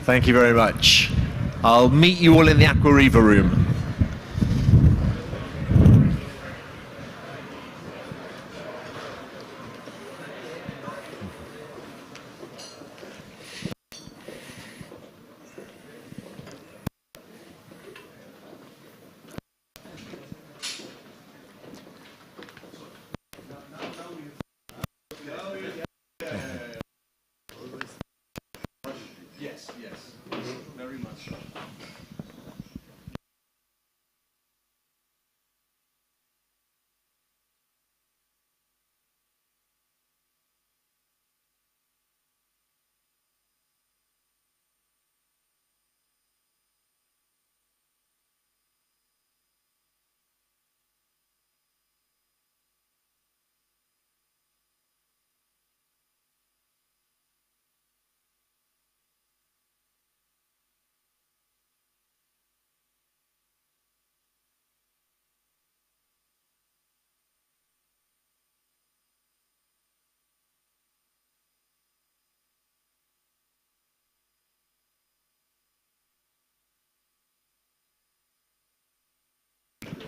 Thank you very much. I'll meet you all in the Aqua Riva room. Yes, very much.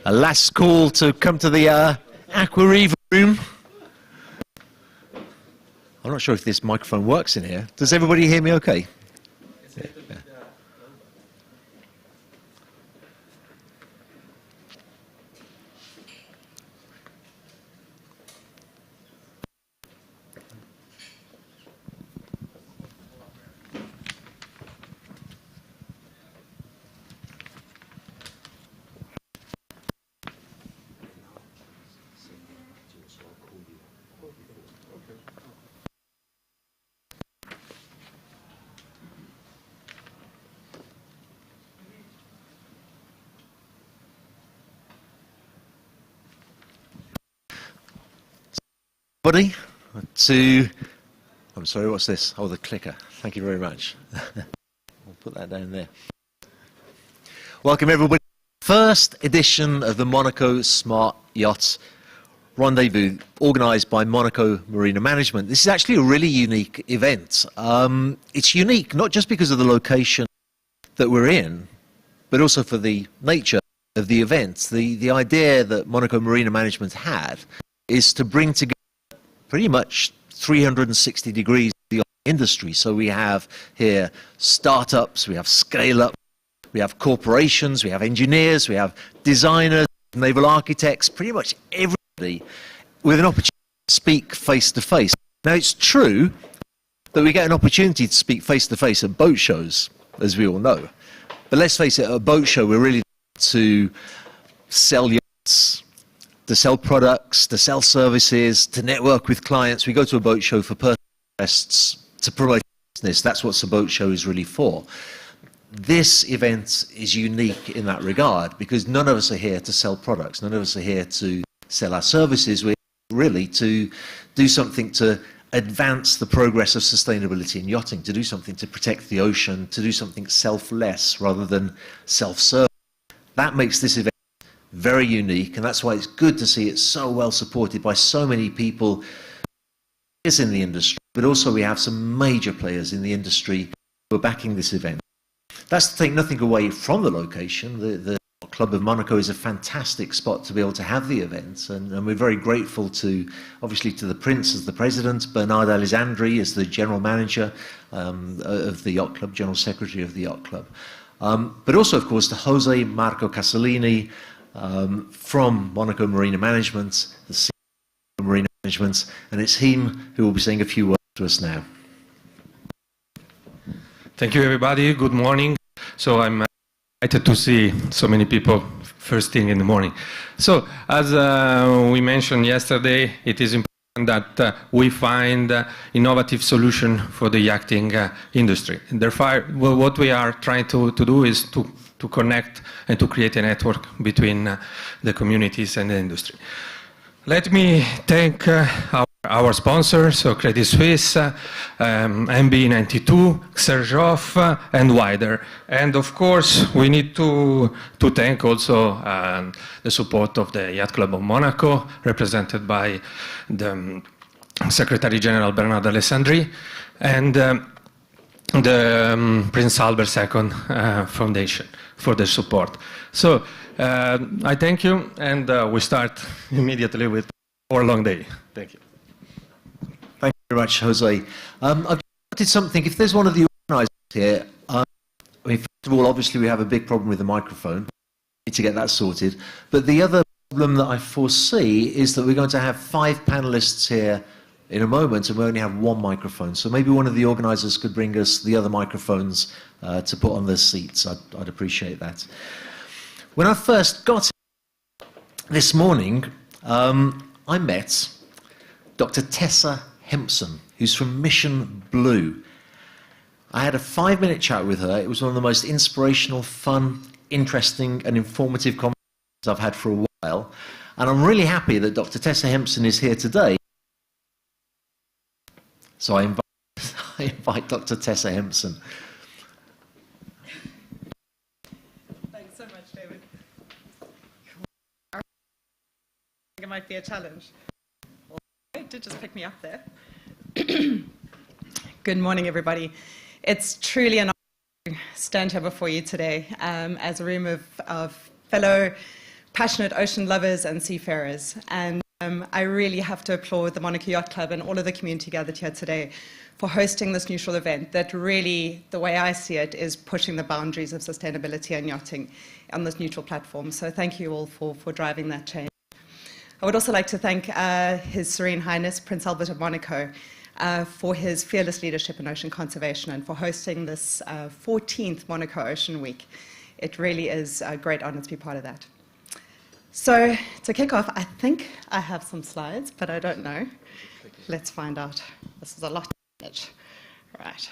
A last call to come to the Aqua Riva room. I'm not sure if this microphone works in here. Does everybody hear me okay? Yeah. Everybody, I'm sorry, what's this? Oh, the clicker. Thank you very much. I'll put that down there. Welcome everybody. First edition of the Monaco Smart Yacht Rendezvous, organised by Monaco Marina Management. This is actually a really unique event. It's unique not just because of the location that we're in, but also for the nature of the event. The idea that Monaco Marina Management had is to bring together pretty much 360 degrees of the industry. So we have here startups, we have scale-up, we have corporations, we have engineers, we have designers, naval architects, pretty much everybody with an opportunity to speak face-to-face. Now it's true that we get an opportunity to speak face-to-face at boat shows, as we all know. But let's face it, at a boat show we're really to sell yachts, to sell products, to sell services, to network with clients. We go to a boat show for personal interests, to promote business. That's what a boat show is really for. This event is unique in that regard because none of us are here to sell products. None of us are here to sell our services. We're really to do something to advance the progress of sustainability in yachting, to do something to protect the ocean, to do something selfless rather than self-serving. That makes this event very unique, and that's why it's good to see it so well supported by so many people in the industry, but also we have some major players in the industry who are backing this event. That's to take nothing away from the location. The Club of Monaco is a fantastic spot to be able to have the event, and we're very grateful to, obviously, to the Prince as the president, Bernard Alessandri as the general manager of the Yacht Club, general secretary of the Yacht Club. But also, of course, to Jose Marco Casalini, from Monaco Marina Management, the CEO of Marina Management, and it's him who will be saying a few words to us now. Thank you, everybody. Good morning. So I'm excited to see so many people first thing in the morning. So as we mentioned yesterday, it is important that we find innovative solution for the yachting industry. And therefore, what we are trying to do is to connect and to create a network between the communities and the industry. Let me thank our sponsors, so Credit Suisse, MB92, Xerjoff, and wider. And of course, we need to thank also the support of the Yacht Club of Monaco, represented by the Secretary General Bernard Alessandri. And the Prince Albert II Foundation for their support. So I thank you, and we start immediately with our long day. Thank you. Thank you very much, Jose. I've did something. If there's one of the organisers here, I mean, first of all, obviously we have a big problem with the microphone. We need to get that sorted. But the other problem that I foresee is that we're going to have 5 panellists here in a moment, and we only have 1 microphone. So maybe one of the organisers could bring us the other microphones to put on their seats. I'd appreciate that. When I first got here this morning, I met Dr. Tessa Hempson, who's from Mission Blue. I had a 5-minute chat with her. It was one of the most inspirational, fun, interesting and informative conversations I've had for a while. And I'm really happy that Dr. Tessa Hempson is here today. So I invite Dr. Tessa Hempson. Thanks so much, David. I think it might be a challenge. Well, it did just pick me up there. Good morning, everybody. It's truly an honor to stand here before you today as a room of fellow passionate ocean lovers and seafarers. And I really have to applaud the Monaco Yacht Club and all of the community gathered here today for hosting this neutral event that really, the way I see it, is pushing the boundaries of sustainability and yachting on this neutral platform. So thank you all for driving that change. I would also like to thank His Serene Highness, Prince Albert of Monaco, for his fearless leadership in ocean conservation and for hosting this 14th Monaco Ocean Week. It really is a great honor to be part of that. So to kick off, I think I have some slides, but I don't know. Let's find out. This is a lot to manage. Right.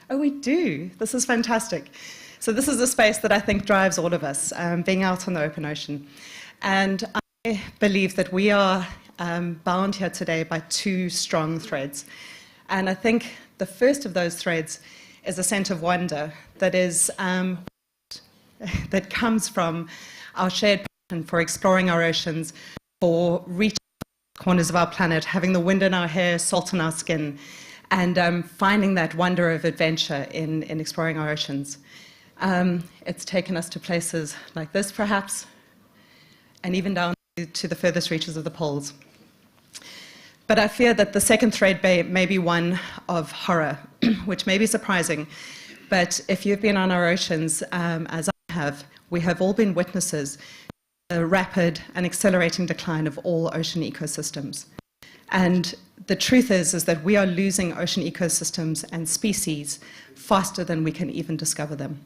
Oh, we do. This is fantastic. So this is a space that I think drives all of us, being out on the open ocean. And I believe that we are bound here today by 2 strong threads. And I think the first of those threads is a sense of wonder that is that comes from our shared passion for exploring our oceans, for reaching the corners of our planet, having the wind in our hair, salt in our skin, and finding that wonder of adventure in exploring our oceans. It's taken us to places like this, perhaps, and even down to the furthest reaches of the poles. But I fear that the second thread may be one of horror, which may be surprising. But if you've been on our oceans, as I have, we have all been witnesses to the rapid and accelerating decline of all ocean ecosystems. And the truth is that we are losing ocean ecosystems and species faster than we can even discover them.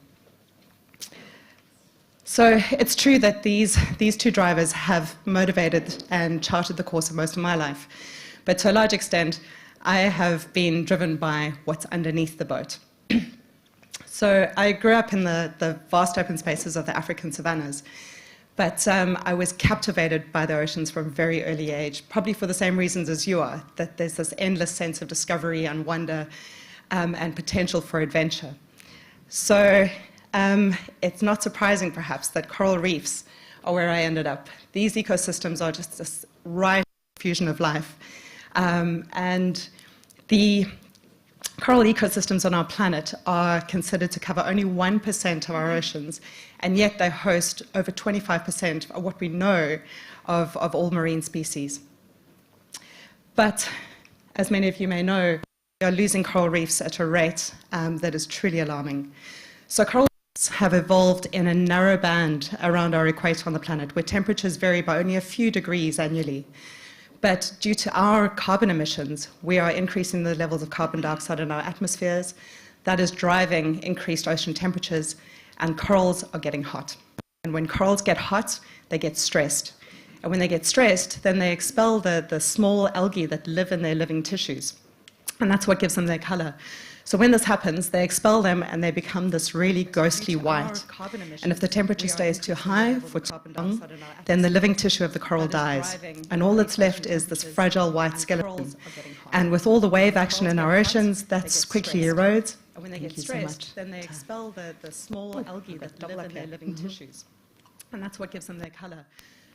So it's true that these 2 drivers have motivated and charted the course of most of my life. But to a large extent, I have been driven by what's underneath the boat. So I grew up in the vast open spaces of the African savannas, but I was captivated by the oceans from a very early age, probably for the same reasons as you are, that there's this endless sense of discovery and wonder and potential for adventure. So it's not surprising, perhaps, that coral reefs are where I ended up. These ecosystems are just this ripe fusion of life. And the coral ecosystems on our planet are considered to cover only 1% of our oceans, and yet they host over 25% of what we know of all marine species. But, as many of you may know, we are losing coral reefs at a rate that is truly alarming. So coral reefs have evolved in a narrow band around our equator on the planet, where temperatures vary by only a few degrees annually. But due to our carbon emissions, we are increasing the levels of carbon dioxide in our atmospheres. That is driving increased ocean temperatures, and corals are getting hot. And when corals get hot, they get stressed. And when they get stressed, then they expel the small algae that live in their living tissues. And that's what gives them their color. So when this happens, they expel them and they become this really ghostly white. And if the temperature stays too high for too long, then the living tissue of the coral dies. And all that's left is this fragile white skeleton. And with all the wave action in our oceans, that quickly erodes. And when they get stressed, then they expel the small algae that live in their living tissues. And that's what gives them their color.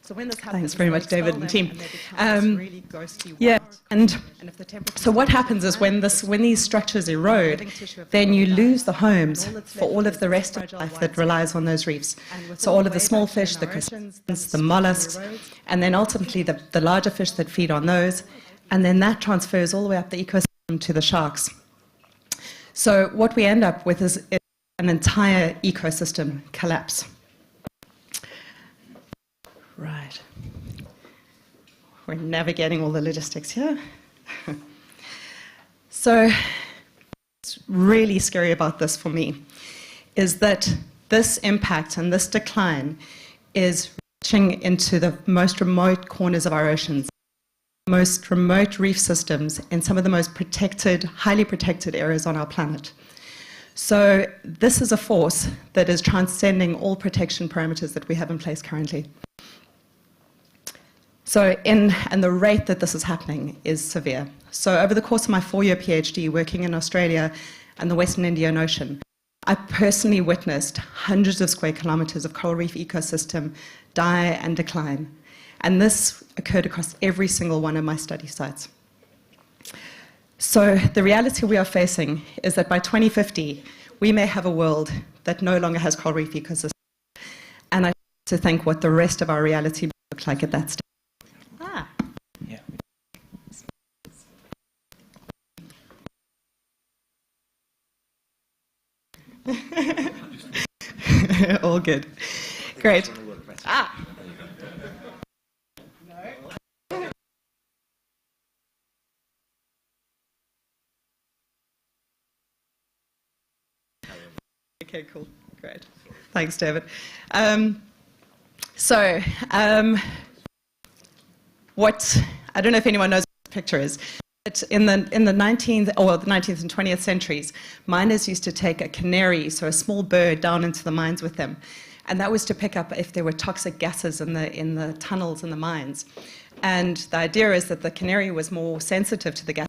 So when this happens, thanks very much, David and team. Really so what happens is when these structures erode, then you lose the homes for all of the rest of life that relies on those reefs. So all of the small fish, the crustaceans, the mollusks, and then ultimately the larger fish that feed on those, and then that transfers all the way up the ecosystem to the sharks. So what we end up with is an entire ecosystem collapse. Right. We're navigating all the logistics here. So what's really scary about this for me is that this impact and this decline is reaching into the most remote corners of our oceans, most remote reef systems in some of the most protected, highly protected areas on our planet. So this is a force that is transcending all protection parameters that we have in place currently. So and the rate that this is happening is severe. So over the course of my 4-year PhD working in Australia and the Western Indian Ocean, I personally witnessed hundreds of square kilometers of coral reef ecosystem die and decline. And this occurred across every single one of my study sites. So the reality we are facing is that by 2050, we may have a world that no longer has coral reef ecosystem. And I have to think what the rest of our reality will look like at that stage. Yeah. All good. Great. Okay, cool. Great. Thanks, David. What I don't know if anyone knows what this picture is. But in the 19th and 20th centuries, miners used to take a canary, so a small bird, down into the mines with them, and that was to pick up if there were toxic gases in the tunnels in the mines. And the idea is that the canary was more sensitive to the gases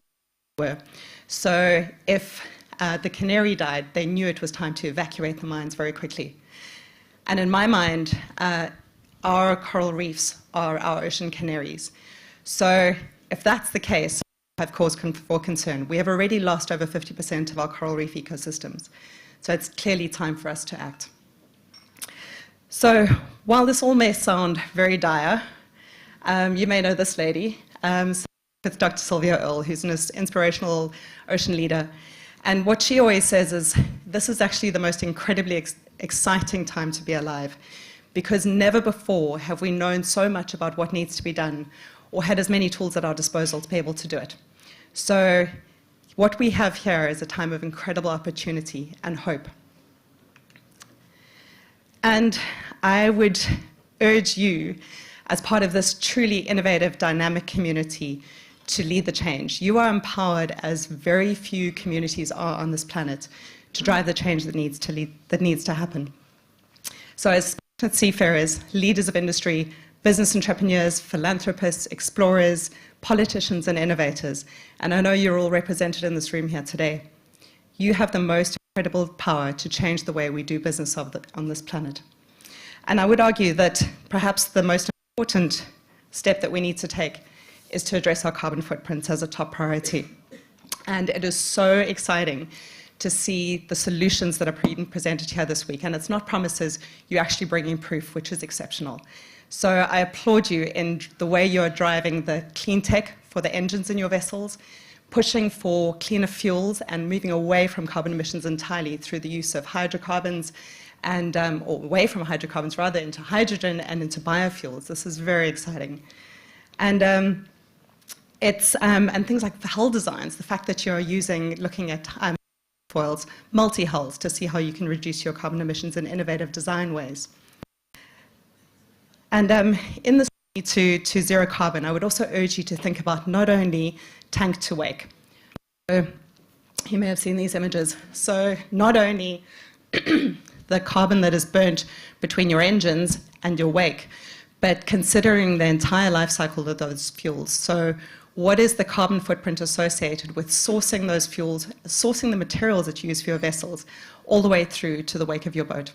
than they were. So if the canary died, they knew it was time to evacuate the mines very quickly. And in my mind, our coral reefs are our ocean canaries. So if that's the case, I have cause for concern. We have already lost over 50% of our coral reef ecosystems. So it's clearly time for us to act. So while this all may sound very dire, you may know this lady. It's Dr. Sylvia Earle, who's an inspirational ocean leader. And what she always says is, this is actually the most incredibly exciting time to be alive, because never before have we known so much about what needs to be done or had as many tools at our disposal to be able to do it. So what we have here is a time of incredible opportunity and hope. And I would urge you, as part of this truly innovative, dynamic community, to lead the change. You are empowered, as very few communities are on this planet, to drive the change that needs to happen. So as seafarers, leaders of industry, business entrepreneurs, philanthropists, explorers, politicians, and innovators, and I know you're all represented in this room here today, you have the most incredible power to change the way we do business on this planet. And I would argue that perhaps the most important step that we need to take is to address our carbon footprints as a top priority. And it is so exciting to see the solutions that are being presented here this week. And it's not promises, you're actually bringing proof, which is exceptional. So I applaud you in the way you're driving the clean tech for the engines in your vessels, pushing for cleaner fuels and moving away from carbon emissions entirely through the use of hydrocarbons, and, or away from hydrocarbons rather, into hydrogen and into biofuels. This is very exciting. And and things like the hull designs, the fact that you're looking at foils, multi-hulls, to see how you can reduce your carbon emissions in innovative design ways. And in the to zero carbon, I would also urge you to think about not only tank to wake. So you may have seen these images. So not only the carbon that is burnt between your engines and your wake, but considering the entire life cycle of those fuels. So what is the carbon footprint associated with sourcing those fuels, sourcing the materials that you use for your vessels, all the way through to the wake of your boat?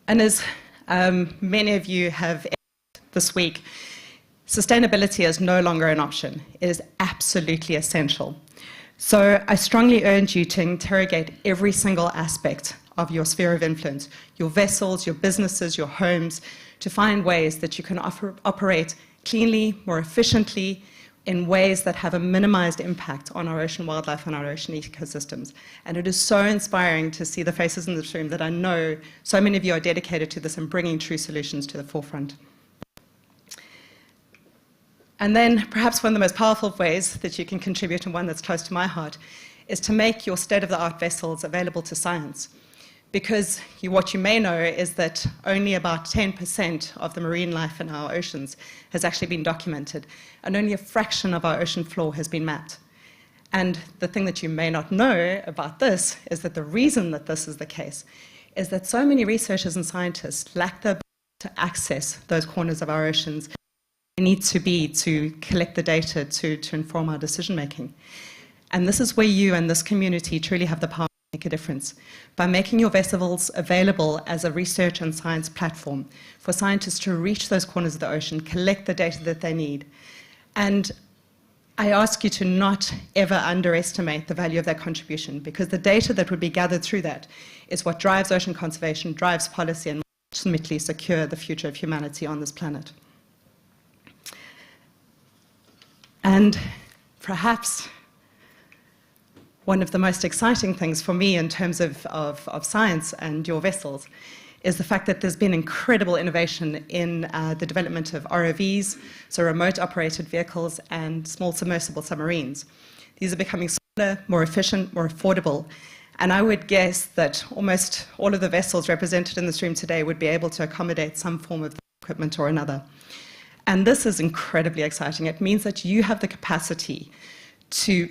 And as Many of you have this week. Sustainability is no longer an option. It is absolutely essential. So I strongly urge you to interrogate every single aspect of your sphere of influence, your vessels, your businesses, your homes, to find ways that you can operate cleanly, more efficiently, in ways that have a minimized impact on our ocean wildlife and our ocean ecosystems. And it is so inspiring to see the faces in this room that I know so many of you are dedicated to this and bringing true solutions to the forefront. And then perhaps one of the most powerful ways that you can contribute, and one that's close to my heart, is to make your state-of-the-art vessels available to science. Because what you may know is that only about 10% of the marine life in our oceans has actually been documented, and only a fraction of our ocean floor has been mapped. And the thing that you may not know about this is that the reason that this is the case is that so many researchers and scientists lack the ability to access those corners of our oceans need to be to collect the data to inform our decision making. And this is where you and this community truly have the power to make a difference, by making your vessels available as a research and science platform for scientists to reach those corners of the ocean, collect the data that they need. And I ask you to not ever underestimate the value of that contribution, because the data that would be gathered through that is what drives ocean conservation, drives policy, and ultimately secure the future of humanity on this planet. And perhaps one of the most exciting things for me in terms of science and your vessels is the fact that there's been incredible innovation in the development of ROVs, so remote operated vehicles, and small submersible submarines. These are becoming smaller, more efficient, more affordable, and I would guess that almost all of the vessels represented in this room today would be able to accommodate some form of equipment or another. And this is incredibly exciting. It means that you have the capacity to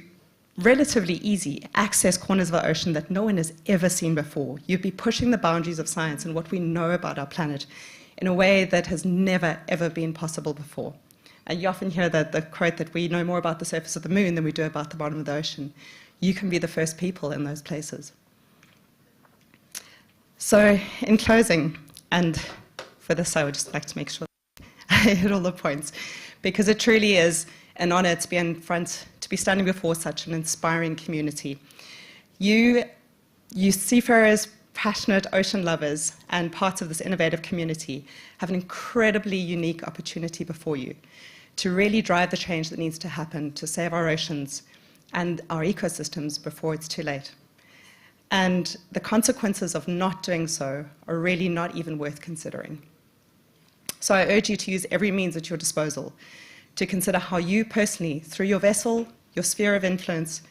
relatively easy access corners of our ocean that no one has ever seen before. You'd be pushing the boundaries of science and what we know about our planet in a way that has never, ever been possible before. And you often hear the quote that we know more about the surface of the moon than we do about the bottom of the ocean. You can be the first people in those places. So in closing, and for this I would just like to make sure I hit all the points, because it truly is an honor to be standing before such an inspiring community. You seafarers, passionate ocean lovers, and parts of this innovative community have an incredibly unique opportunity before you to really drive the change that needs to happen to save our oceans and our ecosystems before it's too late. And the consequences of not doing so are really not even worth considering. So I urge you to use every means at your disposal to consider how you personally, through your vessel, your sphere of influence,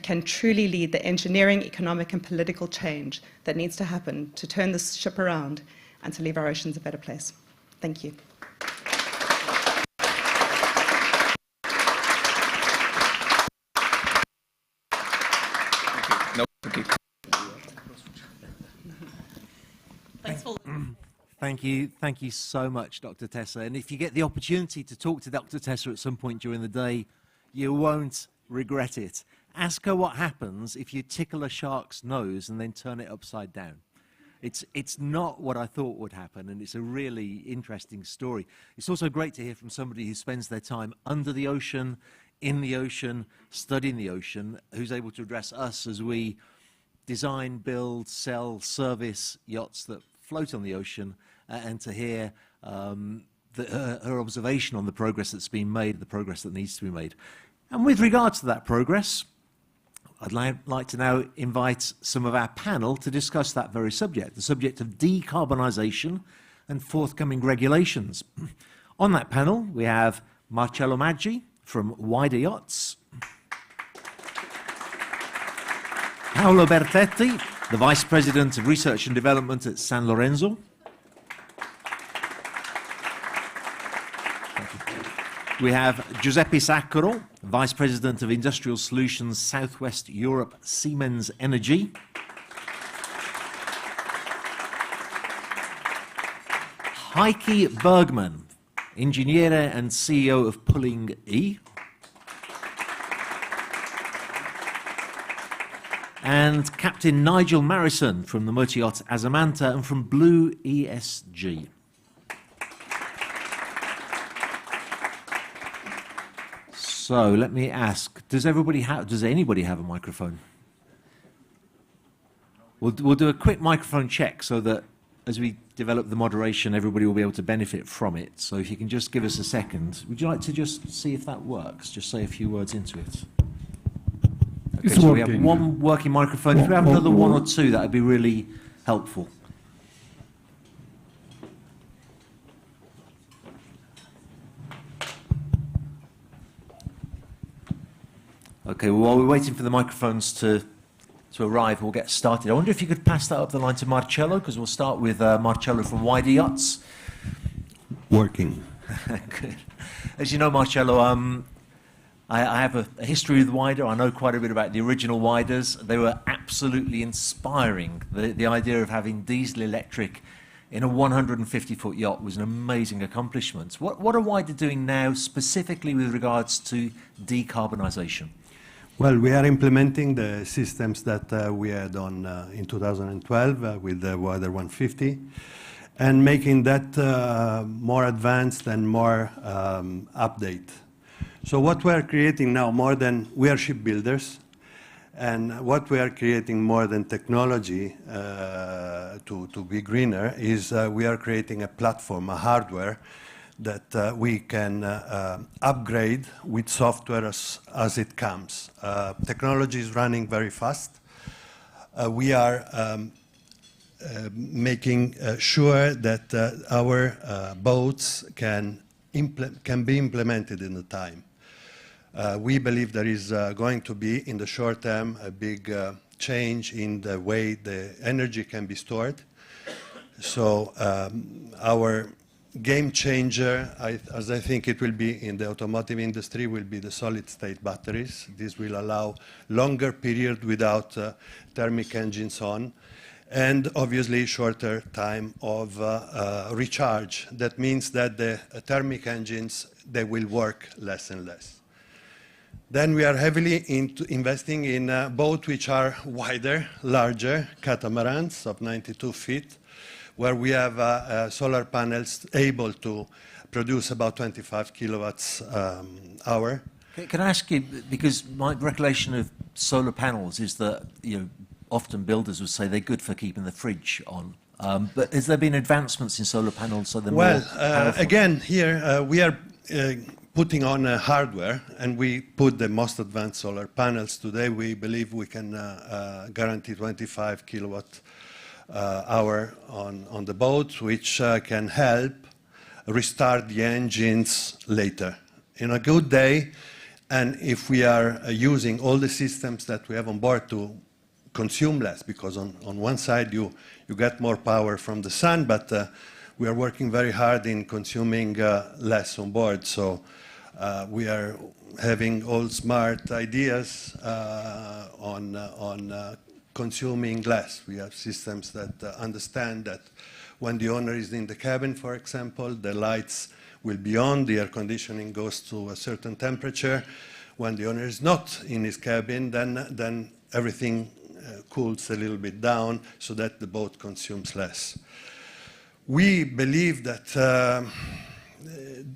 can truly lead the engineering, economic, and political change that needs to happen to turn this ship around and to leave our oceans a better place. Thank you. Thanks for listening. Thank you so much, Dr. Tessa. And if you get the opportunity to talk to Dr. Tessa at some point during the day, you won't regret it. Ask her what happens if you tickle a shark's nose and then turn it upside down. It's not what I thought would happen, and it's a really interesting story. It's also great to hear from somebody who spends their time under the ocean, in the ocean, studying the ocean, who's able to address us as we design, build, sell, service yachts that float on the ocean, and to hear her observation on the progress that's been made, the progress that needs to be made. And with regards to that progress, I'd like to now invite some of our panel to discuss that very subject, the subject of decarbonisation and forthcoming regulations. On that panel, we have Marcello Maggi from Wider Yachts, Paolo Bertetti, the Vice President of Research and Development at San Lorenzo. We have Giuseppe Saccaro, Vice President of Industrial Solutions, Southwest Europe, Siemens Energy. Heike Bergman, Ingegnere and CEO of Pulling E. and Captain Nigel Marison from the motor yacht Azamanta and from Blue ESG. So let me ask, does anybody have a microphone? We'll do a quick microphone check so that as we develop the moderation, everybody will be able to benefit from it. So if you can just give us a second. Would you like to just see if that works? Just say a few words into it. Okay, It's so working. we have one working microphone. If we have another one or two, that would be really helpful. Okay, well, while we're waiting for the microphones to arrive, we'll get started. I wonder if you could pass that up the line to Marcello, because we'll start with Marcello from Wider Yachts. Working. Good. As you know, Marcello, I have a history with Wider. I know quite a bit about the original Widers. They were absolutely inspiring. The idea of having diesel-electric in a 150-foot yacht was an amazing accomplishment. What are Wider doing now, specifically with regards to decarbonisation? Well, we are implementing the systems that we had on in 2012 with the Wider 150 and making that more advanced and more update. So what we are creating now, more than we are shipbuilders, and what we are creating more than technology to be greener is we are creating a platform, a hardware that we can upgrade with software as it comes. Technology is running very fast. We are making sure that our boats can be implemented in the time. We believe there is going to be, in the short term, a big change in the way the energy can be stored. So our game changer, as I think it will be in the automotive industry, will be the solid-state batteries. This will allow longer period without thermic engines on, and obviously shorter time of recharge. That means that the thermic engines, they will work less and less. Then we are heavily investing in boats which are wider, larger, catamarans of 92 feet, where we have solar panels able to produce about 25 kilowatts hour. Can I ask you, because my recollection of solar panels is that often builders would say they're good for keeping the fridge on. But has there been advancements in solar panels so they're more powerful? Again, here we are putting on hardware, and we put the most advanced solar panels. Today we believe we can guarantee 25 kilowatt hour on the boat, which can help restart the engines later. In a good day, and if we are using all the systems that we have on board to consume less, because on one side you get more power from the sun, but we are working very hard in consuming less on board. So we are having all smart ideas on consuming less. We have systems that understand that when the owner is in the cabin, for example, the lights will be on, the air conditioning goes to a certain temperature. When the owner is not in his cabin, then everything cools a little bit down so that the boat consumes less. We believe that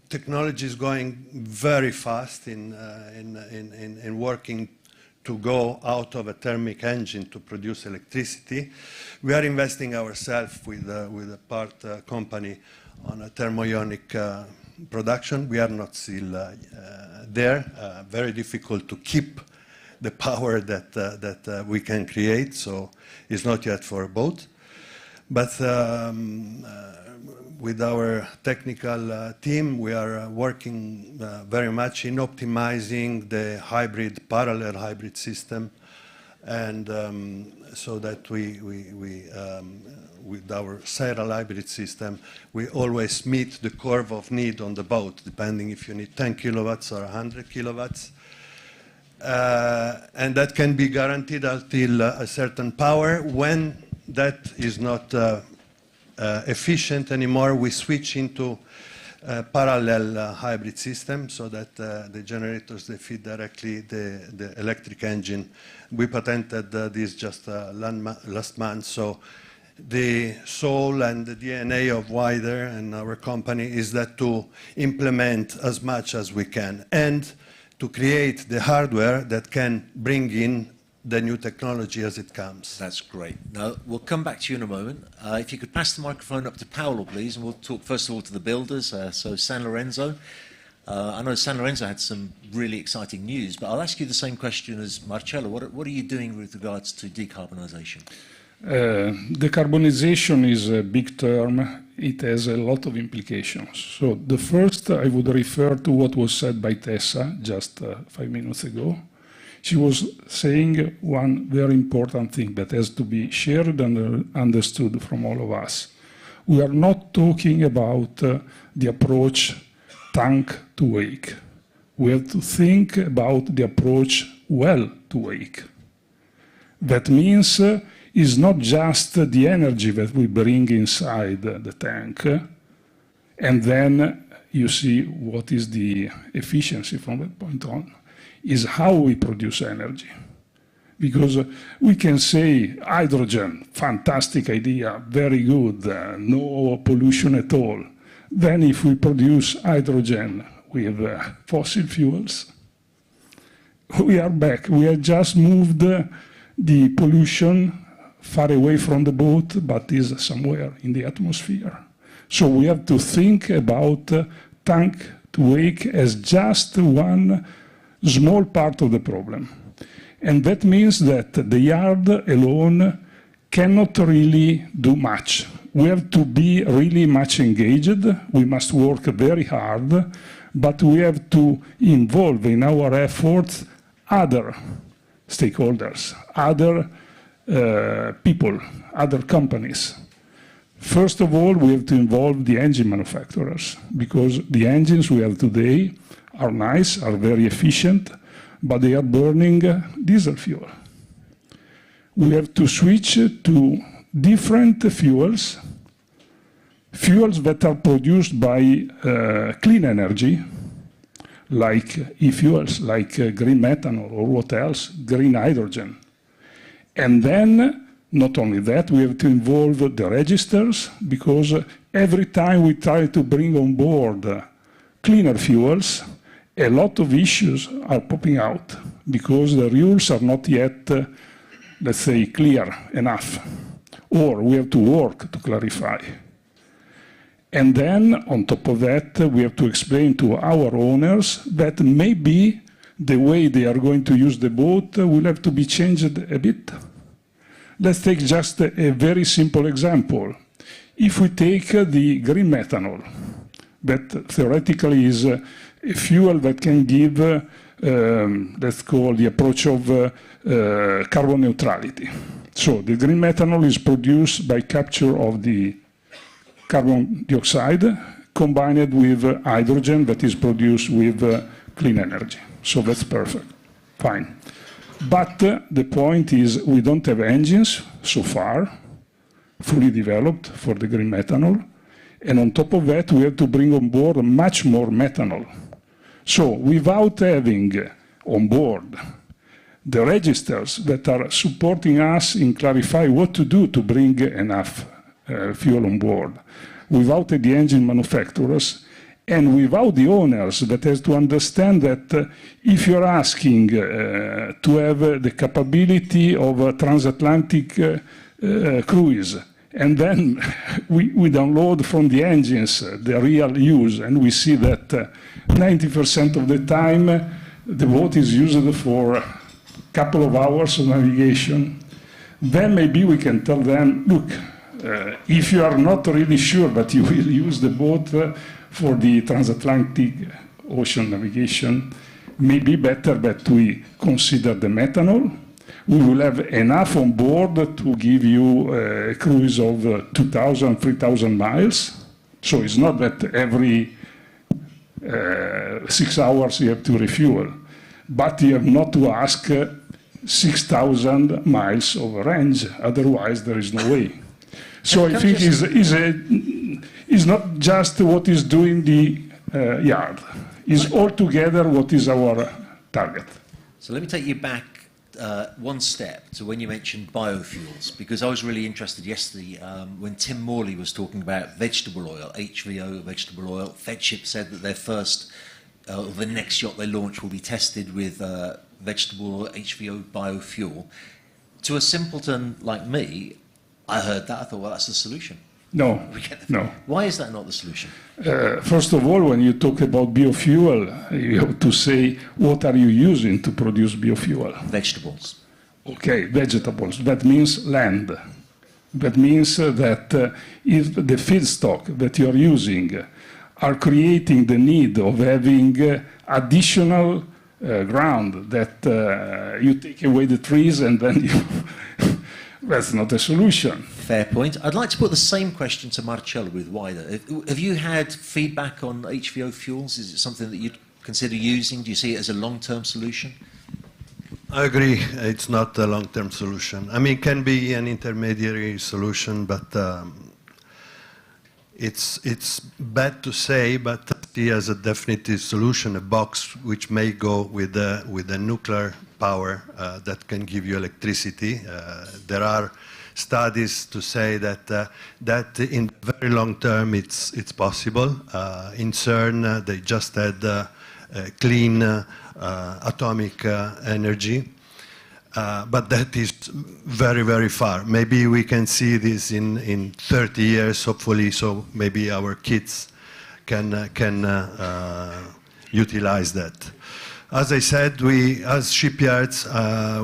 technology is going very fast in working to go out of a thermic engine to produce electricity. We are investing ourselves with a part company on a thermoionic production. We are not still there. Very difficult to keep the power that we can create, so it's not yet for a boat. But with our technical team, we are working very much in optimizing the parallel hybrid system, and so that we with our serial hybrid system, we always meet the curve of need on the boat, depending if you need 10 kilowatts or 100 kilowatts. And that can be guaranteed until a certain power. When that is not efficient anymore, we switch into parallel hybrid system so that the generators, they feed directly the electric engine. We patented this just last month, so the soul and the DNA of Wider and our company is that to implement as much as we can and to create the hardware that can bring in the new technology as it comes. That's great. Now, we'll come back to you in a moment. If you could pass the microphone up to Paolo, please, and we'll talk first of all to the builders. So San Lorenzo. I know San Lorenzo had some really exciting news, but I'll ask you the same question as Marcello. What are you doing with regards to decarbonisation? Decarbonization is a big term. It has a lot of implications. So the first, I would refer to what was said by Tessa just 5 minutes ago. She was saying one very important thing that has to be shared and understood from all of us. We are not talking about the approach tank to wake. We have to think about the approach well to wake. That means it's not just the energy that we bring inside the tank, and then you see what is the efficiency from that point on. Is how we produce energy. Because we can say hydrogen, fantastic idea, very good, no pollution at all. Then if we produce hydrogen with fossil fuels, we are back. We have just moved the pollution far away from the boat, but is somewhere in the atmosphere. So we have to think about tank to wake as just one small part of the problem. And that means that the yard alone cannot really do much. We have to be really much engaged. We must work very hard, but we have to involve in our efforts other stakeholders, other people, other companies. First of all, we have to involve the engine manufacturers, because the engines we have today are nice, are very efficient, but they are burning diesel fuel. We have to switch to different fuels, fuels that are produced by clean energy, like e-fuels, like green methanol, or what else, green hydrogen. And then, not only that, we have to involve the registers, because every time we try to bring on board cleaner fuels, a lot of issues are popping out because the rules are not yet, let's say, clear enough, or we have to work to clarify. And then, on top of that, we have to explain to our owners that maybe the way they are going to use the boat will have to be changed a bit. Let's take just a very simple example. If we take the green methanol, that theoretically is a fuel that can give, let's call the approach of carbon neutrality. So the green methanol is produced by capture of the carbon dioxide combined with hydrogen that is produced with clean energy. So that's perfect, fine. But the point is we don't have engines so far fully developed for the green methanol. And on top of that, we have to bring on board much more methanol. So without having on board the registers that are supporting us in clarifying what to do to bring enough fuel on board, without the engine manufacturers, and without the owners that has to understand that if you're asking to have the capability of a transatlantic cruise, and then we download from the engines the real use, and we see that 90% of the time the boat is used for a couple of hours of navigation, then maybe we can tell them, look, if you are not really sure that you will use the boat for the transatlantic ocean navigation, maybe better that we consider the methanol. We will have enough on board to give you a cruise of 2,000, 3,000 miles. So it's not that every 6 hours you have to refuel, but you have not to ask 6,000 miles of range. Otherwise, there is no way. So I think it's a it's not just what is doing the yard. It's altogether what is our target. So let me take you back one step to when you mentioned biofuels, because I was really interested yesterday when Tim Morley was talking about vegetable oil, HVO vegetable oil. Fedship said that their first, the next yacht they launch will be tested with vegetable oil, HVO biofuel. To a simpleton like me, I heard that, I thought, well, that's the solution. No, no. Why is that not the solution? First of all, when you talk about biofuel, you have to say, what are you using to produce biofuel? Vegetables. Okay, vegetables. That means land. That means that if the feedstock that you are using are creating the need of having additional ground, that you take away the trees and then you... That's not a solution. Fair point. I'd like to put the same question to Marcello with wider. Have you had feedback on HVO fuels? Is it something that you'd consider using? Do you see it as a long-term solution? I agree. It's not a long-term solution. I mean, it can be an intermediary solution, but it's bad to say, but he has a definitive solution, a box which may go with a nuclear power that can give you electricity. There are studies to say that that in the very long term it's possible. In CERN they just had clean atomic energy, but that is very, very far. Maybe we can see this in 30 years, hopefully, so maybe our kids can utilize that. As I said, we, as shipyards,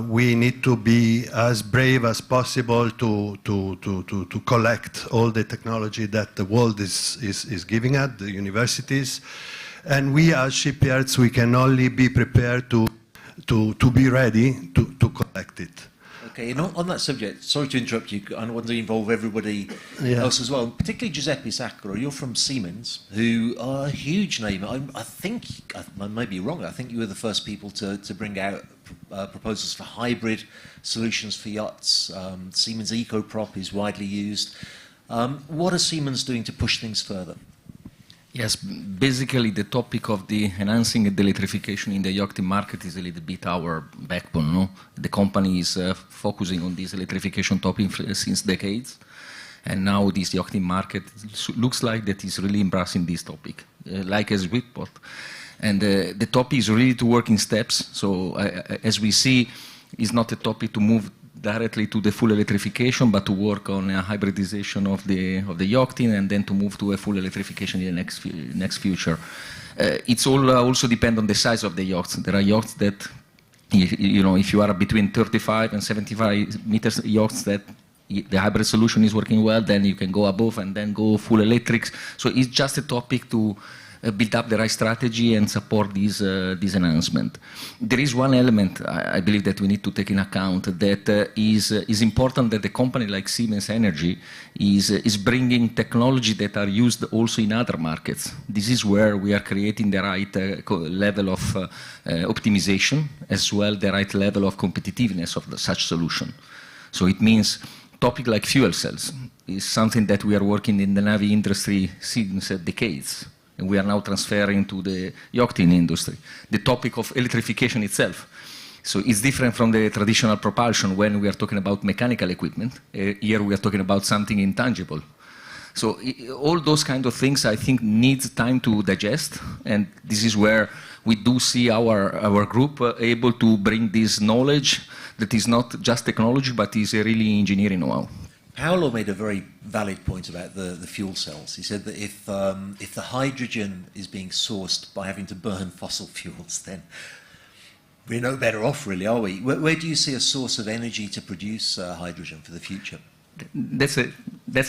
we need to be as brave as possible to collect all the technology that the world is giving at the universities. And we, as shipyards, we can only be prepared to be ready to collect it. Okay, and on that subject, sorry to interrupt you, I want to involve everybody else as well, particularly Giuseppe Saccharo. You're from Siemens, who are a huge name. I think, I may be wrong, I think you were the first people to bring out proposals for hybrid solutions for yachts. Siemens EcoProp is widely used. What are Siemens doing to push things further? Yes, basically the topic of the enhancing the electrification in the yachting market is a little bit our backbone. No? The company is focusing on this electrification topic since decades, and now this yachting market looks like that is really embracing this topic, like a sweet spot. And the topic is really to work in steps. So as we see, it's not a topic to move directly to the full electrification, but to work on a hybridization of the yachting, and then to move to a full electrification in the next future. It's all also depend on the size of the yachts. There are yachts that, you know, if you are between 35 and 75 meters yachts, that the hybrid solution is working well, then you can go above and then go full electrics. So it's just a topic to build up the right strategy and support this enhancement. There is one element I believe that we need to take in account that is important, that the company like Siemens Energy is bringing technology that are used also in other markets. This is where we are creating the right level of optimization, as well the right level of competitiveness of such solution. So it means topic like fuel cells is something that we are working in the Navy industry since decades. And we are now transferring to the yachting industry. The topic of electrification itself. So it's different from the traditional propulsion when we are talking about mechanical equipment. Here we are talking about something intangible. So all those kind of things, I think, needs time to digest. And this is where we do see our group able to bring this knowledge that is not just technology, but is really engineering know-how. Paolo made a very valid point about the fuel cells. He said that if the hydrogen is being sourced by having to burn fossil fuels, then we're no better off, really, are we? Where do you see a source of energy to produce hydrogen for the future? That's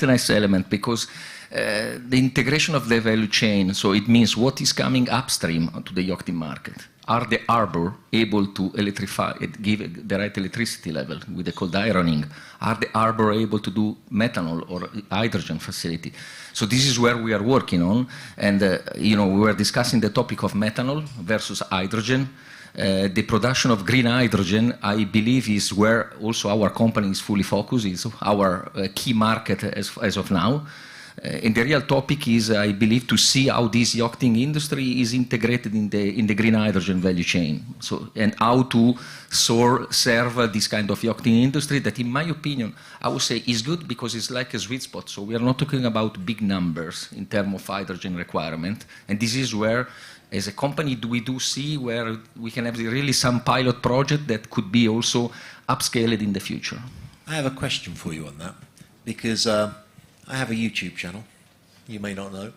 a nice element, because the integration of the value chain, so it means what is coming upstream to the yachting market. Are the harbor able to electrify, give the right electricity level with the cold ironing? Are the harbor able to do methanol or hydrogen facility? So this is where we are working on. And you know, we were discussing the topic of methanol versus hydrogen. The production of green hydrogen, I believe, is where also our company is fully focused. It's our key market as of now. And the real topic is, I believe, to see how this yachting industry is integrated in the green hydrogen value chain. So, and how to serve this kind of yachting industry that, in my opinion, I would say is good because it's like a sweet spot. So we are not talking about big numbers in terms of hydrogen requirement. And this is where, as a company, we do see where we can have really some pilot project that could be also upscaled in the future. I have a question for you on that, because I have a YouTube channel, you may not know,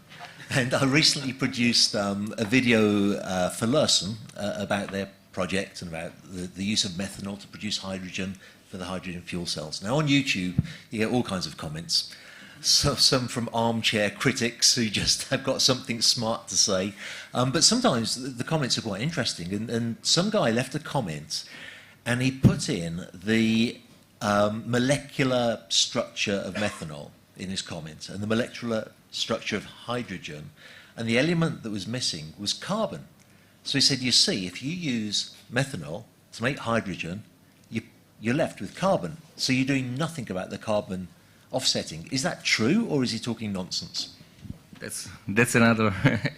and I recently produced a video for Lursen about their project and about the use of methanol to produce hydrogen for the hydrogen fuel cells. Now on YouTube, you get all kinds of comments. So, some from armchair critics who just have got something smart to say, but sometimes the comments are quite interesting, and some guy left a comment and he put in the molecular structure of methanol in his comment, and the molecular structure of hydrogen, and the element that was missing was carbon. So he said, you see, if you use methanol to make hydrogen, you're left with carbon. So you're doing nothing about the carbon offsetting. Is that true, or is he talking nonsense? That's another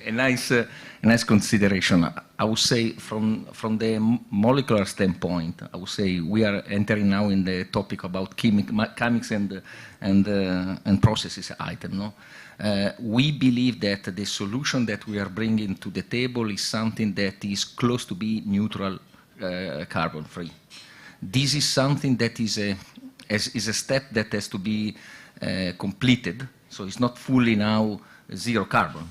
a nice consideration. I would say from the molecular standpoint, I would say we are entering now in the topic about chemics and processes item. No? We believe that the solution that we are bringing to the table is something that is close to be neutral carbon free. This is something that is a step that has to be completed. So it's not fully now zero carbon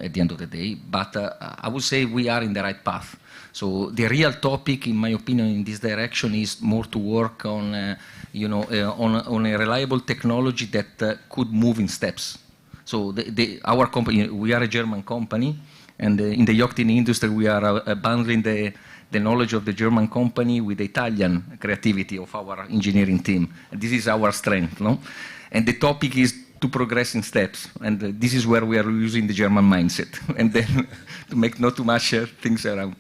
at the end of the day, but I would say we are in the right path. So the real topic, in my opinion, in this direction is more to work on, on a reliable technology that could move in steps. So our company, we are a German company, and in the yachting industry, we are bundling the knowledge of the German company with the Italian creativity of our engineering team. And this is our strength, no? And the topic is to progress in steps, and this is where we are using the German mindset, and then to make not too much things around.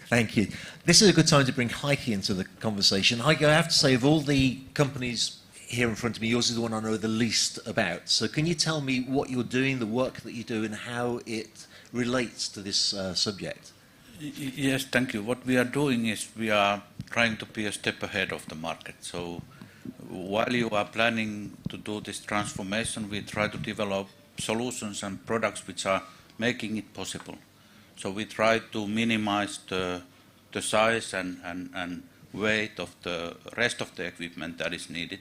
Thank you. This is a good time to bring Heike into the conversation. Heike, I have to say, of all the companies here in front of me, yours is the one I know the least about. So can you tell me what you're doing, the work that you do, and how it relates to this subject? Yes, thank you. What we are doing is we are trying to be a step ahead of the market. So while you are planning to do this transformation, we try to develop solutions and products which are making it possible. So we try to minimize the size and weight of the rest of the equipment that is needed.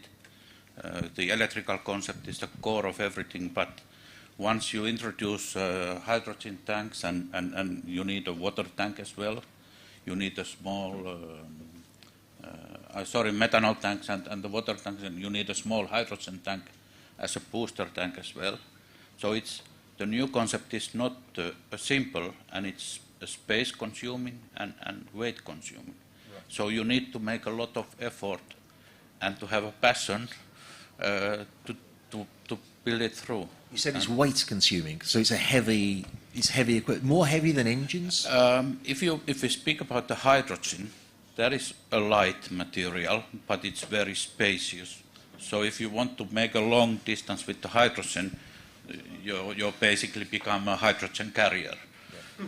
The electrical concept is the core of everything, but once you introduce hydrogen tanks and you need a water tank as well, you need a small methanol tanks and the water tanks, and you need a small hydrogen tank as a booster tank as well. So the new concept is not simple, and it's space consuming and weight consuming. Right. So you need to make a lot of effort and to have a passion to build it through. You said it's weight consuming, so it's heavy equipment, more heavy than engines? If we speak about the hydrogen, that is a light material, but it's very spacious. So if you want to make a long distance with the hydrogen, you basically become a hydrogen carrier.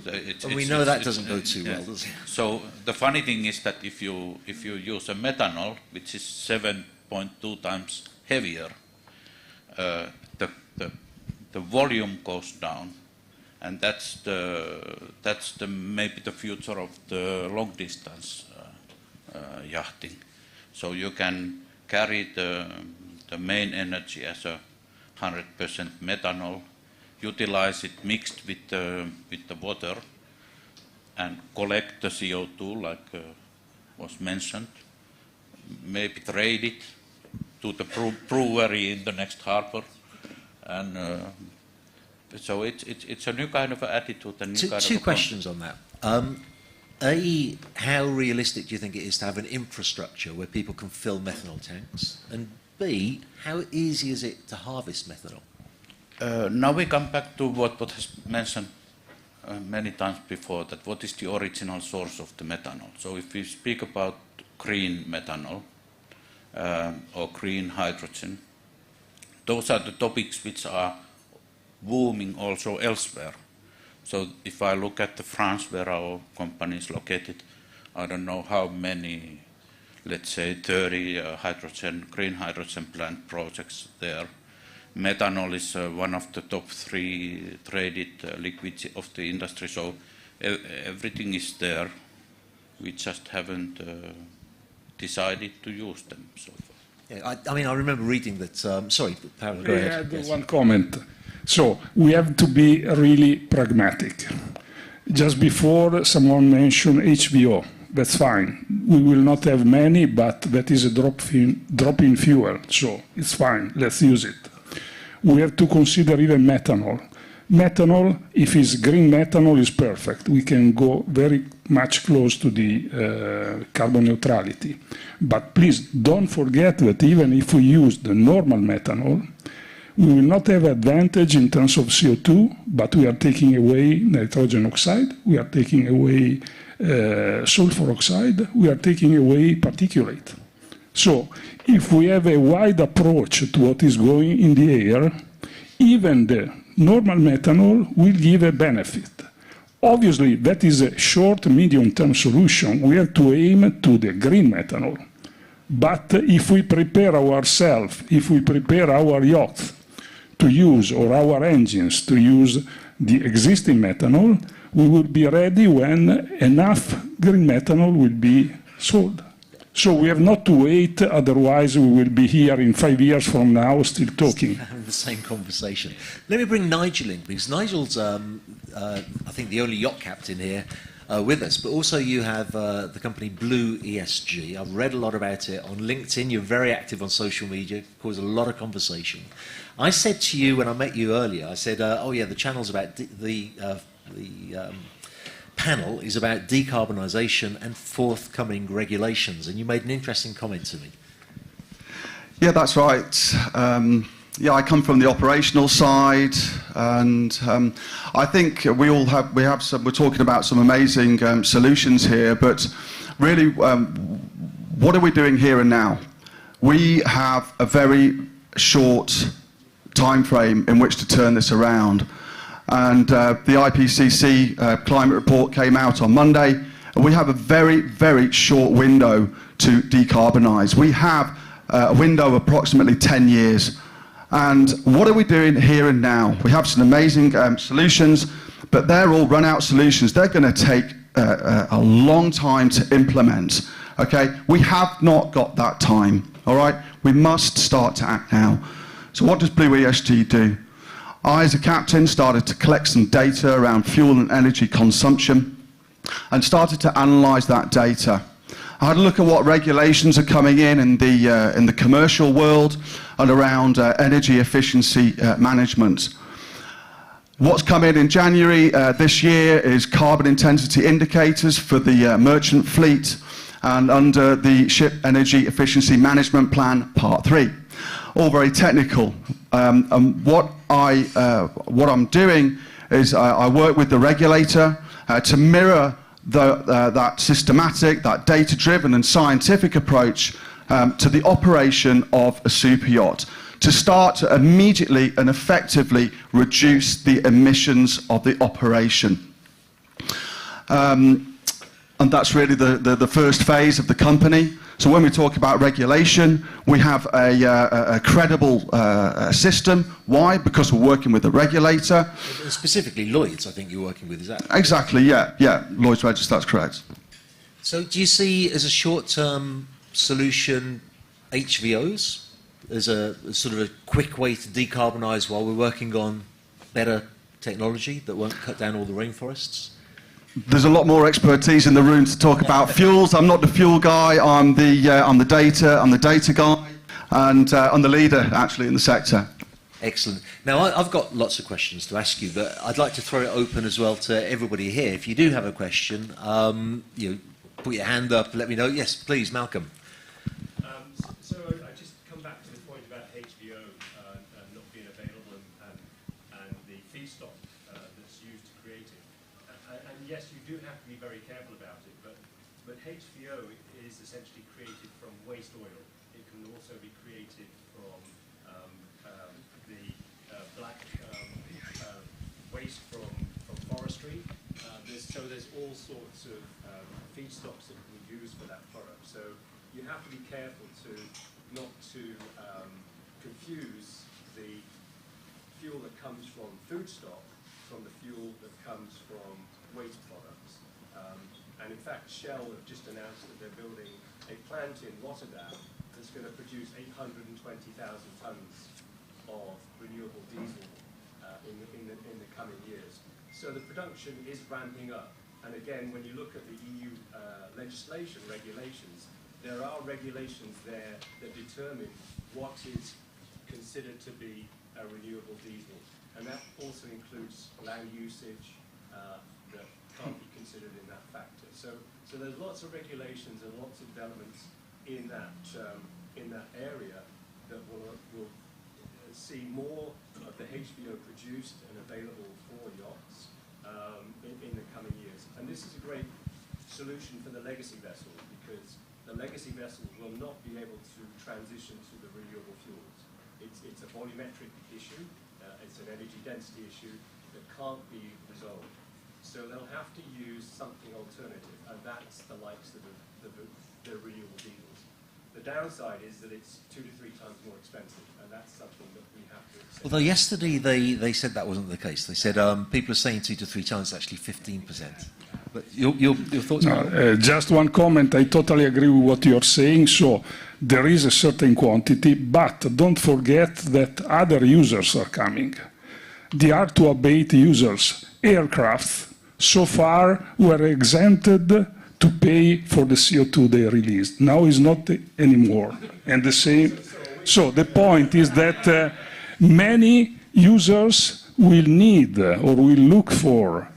Yeah. So we know that doesn't go too well, does it? So the funny thing is that if you use a methanol, which is 7.2 times heavier, the volume goes down, and that's maybe the future of the long distance yachting. So you can carry the main energy as a 100% methanol, utilize it mixed with the water, and collect the CO2 like was mentioned, maybe trade it to the brewery in the next harbor, and so it's a new kind of attitude. And two questions on that. A, how realistic do you think it is to have an infrastructure where people can fill methanol tanks? And B, how easy is it to harvest methanol? Now we come back to what has mentioned many times before, that what is the original source of the methanol. So if we speak about green methanol or green hydrogen, those are the topics which are booming also elsewhere. So if I look at France, where our company is located, I don't know how many, let's say 30 green hydrogen plant projects there. Methanol is one of the top 3 traded liquids of the industry, so everything is there. We just haven't decided to use them so far. Yeah, I mean, I remember reading that. Sorry, Paolo, go ahead. Yes. One comment. So we have to be really pragmatic. Just before, someone mentioned HVO. That's fine. We will not have many, but that is a drop in fuel, so it's fine. Let's use it. We have to consider even methanol. Methanol, if it's green methanol, is perfect. We can go very much close to the carbon neutrality. But please don't forget that even if we use the normal methanol, we will not have advantage in terms of CO2, but we are taking away nitrogen oxide, we are taking away sulfur oxide, we are taking away particulate. So if we have a wide approach to what is going in the air, even the normal methanol will give a benefit. Obviously, that is a short, medium-term solution. We have to aim to the green methanol. But if we prepare ourselves, if we prepare our yachts to use, or our engines to use the existing methanol, we will be ready when enough green methanol will be sold. So we have not to wait, otherwise we will be here in 5 years from now still talking. Having the same conversation. Let me bring Nigel in, because Nigel's, I think, the only yacht captain here with us, but also you have the company Blue ESG. I've read a lot about it on LinkedIn. You're very active on social media, cause a lot of conversation. I said to you when I met you earlier, I said, oh yeah, the channel's about the panel is about decarbonisation and forthcoming regulations, and you made an interesting comment to me. Yeah, that's right. Yeah, I come from the operational side, and I think we're talking about some amazing solutions here, but really, what are we doing here and now? We have a very short time frame in which to turn this around. And the IPCC climate report came out on Monday, and we have a very, very short window to decarbonise. We have a window of approximately 10 years. And what are we doing here and now? We have some amazing solutions, but they're all run-out solutions. They're going to take a long time to implement. Okay, we have not got that time. All right, we must start to act now. So what does Blue ESG do? I, as a captain, started to collect some data around fuel and energy consumption and started to analyse that data. I had a look at what regulations are coming in the commercial world and around energy efficiency management. What's come in January this year is carbon intensity indicators for the merchant fleet and under the Ship Energy Efficiency Management Plan Part 3. All very technical. What I'm doing is I work with the regulator to mirror that systematic, that data-driven and scientific approach to the operation of a super yacht, to start to immediately and effectively reduce the emissions of the operation. And that's really the first phase of the company. So when we talk about regulation, we have a credible system. Why? Because we're working with the regulator. Specifically Lloyd's, I think you're working with, is that? Exactly, yeah. Lloyd's Register, that's correct. So do you see as a short-term solution HVOs as a sort of a quick way to decarbonise while we're working on better technology that won't cut down all the rainforests? There's a lot more expertise in the room to talk about fuels. I'm not the fuel guy. I'm the data guy, and I'm the leader actually in the sector. Excellent. Now I've got lots of questions to ask you, but I'd like to throw it open as well to everybody here. If you do have a question, put your hand up. Let me know. Yes, please, Malcolm. So I just come back to the point about HBO not being available and the feedstock that's used to create it. And yes, you do have to be very careful about it, but HBO is essentially created from waste oil. It can also be created from the black waste from forestry. So there's all sorts of feedstocks that we use for that product. So you have to be careful not to confuse the fuel that comes from food stock from the fuel that comes from waste products. And in fact, Shell have just announced that they're building a plant in Rotterdam that's going to produce 820,000 tons of renewable diesel in the coming years. So the production is ramping up. And again, when you look at the EU legislation, regulations, there are regulations there that determine what is considered to be a renewable diesel. And that also includes land usage that can't be considered in that factor. So there's lots of regulations and lots of developments in that area that will see more of the HVO produced and available for yachts in the coming years. And this is a great solution for the legacy vessels because the legacy vessels will not be able to transition to the renewable fuels. It's a volumetric issue, it's an energy density issue that can't be resolved. So they'll have to use something alternative, and that's the likes of the renewable diesels. The downside is that it's 2 to 3 times more expensive, and that's something that we have to accept. Although yesterday they said that wasn't the case. They said people are saying 2 to 3 times, actually 15%. But your thoughts? No, just one comment. I totally agree with what you're saying. So there is a certain quantity, but don't forget that other users are coming. The hard-to-abate users, aircraft, so far were exempted to pay for the CO2 they released. Now is not anymore. And the same. So the point is that many users will need or will look for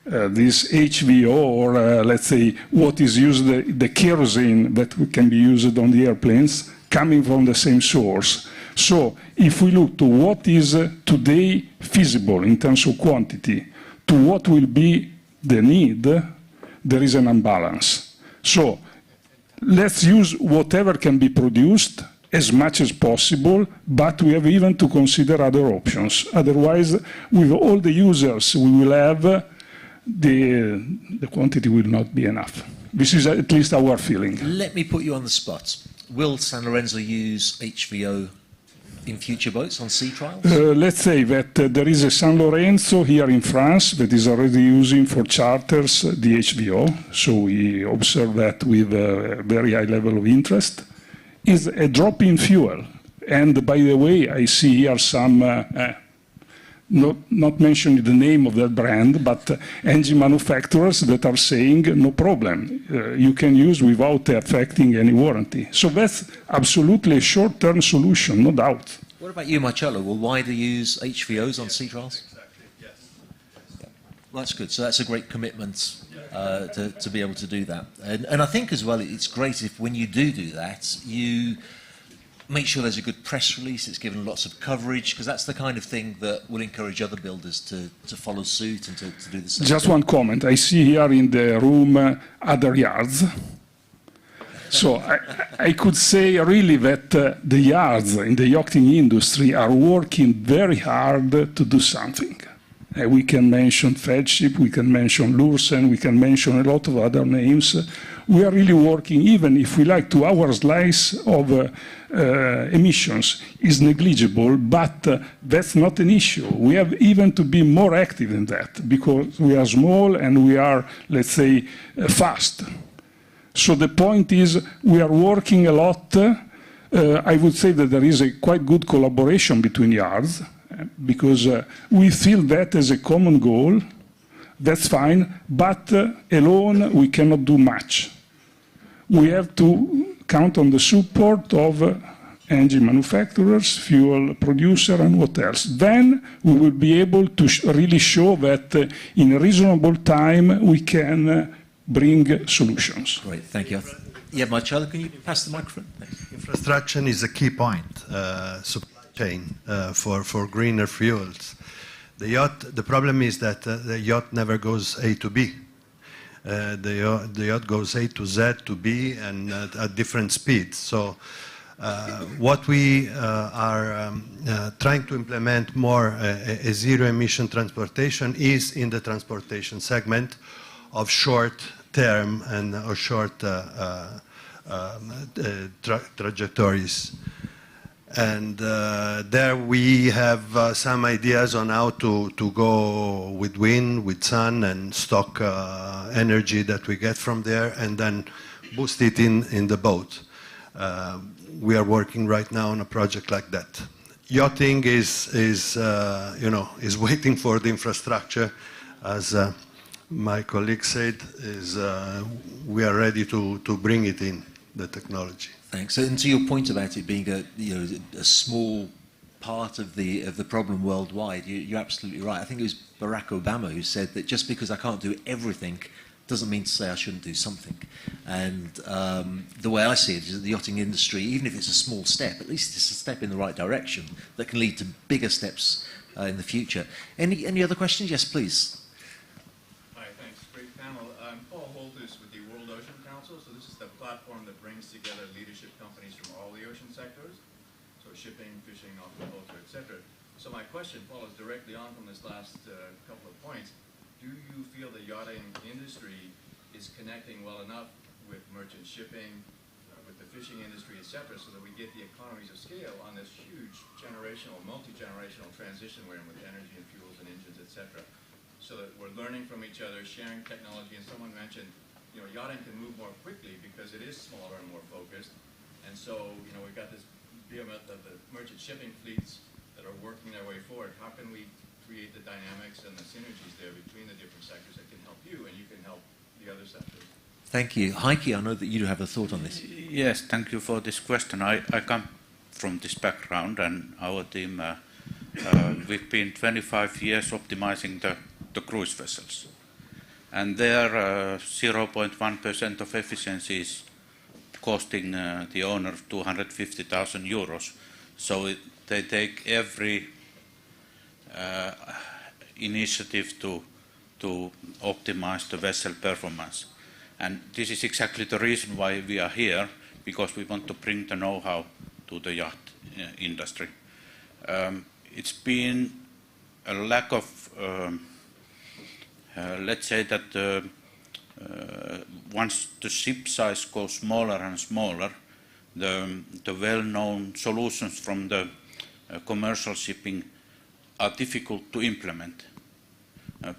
this HVO or let's say what is used, the kerosene that can be used on the airplanes coming from the same source. So if we look to what is today feasible in terms of quantity to what will be the need, there is an imbalance. So let's use whatever can be produced as much as possible, but we have even to consider other options. Otherwise, with all the users we will have, the quantity will not be enough. This is at least our feeling. Let me put you on the spot. Will San Lorenzo use HVO in future boats on sea trials? Let's say that there is a San Lorenzo here in France that is already using for charters the HVO, so we observe that with a very high level of interest. Is a drop-in fuel, and by the way, I see here some, not mentioning the name of that brand, but engine manufacturers that are saying no problem, you can use without affecting any warranty. So that's absolutely a short-term solution, no doubt. What about you, Marcello? Will Wider use HVOs on sea trials? Exactly, yes. Well, that's good. So that's a great commitment to be able to do that. And I think as well, it's great if when you do that, you make sure there's a good press release, it's given lots of coverage, because that's the kind of thing that will encourage other builders to follow suit and to do the same. Just one comment. I see here in the room other yards. So I could say really that the yards in the yachting industry are working very hard to do something. We can mention Fedship, we can mention Lursen, we can mention a lot of other names. We are really working, even if we like to, our slice of emissions is negligible, but that's not an issue. We have even to be more active in that, because we are small and we are, let's say, fast. So the point is, we are working a lot. I would say that there is a quite good collaboration between yards, because we feel that as a common goal. That's fine, but alone we cannot do much. We have to count on the support of engine manufacturers, fuel producer, and what else. Then we will be able to really show that in a reasonable time we can bring solutions. Great, thank you. Yeah, Marcello, can you pass the microphone? Thanks. Infrastructure is a key point, supply chain for greener fuels. The problem is that the yacht never goes A to B. The yacht goes A to Z to B and at different speeds. So What we are trying to implement more a zero-emission transportation is in the transportation segment of short-term and or short trajectories. And there we have some ideas on how to go with wind, with sun, and stock energy that we get from there, and then boost it in the boat. We are working right now on a project like that. Yachting is waiting for the infrastructure, as my colleague said. We are ready to bring it in, the technology. Thanks. And to your point about it being a small part of the problem worldwide, you're absolutely right. I think it was Barack Obama who said that just because I can't do everything doesn't mean to say I shouldn't do something. And the way I see it is that the yachting industry, even if it's a small step, at least it's a step in the right direction that can lead to bigger steps in the future. Any other questions? Yes, please. Hi, thanks. Great panel. I'm Paul Holtus with the World Ocean Council. So this is the platform that brings together leadership companies from all the ocean sectors, so shipping, fishing, aquaculture, etc. So my question follows directly on from this last couple of points. Do you feel the yachting industry is connecting well enough with merchant shipping, with the fishing industry, etc., so that we get the economies of scale on this huge generational, multi-generational transition we're in with energy and fuels and engines, etc., so that we're learning from each other, sharing technology? And someone mentioned, yachting can move more quickly because it is smaller and more focused. And so, we've got this behemoth of the merchant shipping fleets that are working their way forward. How can we create the dynamics and the synergies there between the different sectors that can help you and you can help the other sectors? Thank you. Heikki, I know that you have a thought on this. Yes, thank you for this question. I come from this background, and our team, we've been 25 years optimizing the cruise vessels. And there, 0.1% of efficiency is costing the owner 250,000 euros. So they take every initiative to optimize the vessel performance. And this is exactly the reason why we are here, because we want to bring the know-how to the yacht industry. It's been a lack of, let's say that once the ship size goes smaller and smaller, the well-known solutions from the commercial shipping are difficult to implement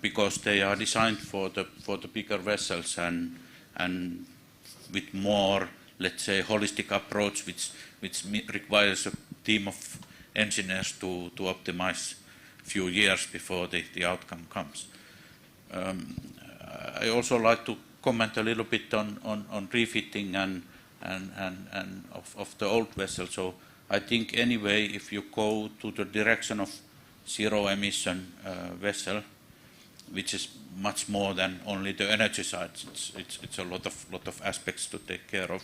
because they are designed for the bigger vessels and with more, let's say, holistic approach, which requires a team of engineers to optimize a few years before the outcome comes. I also like to comment a little bit on refitting and of the old vessel. So I think anyway, if you go to the direction of zero-emission vessel, which is much more than only the energy side, it's a lot of aspects to take care of.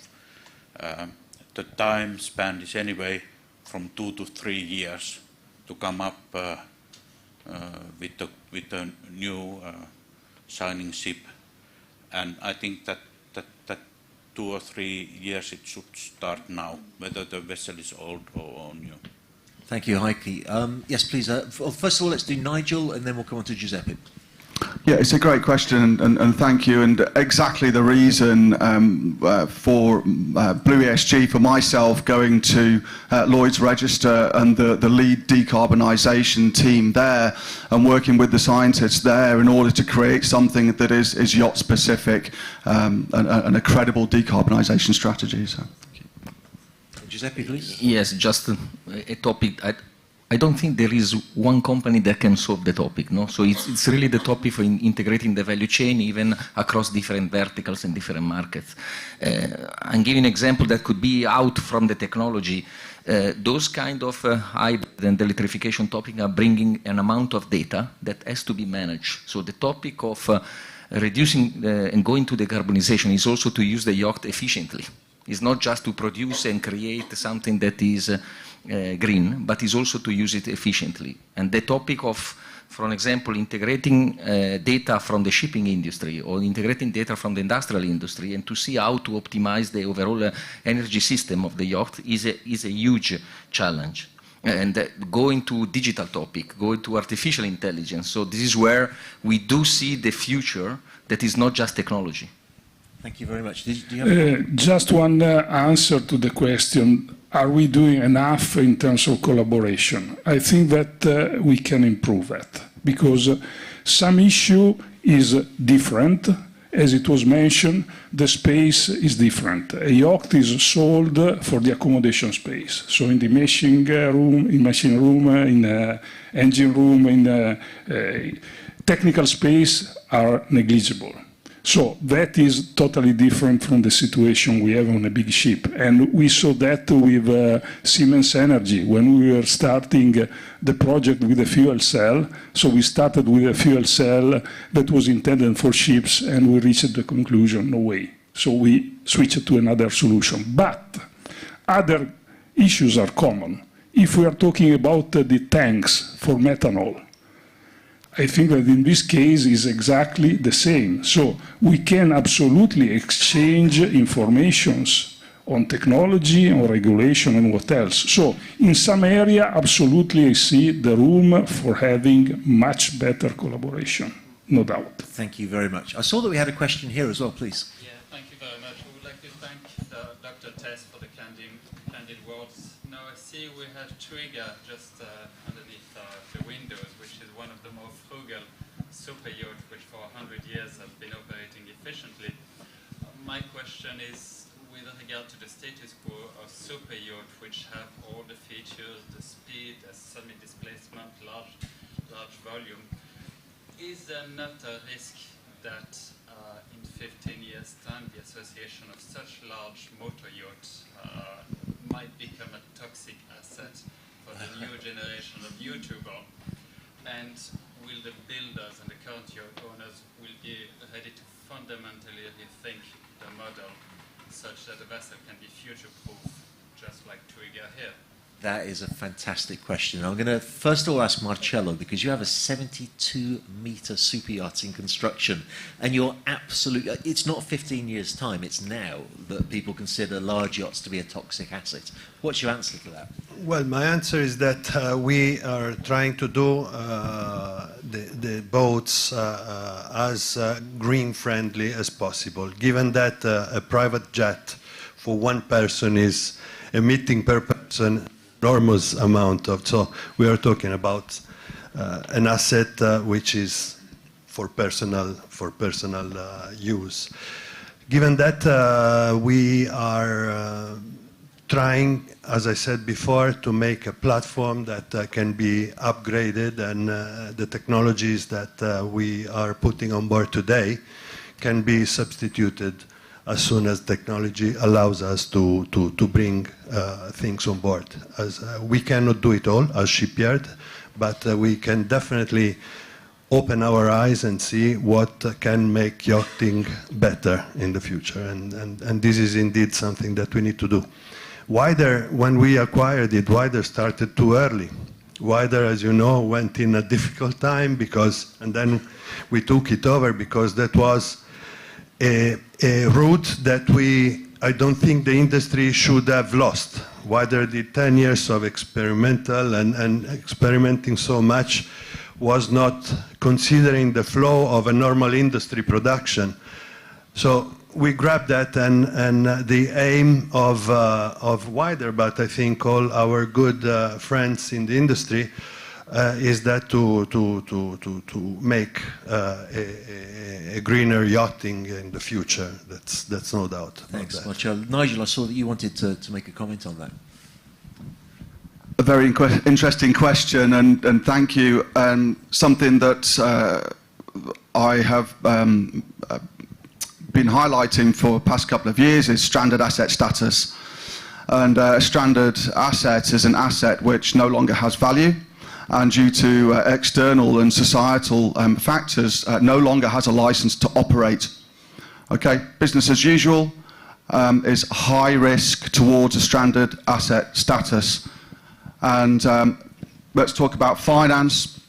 The time span is anyway from 2 to 3 years to come up with a new shining ship, and I think that 2 or 3 years it should start now, whether the vessel is old or new. Thank you, Heikki. Yes, please. First of all, let's do Nigel, and then we'll come on to Giuseppe. Yeah, it's a great question, and thank you. And exactly the reason for Blue ESG, for myself, going to Lloyd's Register and the lead decarbonisation team there, and working with the scientists there in order to create something that is yacht specific and a credible decarbonisation strategy. So. Giuseppe, please. Yes, just a topic. I don't think there is one company that can solve the topic, no? So it's really the topic for integrating the value chain even across different verticals and different markets. I'm giving an example that could be out from the technology. Those kind of hybrid and electrification topic are bringing an amount of data that has to be managed. So the topic of reducing and going to decarbonization is also to use the yacht efficiently. It's not just to produce and create something that is green, but is also to use it efficiently. And the topic of, for example, integrating data from the shipping industry or integrating data from the industrial industry and to see how to optimize the overall energy system of the yacht is a huge challenge. And going to digital topic, going to artificial intelligence. So this is where we do see the future that is not just technology. Thank you very much. Do you have just one answer to the question, are we doing enough in terms of collaboration? I think that we can improve that, because some issue is different. As it was mentioned, the space is different. A yacht is sold for the accommodation space. So in the machine room, in the engine room, in the technical space are negligible. So that is totally different from the situation we have on a big ship. And we saw that with Siemens Energy when we were starting the project with a fuel cell. So we started with a fuel cell that was intended for ships, and we reached the conclusion, no way. So we switched to another solution. But other issues are common. If we are talking about the tanks for methanol, I think that in this case is exactly the same. So we can absolutely exchange informations on technology, on regulation, and what else. So in some area, absolutely I see the room for having much better collaboration, no doubt. Thank you very much. I saw that we had a question here as well, please. Yeah, thank you very much. We would like to thank Dr. Tess for the candid words. Now I see we have Trigger just underneath the windows, which is one of the more frugal super yachts which for 100 years have been operating efficiently. My question is with regard to the status quo of super yacht which have all the features, the speed, the semi-displacement, large volume. Is there not a risk that in 15 years' time the association of such large motor yachts might become a toxic asset for the new generation of YouTuber? And will the builders and the current yacht owners will be ready to fundamentally rethink the model such that the vessel can be future-proof, just like Trigger here? That is a fantastic question. I'm going to first of all ask Marcello, because you have a 72-meter super yacht in construction, and you're absolutely, it's not 15 years' time, it's now that people consider large yachts to be a toxic asset. What's your answer to that? Well, my answer is that we are trying to do the boats as green-friendly as possible, given that a private jet for one person is emitting per person enormous amount of, so we are talking about an asset which is for personal use. Given that we are trying, as I said before, to make a platform that can be upgraded, and the technologies that we are putting on board today can be substituted as soon as technology allows us to bring things on board. As we cannot do it all as shipyard, but we can definitely open our eyes and see what can make yachting better in the future. And this is indeed something that we need to do. Wider, when we acquired it, Wider started too early. Wider, as you know, went in a difficult time because, and then we took it over because that was a route that I don't think the industry should have lost. Wider did 10 years of experimental and experimenting so much was not considering the flow of a normal industry production. So we grabbed that, and the aim of Wider, but I think all our good friends in the industry, is that to make a greener yachting in the future. That's no doubt. Thanks, Marcello. Nigel, I saw that you wanted to make a comment on that. A very interesting question, and thank you. Something that I have been highlighting for the past couple of years is stranded asset status. And a stranded asset is an asset which no longer has value, and due to external and societal factors, no longer has a license to operate. Okay, business as usual, is high risk towards a stranded asset status. And let's talk about finance.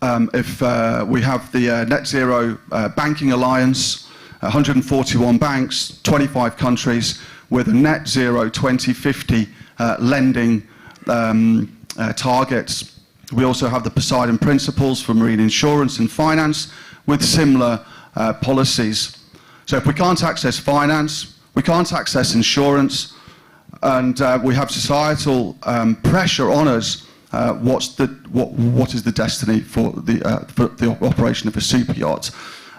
If we have the Net Zero Banking Alliance, 141 banks, 25 countries, with a net zero 2050 lending targets. We also have the Poseidon Principles for marine insurance and finance with similar policies. So if we can't access finance, we can't access insurance, and we have societal pressure on us, what is the destiny for the operation of a super yacht?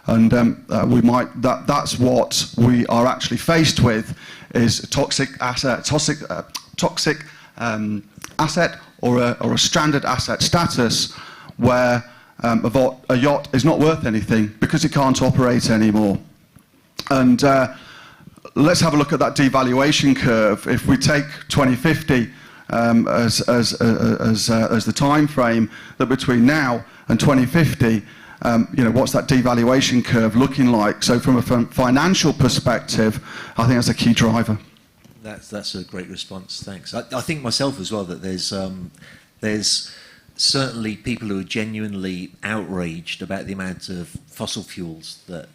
And that's what we are actually faced with, is a toxic asset or a stranded asset status, where a yacht is not worth anything because it can't operate anymore. And let's have a look at that devaluation curve. If we take 2050 as the time frame, that between now and 2050, what's that devaluation curve looking like? So from a financial perspective, I think that's a key driver. That's a great response, thanks. I think myself as well that there's certainly people who are genuinely outraged about the amount of fossil fuels that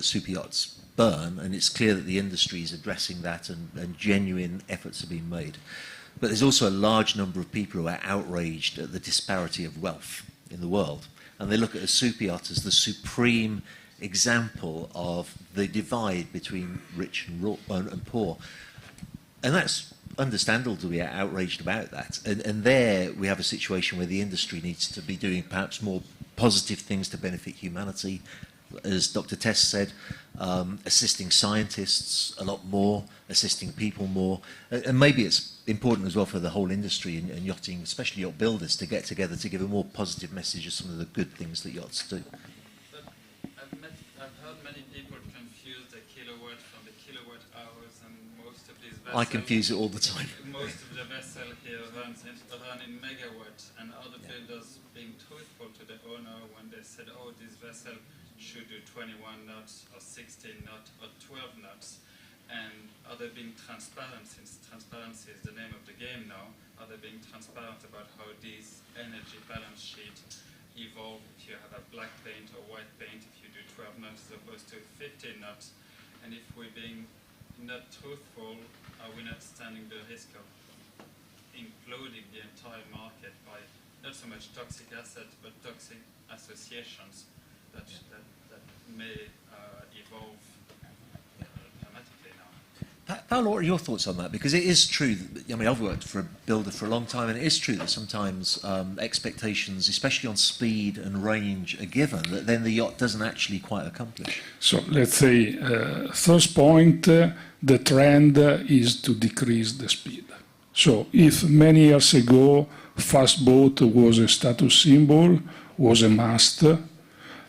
super yachts burn, and it's clear that the industry is addressing that and genuine efforts are being made. But there's also a large number of people who are outraged at the disparity of wealth in the world, and they look at a super yacht as the supreme example of the divide between rich and poor. And that's understandable to be outraged about that. And there we have a situation where the industry needs to be doing perhaps more positive things to benefit humanity. As Dr. Tess said, assisting scientists a lot more, assisting people more. And maybe it's important as well for the whole industry and yachting, especially yacht builders, to get together to give a more positive message of some of the good things that yachts do. But I've heard many people confuse the kilowatt from the kilowatt hours, and most of these vessels... I confuse it all the time. Most of the vessel here run in megawatt, and other builders being truthful to the owner when they said, oh, this vessel should do 21 knots or 16 knots or 12 knots. And are they being transparent, since transparency is the name of the game now, are they being transparent about how these energy balance sheets evolve if you have a black paint or white paint, if you do 12 knots as opposed to 15 knots? And if we're being not truthful, are we not standing the risk of imploding the entire market by not so much toxic assets, but toxic associations that may evolve dramatically now? Paolo, what are your thoughts on that? Because it is true that, I mean, I've worked for a builder for a long time, and it is true that sometimes expectations, especially on speed and range, are given that then the yacht doesn't actually quite accomplish. So let's say, first point, the trend is to decrease the speed. So if many years ago fast boat was a status symbol, was a must,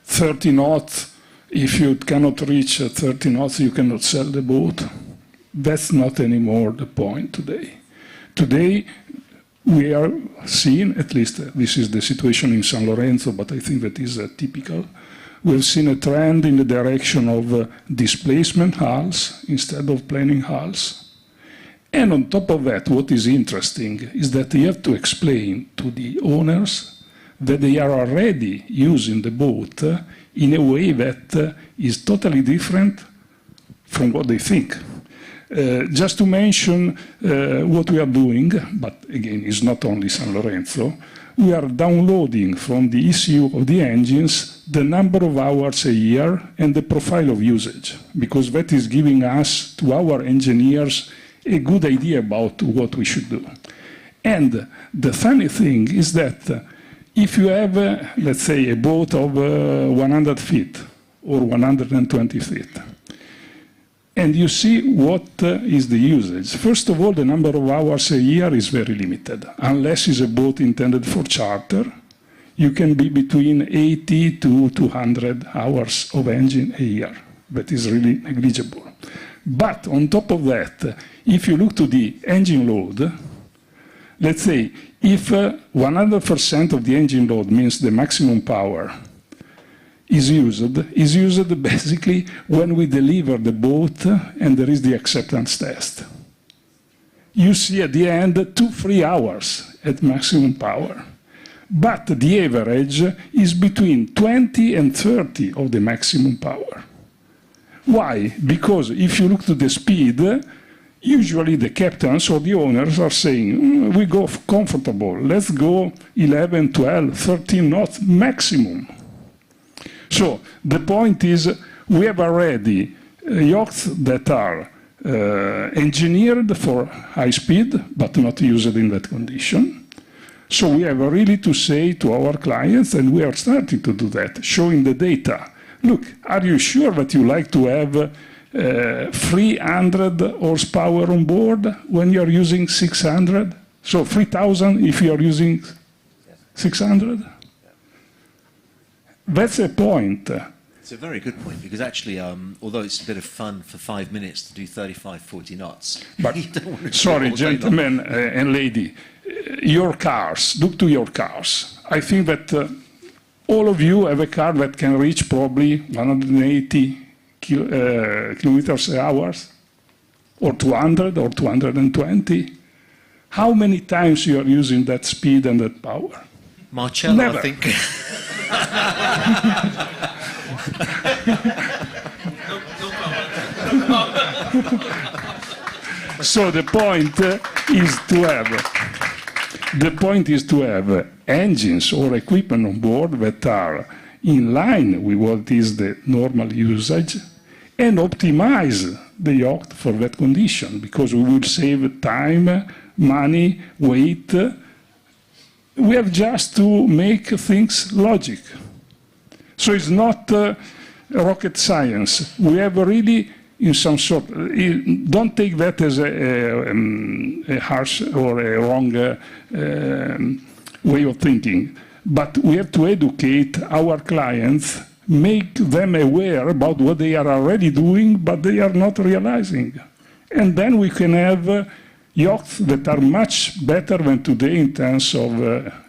30 knots, if you cannot reach 30 knots, you cannot sell the boat. That's not anymore the point today. Today, we are seeing, at least this is the situation in San Lorenzo, but I think that is typical. We've seen a trend in the direction of displacement hulls instead of planing hulls. And on top of that, what is interesting is that you have to explain to the owners that they are already using the boat in a way that is totally different from what they think. Just to mention what we are doing, but again, it's not only San Lorenzo, we are downloading from the ECU of the engines the number of hours a year and the profile of usage, because that is giving us, to our engineers, a good idea about what we should do. And the funny thing is that if you have, let's say, a boat of 100 feet or 120 feet, and you see what is the usage. First of all, the number of hours a year is very limited. Unless it's a boat intended for charter, you can be between 80 to 200 hours of engine a year. That is really negligible. But on top of that, if you look to the engine load, let's say, if 100% of the engine load means the maximum power is used basically when we deliver the boat and there is the acceptance test. you see at the end 2-3 hours at maximum power. But the average is between 20 and 30 of the maximum power. Why? Because if you look to the speed, usually the captains or the owners are saying, we go comfortable, let's go 11, 12, 13 knots maximum. So the point is, we have already yachts that are engineered for high speed, but not used in that condition. So we have really to say to our clients, and we are starting to do that, showing the data. Look, are you sure that you like to have 300 horsepower on board when you're using 600? So 3,000 if you're using 600? That's a point. It's a very good point, because actually, although it's a bit of fun for 5 minutes to do 35, 40 knots, but you don't want to do sorry, it all day long. gentlemen and lady, your cars, look to your cars. I think that all of you have a car that can reach probably 180 kilometers an hour, or 200 or 220. How many times you are using that speed and that power? Marcello, Never. I think. So the point is to have engines or equipment on board that are in line with what is the normal usage and optimize the yacht for that condition, because we will save time, money, weight. We have just to make things logic. So it's not rocket science. We have really, in some sort, don't take that as a harsh or a wrong way of thinking. But we have to educate our clients, make them aware about what they are already doing, but they are not realizing. And then we can have yachts that are much better than today in terms of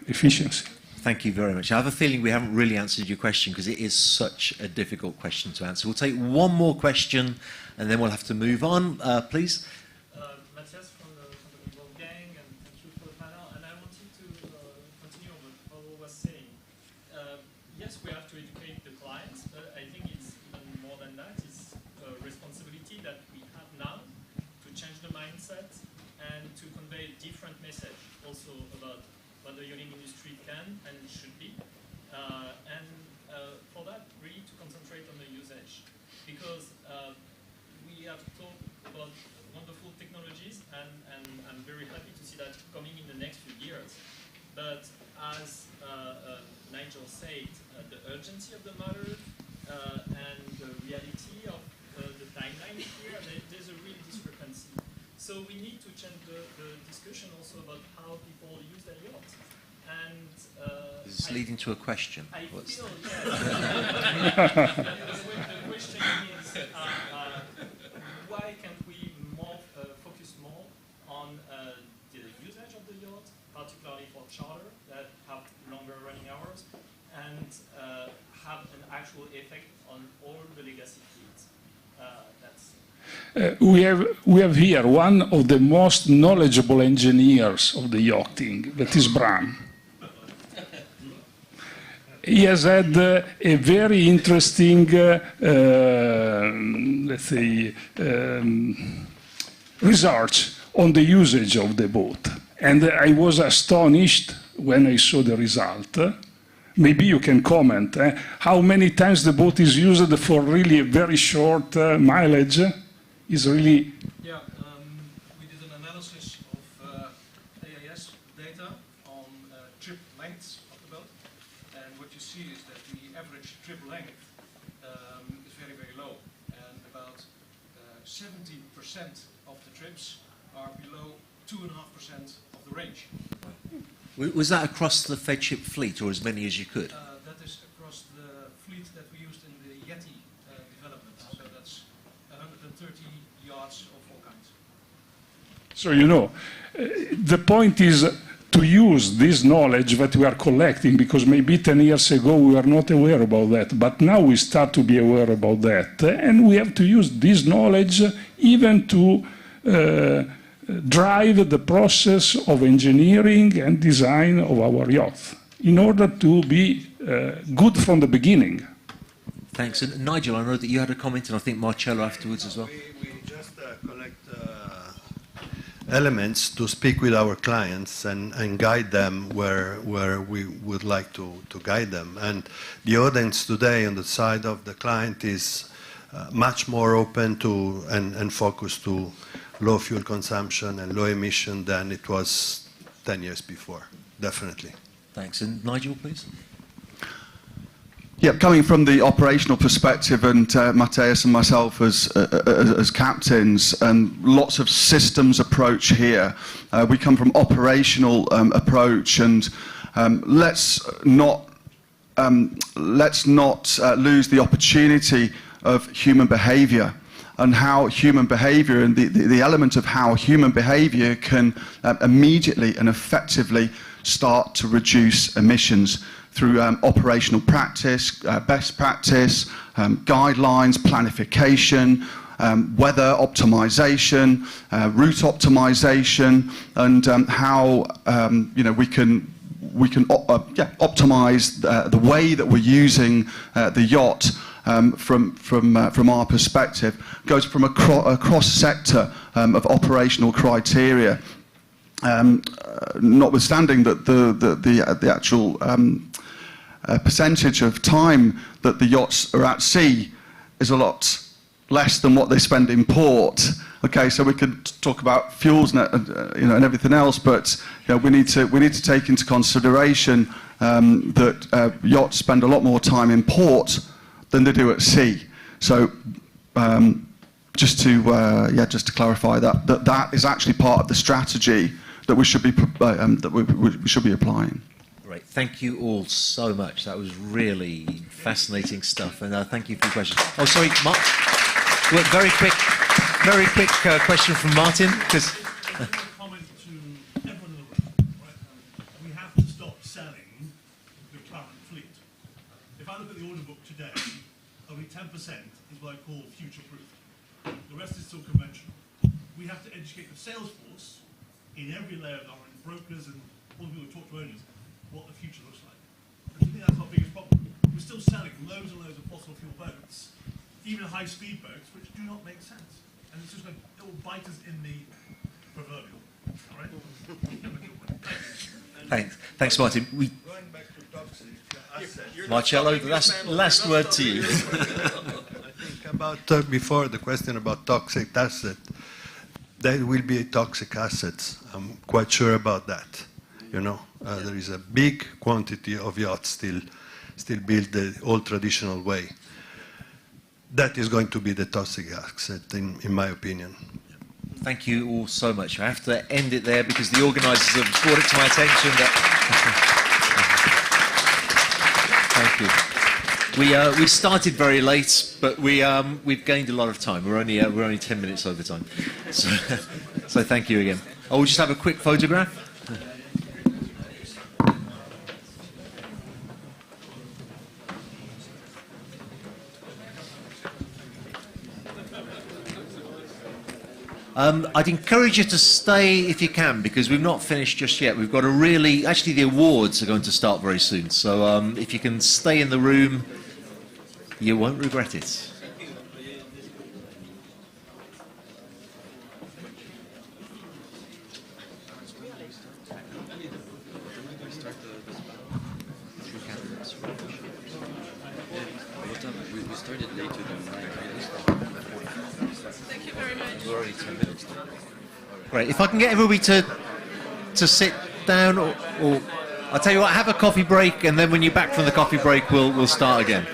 efficiency. Thank you very much. I have a feeling we haven't really answered your question, because it is such a difficult question to answer. We'll take one more question and then we'll have to move on. Please. Matthias from the Global Gang, and thank you for the panel. And I wanted to continue on what Paolo was saying. Yes, we have to educate the clients, but I think it's even more than that. It's a responsibility that we have now to change the mindset and to convey a different message also about what the yachting industry can and should be. And for that, really to concentrate on the usage. Because we have talked about wonderful technologies, and I'm very happy to see that coming in the next few years. But as Nigel said, the urgency of the matter and the reality of the timeline here, there's a real discrepancy. So we need to change the discussion also about how people use their yacht. And This is leading to a question. I What's feel, yes. The question is, why can't we focus more on the usage of the yacht, particularly for charter that have longer running hours, and have an actual effect on all the legacy fleets? We have here one of the most knowledgeable engineers of the yachting, that is Bram. He has had a very interesting, let's say, research on the usage of the boat. And I was astonished when I saw the result. Maybe you can comment how many times the boat is used for really a very short mileage. Is really... Yeah, we did an analysis of AIS data on trip lengths of the boat. And what you see is that the average trip length is very, very low. And about 70% of the trips are below 2.5% of the range. Was that across the Fedship fleet, or as many as you could? That is across the fleet that we used in the Yeti development. So that's 130 yachts of all kinds. So, you know, the point is to use this knowledge that we are collecting, because maybe 10 years ago we were not aware about that, but now we start to be aware about that, and we have to use this knowledge even to drive the process of engineering and design of our yacht in order to be good from the beginning. Thanks. And Nigel, I know that you had a comment, and I think Marcello afterwards as well. We just collect elements to speak with our clients and guide them where we would like to guide them. And the audience today on the side of the client is much more open to and focused to low fuel consumption and low emission than it was 10 years before, definitely. Thanks. And Nigel, please. Yeah, coming from the operational perspective, and Matthias and myself as captains, and lots of systems approach here. We come from operational approach, and let's not lose the opportunity of human behaviour and how human behaviour and the element of how human behaviour can immediately and effectively start to reduce emissions through operational practice, best practice, guidelines, planification, weather optimization, route optimization, and how we can optimize the way that we're using the yacht from our perspective. Goes from a cross-sector of operational criteria. Notwithstanding that the actual percentage of time that the yachts are at sea is a lot less than what they spend in port. Okay, so we could talk about fuels and everything else, but we need to take into consideration that yachts spend a lot more time in port than they do at sea. So just to clarify that is actually part of the strategy that we should be applying. Great. Thank you all so much. That was really fascinating stuff, and thank you for your questions. Oh, sorry, Mark. Well, very quick question from Martin, because. Comment to everyone in the room. Right? We have to stop selling the current fleet. If I look at the order book today, only 10% is what I call future-proof. The rest is still conventional. We have to educate the sales force in every layer of our brokers and all the people who talk to owners what the future looks like. And I think that's our biggest problem. We're still selling loads and loads of fossil fuel boats, even high-speed boats, which do not make sense. And it's just going to, it will bite us in the proverbial. All right? Thanks, Martin. Going back to toxic assets. Marcello, the last word to you. I think about before the question about toxic asset. There will be toxic assets. I'm quite sure about that. There is a big quantity of yachts still built the old traditional way. That is going to be the toxic asset, in my opinion. Thank you all so much. I have to end it there because the organisers have brought it to my attention that. Thank you. We started very late, but we've gained a lot of time. We're only 10 minutes over time. So thank you again. We'll just have a quick photograph. I'd encourage you to stay if you can, because we've not finished just yet. We've got actually the awards are going to start very soon. So if you can stay in the room, you won't regret it. We started later than 9. Thank you very much. We're already 10 minutes. Great. If I can get everybody to sit down, or I'll tell you what, have a coffee break, and then when you're back from the coffee break, we'll start again.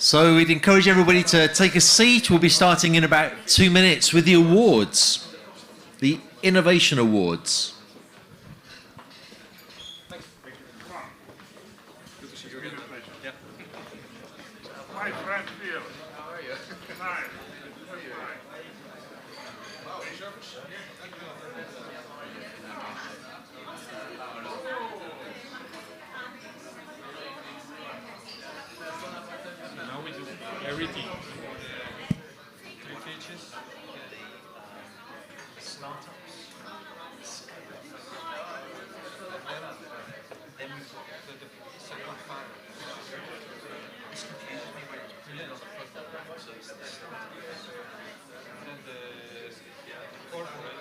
So we'd encourage everybody to take a seat. We'll be starting in about 2 minutes with the awards, the Innovation Awards. My friend Phil. How are you? Nice. Now we do everything. 3 features. Startups. Then we got the second part. It's confusing me when then the corporate.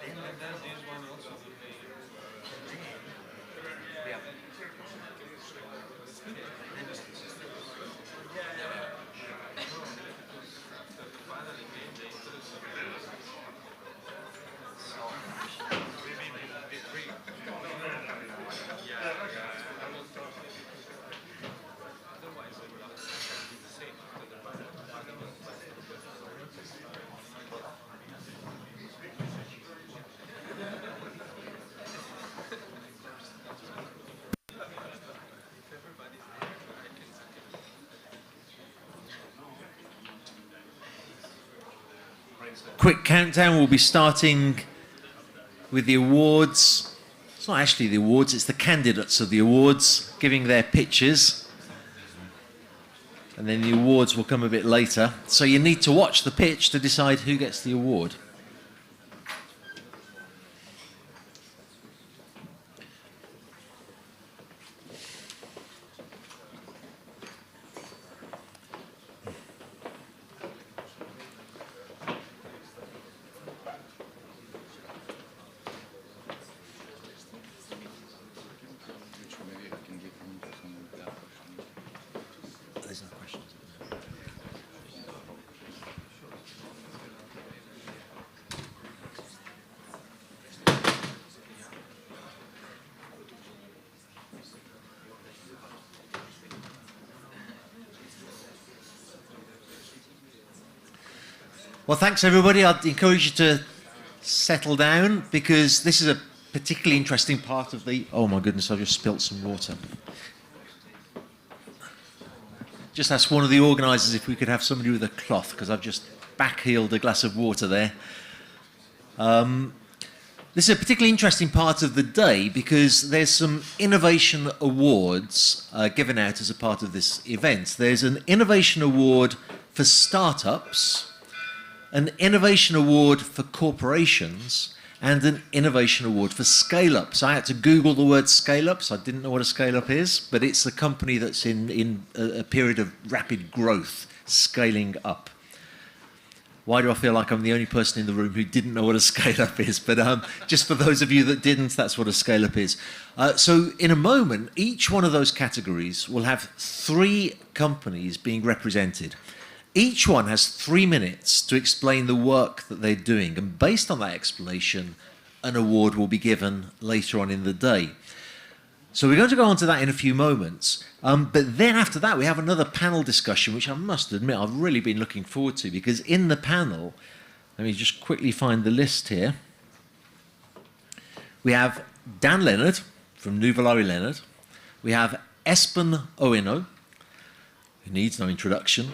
Then this one also will be. Yeah. Quick countdown. We'll be starting with the awards. It's not actually the awards, it's the candidates of the awards giving their pitches. And then the awards will come a bit later. So you need to watch the pitch to decide who gets the award. Well, thanks everybody. I'd encourage you to settle down because this is a particularly interesting part of the... Oh my goodness, I've just spilt some water. Just ask one of the organisers if we could have somebody with a cloth because I've just backheeled a glass of water there. This is a particularly interesting part of the day because there's some innovation awards given out as a part of this event. There's an innovation award for startups, an innovation award for corporations, and an innovation award for scale-ups. I had to Google the word scale-ups. I didn't know what a scale-up is, but it's a company that's in a period of rapid growth, scaling up. Why do I feel like I'm the only person in the room who didn't know what a scale-up is? But just for those of you that didn't, that's what a scale-up is. So in a moment, each one of those categories will have 3 companies being represented. Each one has 3 minutes to explain the work that they're doing, and based on that explanation, an award will be given later on in the day. So we're going to go on to that in a few moments, but then after that we have another panel discussion, which I must admit I've really been looking forward to, because in the panel, let me just quickly find the list here, we have Dan Leonard from Nuvolari Leonard, we have Espen Oeno, who needs no introduction.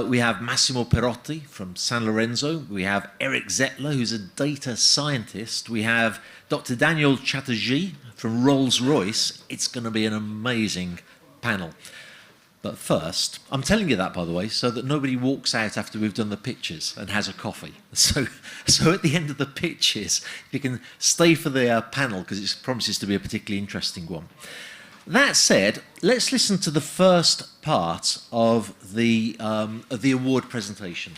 We have Massimo Perotti from San Lorenzo. We have Eric Zettler, who's a data scientist. We have Dr. Daniel Chatterjee from Rolls-Royce. It's going to be an amazing panel. But first, I'm telling you that, by the way, so that nobody walks out after we've done the pitches and has a coffee. So at the end of the pitches, you can stay for the panel, because it promises to be a particularly interesting one. That said, let's listen to the first part of the award presentation,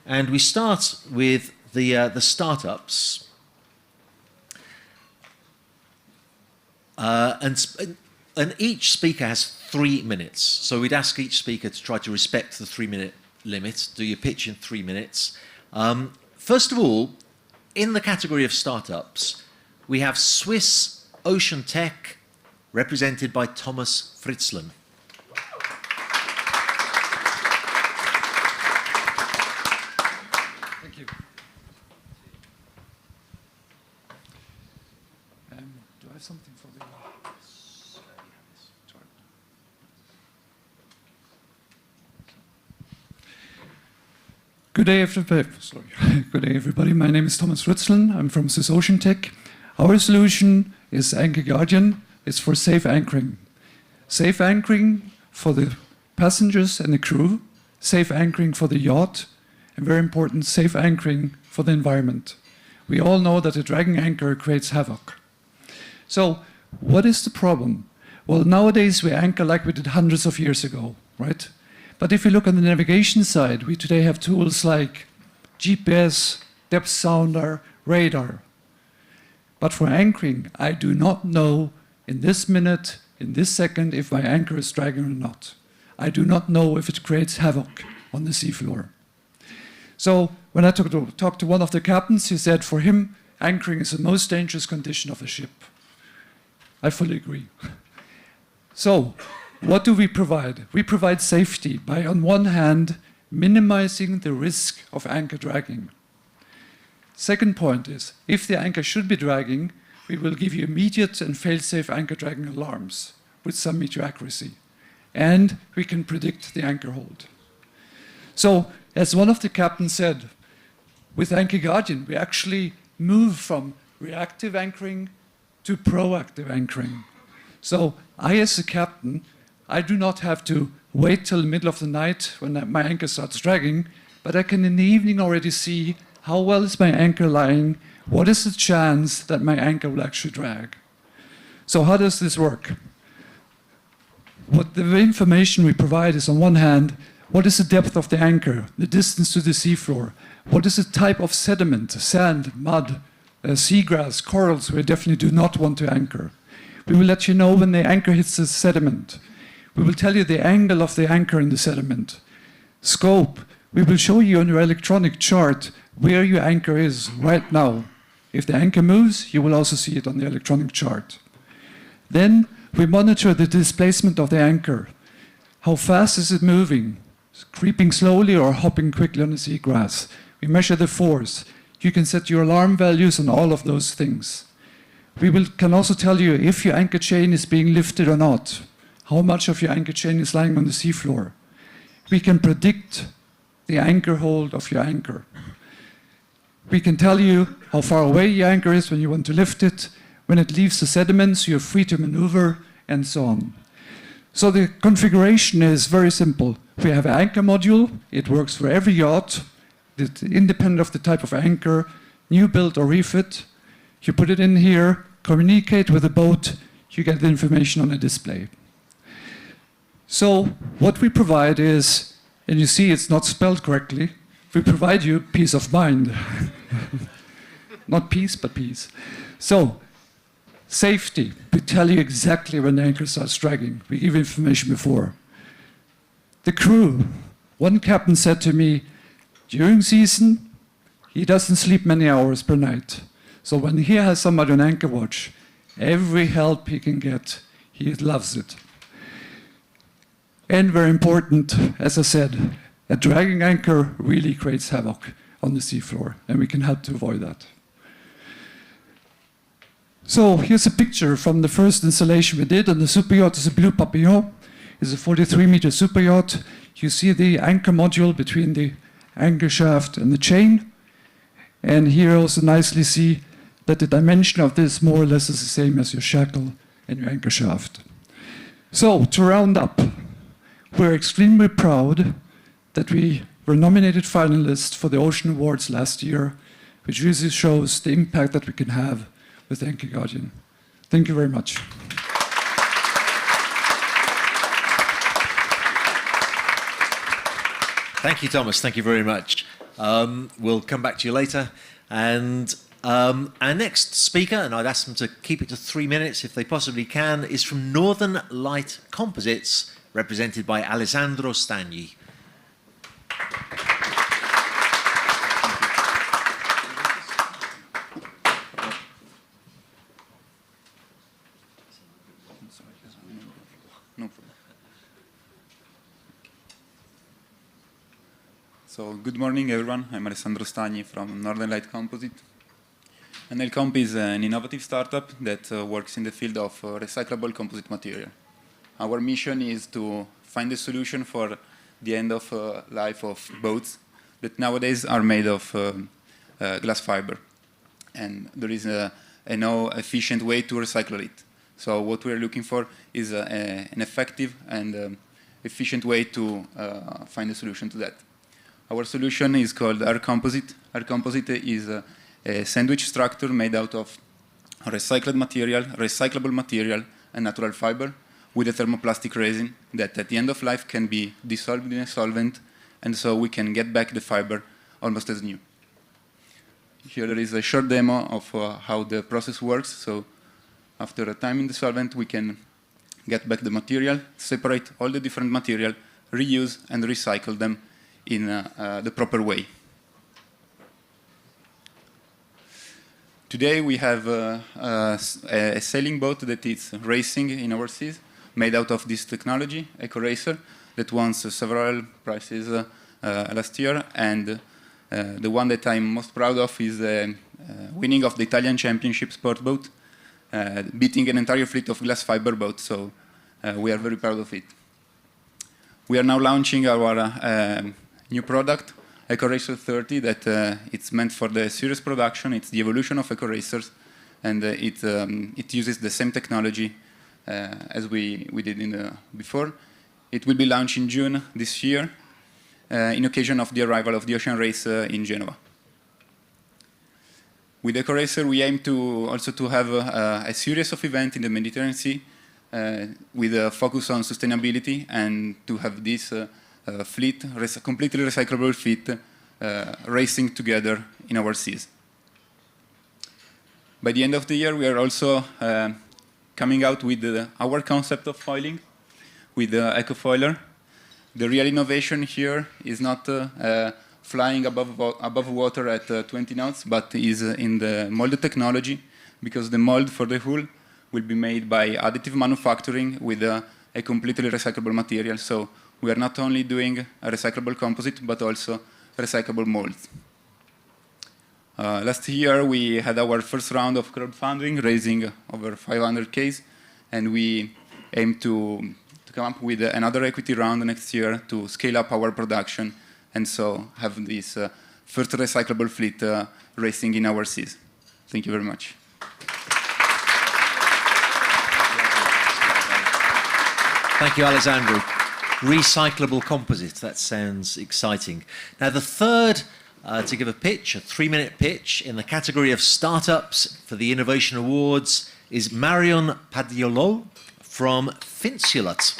and we start with the startups, and each speaker has 3 minutes. So we'd ask each speaker to try to respect the 3-minute limit. Do your pitch in 3 minutes. First of all, in the category of startups, we have Swiss Ocean Tech, represented by Thomas Fritzlen. Good day, Good day, everybody. My name is Thomas Rützlen. I'm from Swiss Ocean Tech. Our solution is Anchor Guardian. It's for safe anchoring. Safe anchoring for the passengers and the crew, safe anchoring for the yacht, and very important, safe anchoring for the environment. We all know that a dragging anchor creates havoc. So, what is the problem? Well, nowadays we anchor like we did hundreds of years ago, right? But if we look on the navigation side, we today have tools like GPS, depth sounder, radar. But for anchoring, I do not know in this minute, in this second, if my anchor is dragging or not. I do not know if it creates havoc on the seafloor. So when I talked to one of the captains, he said for him, anchoring is the most dangerous condition of a ship. I fully agree. So, what do we provide? We provide safety by, on one hand, minimizing the risk of anchor dragging. Second point is, if the anchor should be dragging, we will give you immediate and fail-safe anchor dragging alarms with some meter accuracy. And we can predict the anchor hold. So, as one of the captains said, with Anchor Guardian, we actually move from reactive anchoring to proactive anchoring. So, I as a captain, I do not have to wait till the middle of the night when my anchor starts dragging, but I can in the evening already see how well is my anchor lying, what is the chance that my anchor will actually drag. So how does this work? What the information we provide is, on one hand, what is the depth of the anchor, the distance to the seafloor, what is the type of sediment, sand, mud, seagrass, corals we definitely do not want to anchor. We will let you know when the anchor hits the sediment. We will tell you the angle of the anchor in the sediment. Scope, we will show you on your electronic chart where your anchor is right now. If the anchor moves, you will also see it on the electronic chart. Then we monitor the displacement of the anchor. How fast is it moving? Creeping slowly or hopping quickly on the seagrass? We measure the force. You can set your alarm values on all of those things. We can also tell you if your anchor chain is being lifted or not. How much of your anchor chain is lying on the seafloor. We can predict the anchor hold of your anchor. We can tell you how far away your anchor is when you want to lift it, when it leaves the sediments, you're free to maneuver, and so on. So the configuration is very simple. We have an anchor module. It works for every yacht, independent of the type of anchor, new build or refit. You put it in here, communicate with the boat, you get the information on a display. So what we provide is, and you see it's not spelled correctly, we provide you peace of mind. Not peace, but peace. So, safety. We tell you exactly when the anchor starts dragging. We give information before. The crew. One captain said to me, during season, he doesn't sleep many hours per night. So when he has somebody on anchor watch, every help he can get, he loves it. And very important, as I said, a dragging anchor really creates havoc on the seafloor, and we can help to avoid that. So here's a picture from the first installation we did on the super yacht. It's a Blue Papillon. It's a 43-meter super yacht. You see the anchor module between the anchor shaft and the chain. And here also nicely see that the dimension of this more or less is the same as your shackle and your anchor shaft. So to round up, we're extremely proud that we were nominated finalists for the Ocean Awards last year, which really shows the impact that we can have with Anchor Guardian. Thank you very much. Thank you, Thomas. Thank you very much. We'll come back to you later. And our next speaker, and I'd ask them to keep it to 3 minutes if they possibly can, is from Northern Light Composites, represented by Alessandro Stagni. So, good morning, everyone. I'm Alessandro Stagni from Northern Light Composite. And Elcomp is an innovative startup that works in the field of recyclable composite material. Our mission is to find a solution for the end of life of boats that nowadays are made of glass fiber. And there is no efficient way to recycle it. So what we're looking for is an effective and efficient way to find a solution to that. Our solution is called Air Composite. Air Composite is a sandwich structure made out of recycled material, recyclable material, and natural fiber with a thermoplastic resin that at the end of life can be dissolved in a solvent, and so we can get back the fiber almost as new. Here there is a short demo of how the process works. So after a time in the solvent, we can get back the material, separate all the different material, reuse and recycle them in the proper way. Today we have a sailing boat that is racing in our seas, made out of this technology, EcoRacer, that won several prizes last year, and the one that I'm most proud of is the winning of the Italian Championship sport boat, beating an entire fleet of glass fiber boats, so we are very proud of it. We are now launching our new product, EcoRacer 30, that it's meant for the serious production. It's the evolution of EcoRacers, and it uses the same technology as we did before. It will be launched in June this year, in occasion of the arrival of the Ocean Race in Genoa. With EcoRacer, we aim also to have a series of events in the Mediterranean Sea with a focus on sustainability, and to have this fleet, completely recyclable fleet, racing together in our seas. By the end of the year, we are also coming out with our concept of foiling, with the EcoFoiler. The real innovation here is not flying above water at 20 knots, but is in the mold technology, because the mold for the hull will be made by additive manufacturing with a completely recyclable material. So we are not only doing a recyclable composite, but also recyclable molds. Last year, we had our first round of crowdfunding, raising over 500K, and we aim to come up with another equity round next year to scale up our production, and so have this first recyclable fleet racing in our seas. Thank you very much. Thank you, Alessandro. Recyclable composites, that sounds exciting. Now, the third to give a pitch, a 3-minute pitch in the category of startups for the Innovation Awards is Marion Padiolo from Finsulat.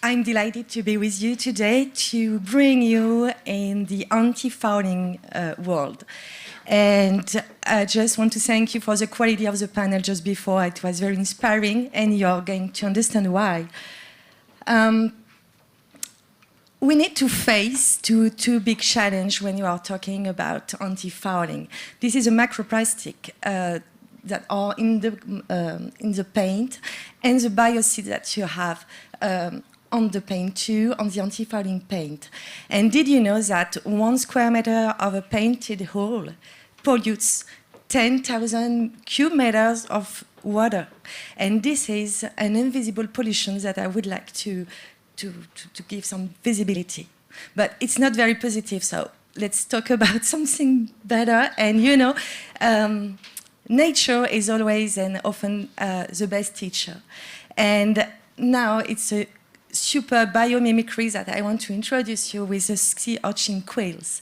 I'm delighted to be with you today to bring you in the anti-fouling world. And I just want to thank you for the quality of the panel just before. It was very inspiring, and you're going to understand why. We need to face two big challenges when you are talking about anti-fouling. This is a macroplastic that are in the paint, and the biocide that you have on the paint too, on the anti-fouling paint. And did you know that 1 square meter of a painted hull pollutes 10,000 cubic meters of water? And this is an invisible pollution that I would like to give some visibility. But it's not very positive, so let's talk about something better. And you know, nature is always and often the best teacher. And now it's a super biomimicry that I want to introduce you with the sea urchin quills.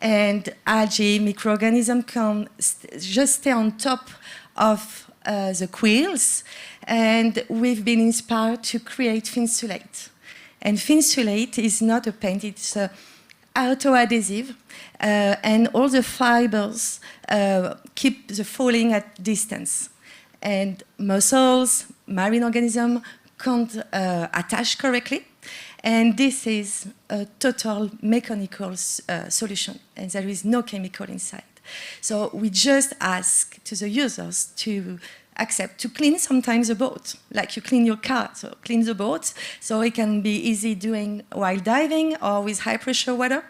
And algae, microorganisms can just stay on top of the quills. And we've been inspired to create Finsulate. And Finsulate is not a paint, it's an auto-adhesive. And all the fibers keep the fouling at distance. And mussels, marine organisms can't attach correctly. And this is a total mechanical solution, and there is no chemical inside. So we just ask to the users to accept to clean sometimes a boat, like you clean your car, so clean the boat, so it can be easy doing while diving or with high pressure water.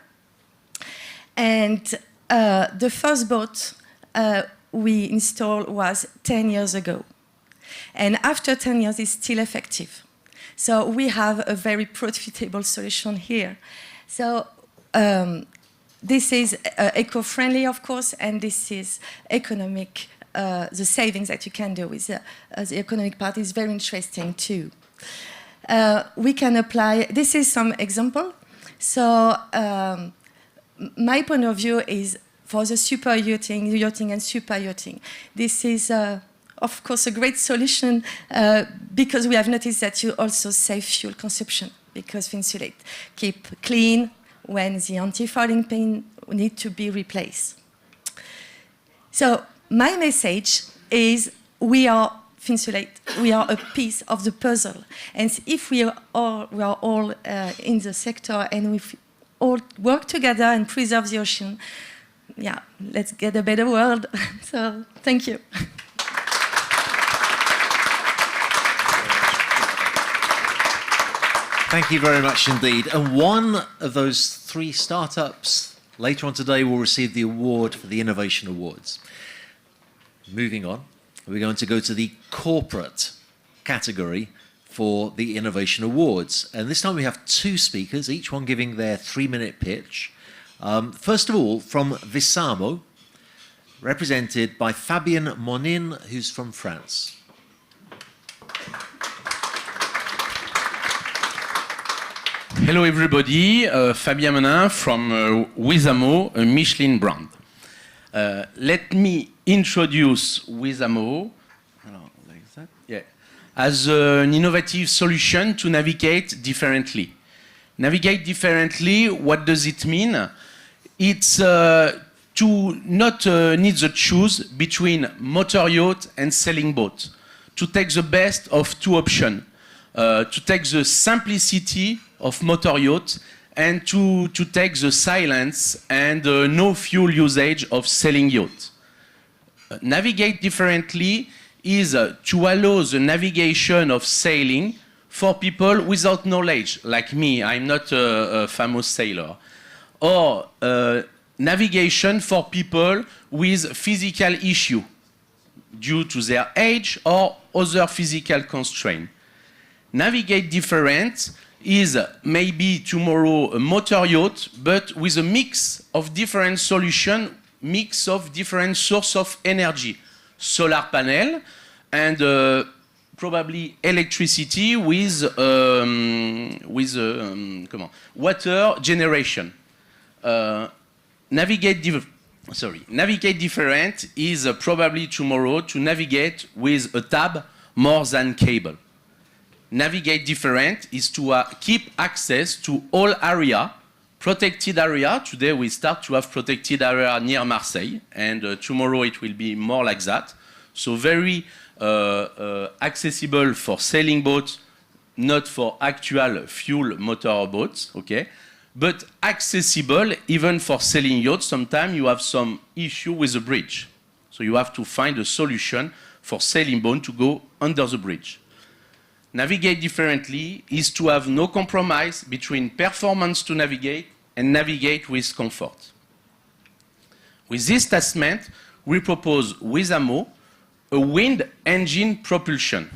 And the first boat we installed was 10 years ago. And after 10 years, it's still effective. So we have a very profitable solution here. So this is eco-friendly, of course, and this is economic. The savings that you can do with the economic part is very interesting too. We can apply, this is some example. So my point of view is for the super yachting and super yachting. This is, of course, a great solution because we have noticed that you also save fuel consumption because Finsulate keep clean when the anti-fouling paint need to be replaced. So my message is we are Finsulate, we are a piece of the puzzle. And if we are all in the sector and we all work together and preserve the ocean, yeah, let's get a better world. So thank you. Thank you very much indeed. And one of those 3 startups later on today will receive the award for the Innovation Awards. Moving on, we're going to go to the corporate category for the Innovation Awards. And this time we have 2 speakers, each one giving their 3-minute pitch. First of all, from Visamo, represented by Fabien Monin, who's from France. Hello everybody, Fabien Monin from Wizamo, a Michelin brand. Let me introduce Wizamo like that. Yeah. As an innovative solution to navigate differently. Navigate differently, what does it mean? It's to not need to choose between motor yacht and sailing boat, to take the best of 2 options, to take the simplicity of motor yacht and to take the silence and no fuel usage of sailing yacht. Navigate differently is to allow the navigation of sailing for people without knowledge, like me, I'm not a famous sailor. Or navigation for people with physical issue due to their age or other physical constraint. Navigate different is maybe tomorrow a motor yacht, but with a mix of different solutions, mix of different sources of energy. Solar panel and probably electricity with water generation. Navigate different is probably tomorrow to navigate with a tab more than cable. Navigate different is to keep access to all area, protected area. Today we start to have protected area near Marseille, and tomorrow it will be more like that. So very accessible for sailing boats, not for actual fuel motor boats, okay? But accessible even for sailing yachts. Sometimes you have some issue with the bridge. So you have to find a solution for sailing boat to go under the bridge. Navigate differently is to have no compromise between performance to navigate and navigate with comfort. With this statement, we propose Wizamo a wind engine propulsion.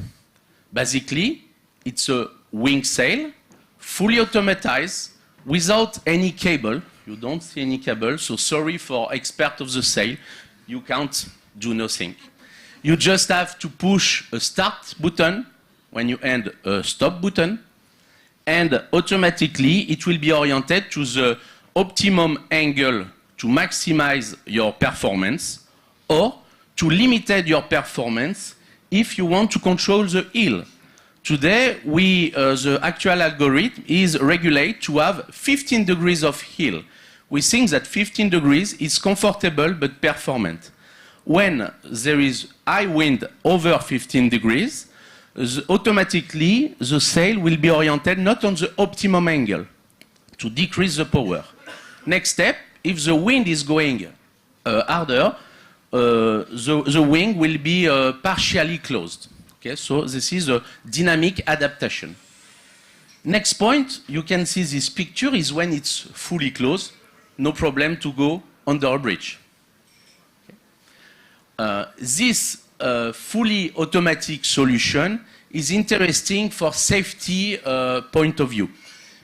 Basically, it's a wing sail, fully automatized, without any cable. You don't see any cable, so sorry for expert of the sail. You can't do nothing. You just have to push a start button when you end a stop button, and automatically it will be oriented to the optimum angle to maximize your performance or to limit your performance if you want to control the heel. Today, the actual algorithm is regulate to have 15 degrees of heel. We think that 15 degrees is comfortable but performant. When there is high wind over 15 degrees, automatically the sail will be oriented not on the optimum angle to decrease the power. Next step, if the wind is going harder, the wing will be partially closed. Okay, so this is a dynamic adaptation. Next point, you can see this picture is when it's fully closed, no problem to go under a bridge. This fully automatic solution is interesting for safety point of view.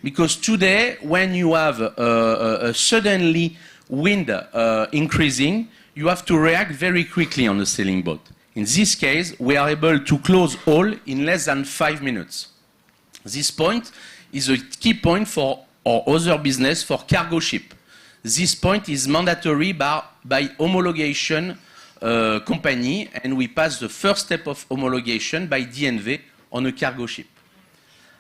Because today, when you have suddenly wind increasing, you have to react very quickly on a sailing boat. In this case, we are able to close all in less than 5 minutes. This point is a key point for our other business for cargo ship. This point is mandatory by homologation company, and we pass the first step of homologation by DNV on a cargo ship.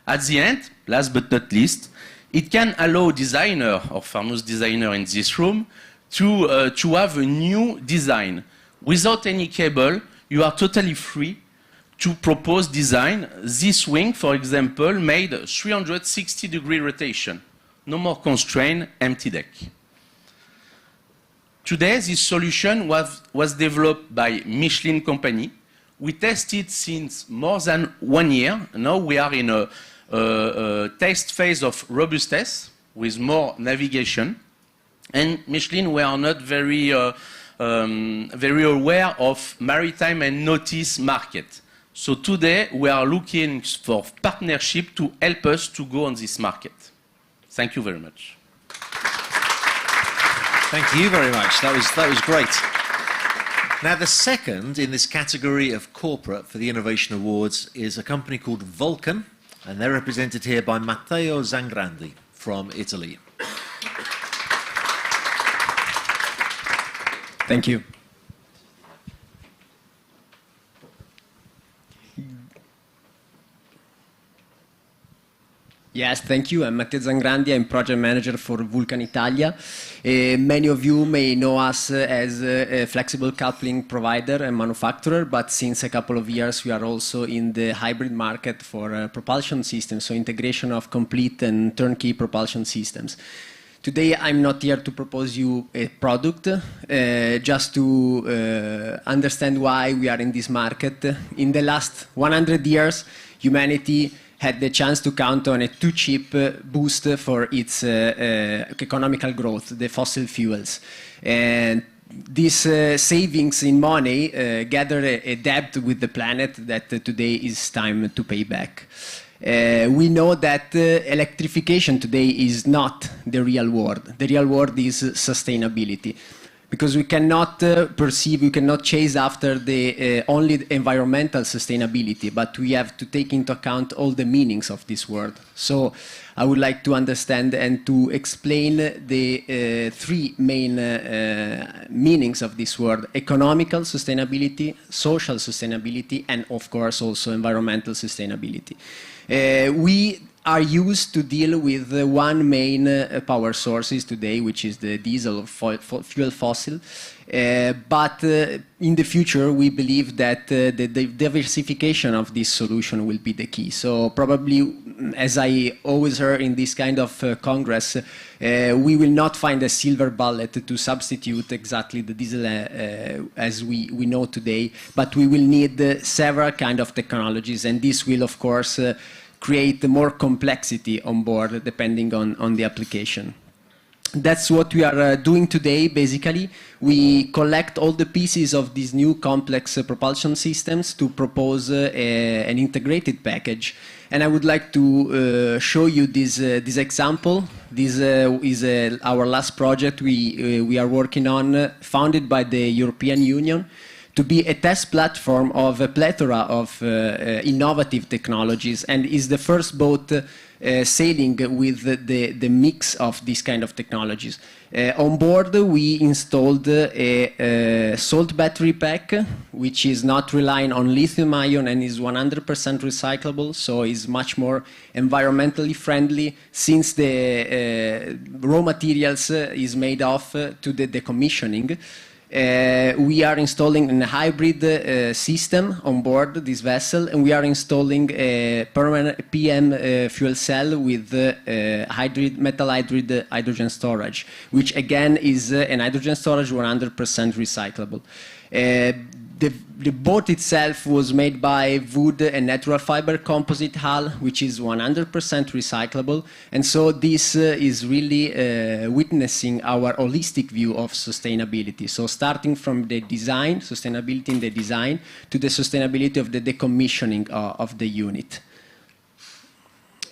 At the end, last but not least, it can allow designer or famous designer in this room to have a new design. Without any cable, you are totally free to propose design. This wing, for example, made 360-degree rotation. No more constraint, empty deck. Today, this solution was developed by Michelin company. We tested since more than 1 year. Now we are in a test phase of robustness with more navigation. And Michelin, we are not very aware of maritime and notice market. So today, we are looking for partnership to help us to go on this market. Thank you very much. Thank you very much. That was great. Now, the second in this category of corporate for the Innovation Awards is a company called Vulcan, and they're represented here by Matteo Zangrandi from Italy. Thank you. Yes, thank you. I'm Matteo Zangrandi. I'm project manager for Vulcan Italia. Many of you may know us as a flexible coupling provider and manufacturer, but since a couple of years we are also in the hybrid market for propulsion systems, so integration of complete and turnkey propulsion systems. Today I'm not here to propose you a product, just to understand why we are in this market. In the last 100 years, humanity had the chance to count on a too cheap boost for its economical growth, the fossil fuels. And these savings in money gather a debt with the planet that today is time to pay back. We know that electrification today is not the real world. The real world is sustainability. Because we cannot we cannot chase after the only environmental sustainability, but we have to take into account all the meanings of this word. So I would like to understand and to explain the three main meanings of this word: economical sustainability, social sustainability, and of course also environmental sustainability. We are used to deal with one main power sources today, which is the diesel or fuel fossil. But in the future, we believe that the diversification of this solution will be the key. So probably, as I always heard in this kind of congress, we will not find a silver bullet to substitute exactly the diesel as we know today, but we will need several kind of technologies, and this will, of course, create more complexity on board depending on the application. That's what we are doing today, basically. We collect all the pieces of these new complex propulsion systems to propose an integrated package. And I would like to show you this example. This is our last project we are working on, founded by the European Union, to be a test platform of a plethora of innovative technologies, and is the first boat sailing with the mix of these kind of technologies. On board, we installed a salt battery pack, which is not relying on lithium ion and is 100% recyclable, so is much more environmentally friendly, since the raw materials is made off to the decommissioning. We are installing a hybrid system on board this vessel, and we are installing a permanent PM fuel cell with metal hydride hydrogen storage, which again is an hydrogen storage 100% recyclable. The boat itself was made by wood and natural fiber composite hull, which is 100% recyclable. And so this is really witnessing our holistic view of sustainability. So starting from the design, sustainability in the design, to the sustainability of the decommissioning of the unit.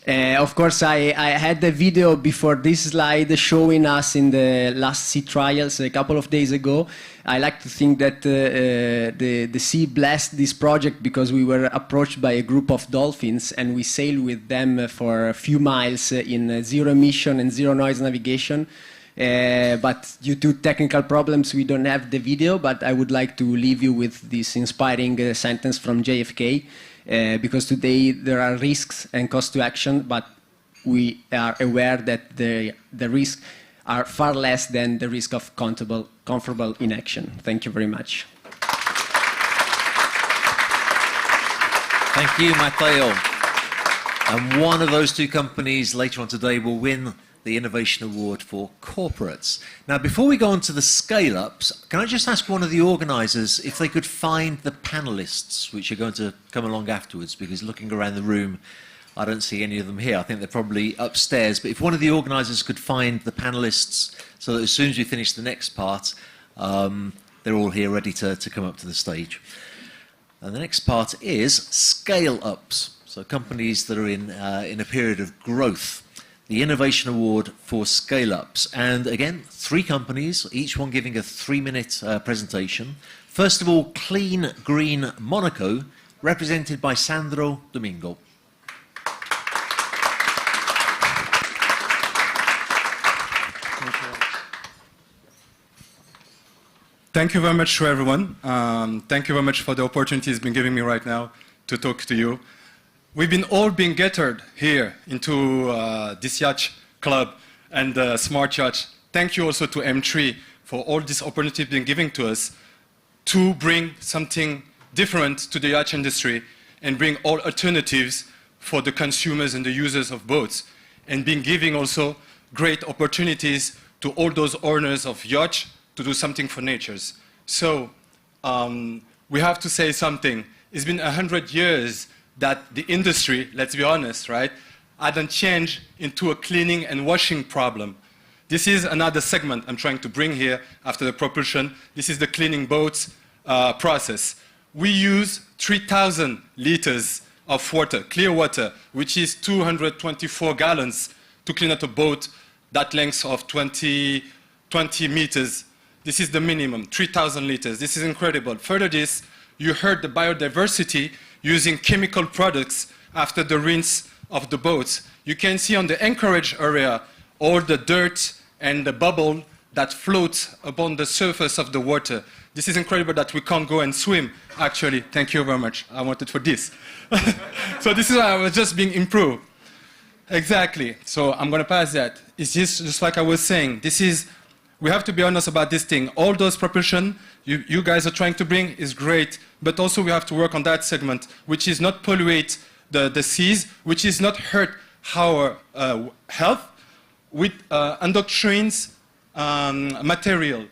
Of course, I had the video before this slide showing us in the last sea trials a couple of days ago. I like to think that the sea blessed this project because we were approached by a group of dolphins and we sailed with them for a few miles in zero emission and zero noise navigation. But due to technical problems, we don't have the video, but I would like to leave you with this inspiring sentence from JFK. Because today there are risks and cost to action, but we are aware that the risks are far less than the risk of comfortable inaction. Thank you very much. Thank you, Matteo. And one of those two companies later on today will win the Innovation Award for Corporates. Now, before we go on to the scale-ups, can I just ask one of the organisers if they could find the panellists, which are going to come along afterwards, because looking around the room, I don't see any of them here. I think they're probably upstairs. But if one of the organisers could find the panellists so that as soon as we finish the next part, they're all here ready to come up to the stage. And the next part is scale-ups, so companies that are in a period of growth. The Innovation Award for Scale-Ups. And again, 3 companies, each one giving a 3-minute presentation. First of all, Clean Green Monaco, represented by Sandro Domingo. Thank you very much to everyone. Thank you very much for the opportunity it's been giving me right now to talk to you. We've been all being gathered here into this yacht club and Smart Yacht. Thank you also to M3 for all this opportunity been giving to us to bring something different to the yacht industry and bring all alternatives for the consumers and the users of boats, and been giving also great opportunities to all those owners of yachts to do something for nature. So we have to say something. It's been 100 years that the industry, let's be honest, right, hadn't changed into a cleaning and washing problem. This is another segment I'm trying to bring here after the propulsion. This is the cleaning boats process. We use 3,000 liters of water, clear water, which is 224 gallons to clean out a boat that length of 20 meters. This is the minimum, 3,000 liters. This is incredible. Further this, you heard the biodiversity using chemical products after the rinse of the boats. You can see on the anchorage area all the dirt and the bubble that floats upon the surface of the water. This is incredible that we can't go and swim, actually. Thank you very much. I wanted for this. So this is why I was just being improved. Exactly. So I'm going to pass that. It's just like I was saying. We have to be honest about this thing. All those propulsion you guys are trying to bring is great, but also we have to work on that segment, which is not pollute the seas, which is not hurt our health with endocrine material.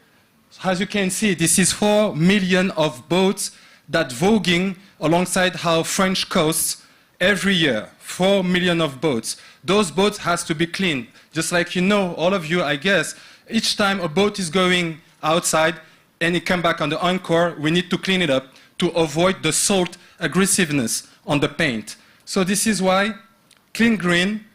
As you can see, this is 4 million of boats that voguing alongside our French coasts every year. 4 million of boats. Those boats has to be cleaned. Just like you know, all of you, I guess, each time a boat is going outside and it comes back on the anchor, we need to clean it up to avoid the salt aggressiveness on the paint. So this is why Clean Green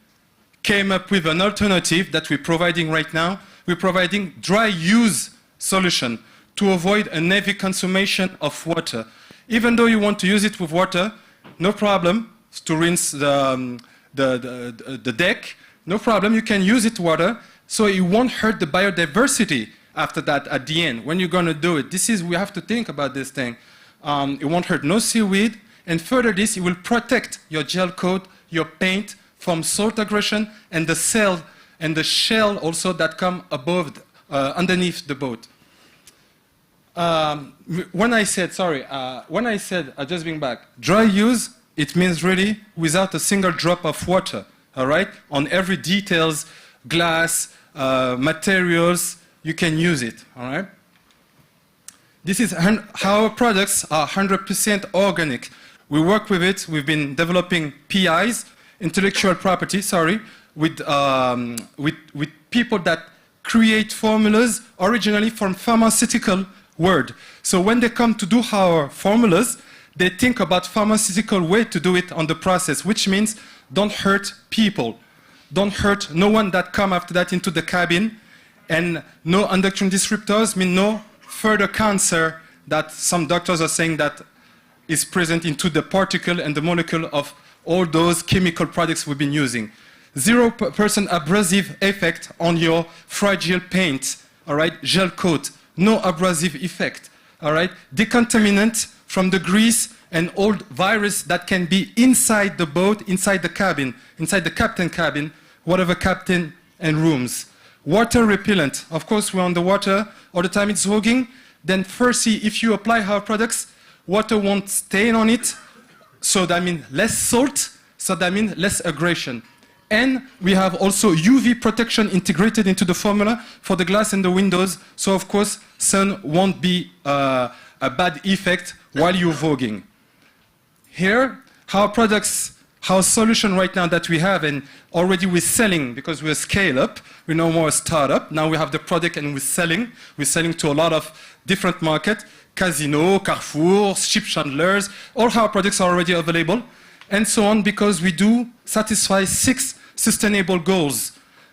came up with an alternative that we're providing right now. We're providing dry use solution to avoid a heavy consumption of water. Even though you want to use it with water, no problem to rinse the deck, no problem, you can use it water, so it won't hurt the biodiversity after that at the end. When you're going to do it, we have to think about this thing. It won't hurt no seaweed, and further this, it will protect your gel coat, your paint from salt aggression and the cell and the shell also that come above, underneath the boat. when I said, just being back, dry use, it means really without a single drop of water, all right? On every details, glass, materials, you can use it, all right? This is how our products are 100% organic. We work with it. We've been developing PIs, intellectual property, with people that create formulas originally from pharmaceutical world. So when they come to do our formulas, they think about pharmaceutical way to do it on the process, which means don't hurt people. Don't hurt no one that come after that into the cabin. And no endocrine disruptors mean no further cancer that some doctors are saying that is present into the particle and the molecule of all those chemical products we've been using. 0% abrasive effect on your fragile paint, all right? Gel coat, no abrasive effect, all right? Decontaminant from the grease and old virus that can be inside the boat, inside the cabin, inside the captain cabin, whatever captain and rooms. Water repellent, of course we're on the water all the time it's voguing. Then first see if you apply our products, water won't stain on it, so that means less salt, so that means less aggression. And we have also UV protection integrated into the formula for the glass and the windows, so of course sun won't be a bad effect while you're voguing. Here, our products, our solution right now that we have, and already we're selling, because we're scale up, we're no more a startup, now we have the product and we're selling to a lot of different markets, Casino, Carrefour, ship chandlers, all our products are already available, and so on, because we do satisfy 6 sustainable goals.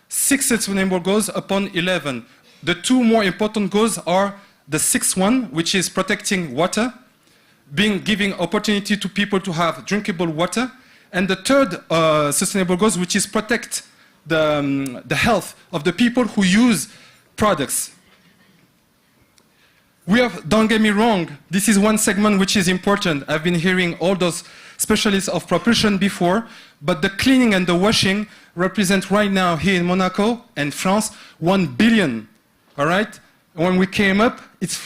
6 sustainable goals upon 11. The 2 more important goals are the 6th one, which is protecting water, giving opportunity to people to have drinkable water, and the 3rd sustainable goals, which is protect the health of the people who use products. Don't get me wrong, this is one segment which is important. I've been hearing all those specialists of propulsion before, but the cleaning and the washing represent right now here in Monaco and France 1 billion, all right? When we came up, it's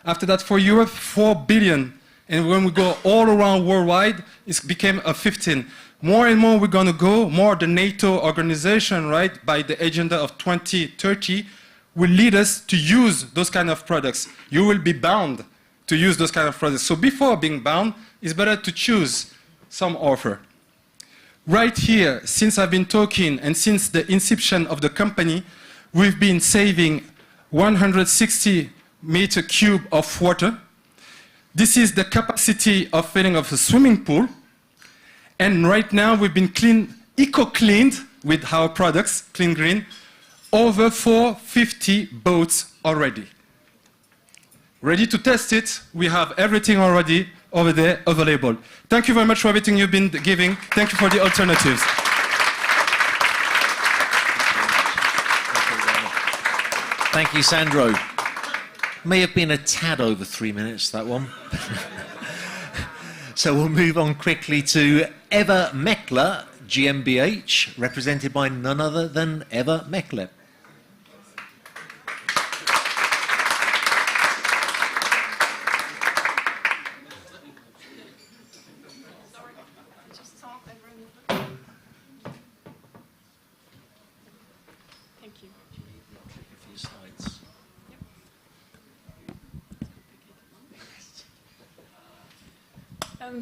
after that for Europe, 4 billion. And when we go all around worldwide, it became a 15. More and more we're going to go, more the NATO organization, right, by the agenda of 2030, will lead us to use those kind of products. You will be bound to use those kind of products. So before being bound, it's better to choose some offer. Right here, since I've been talking and since the inception of the company, we've been saving 160 meter cube of water. This is the capacity of filling of a swimming pool. And right now we've been eco-cleaned with our products, Clean Green, over 450 boats already. Ready to test it. We have everything already over there available. Thank you very much for everything you've been giving. Thank you for the alternatives. Thank you, Sandro. May have been a tad over 3 minutes, that one. So we'll move on quickly to Eva Meckler, GmbH, represented by none other than Eva Meckler.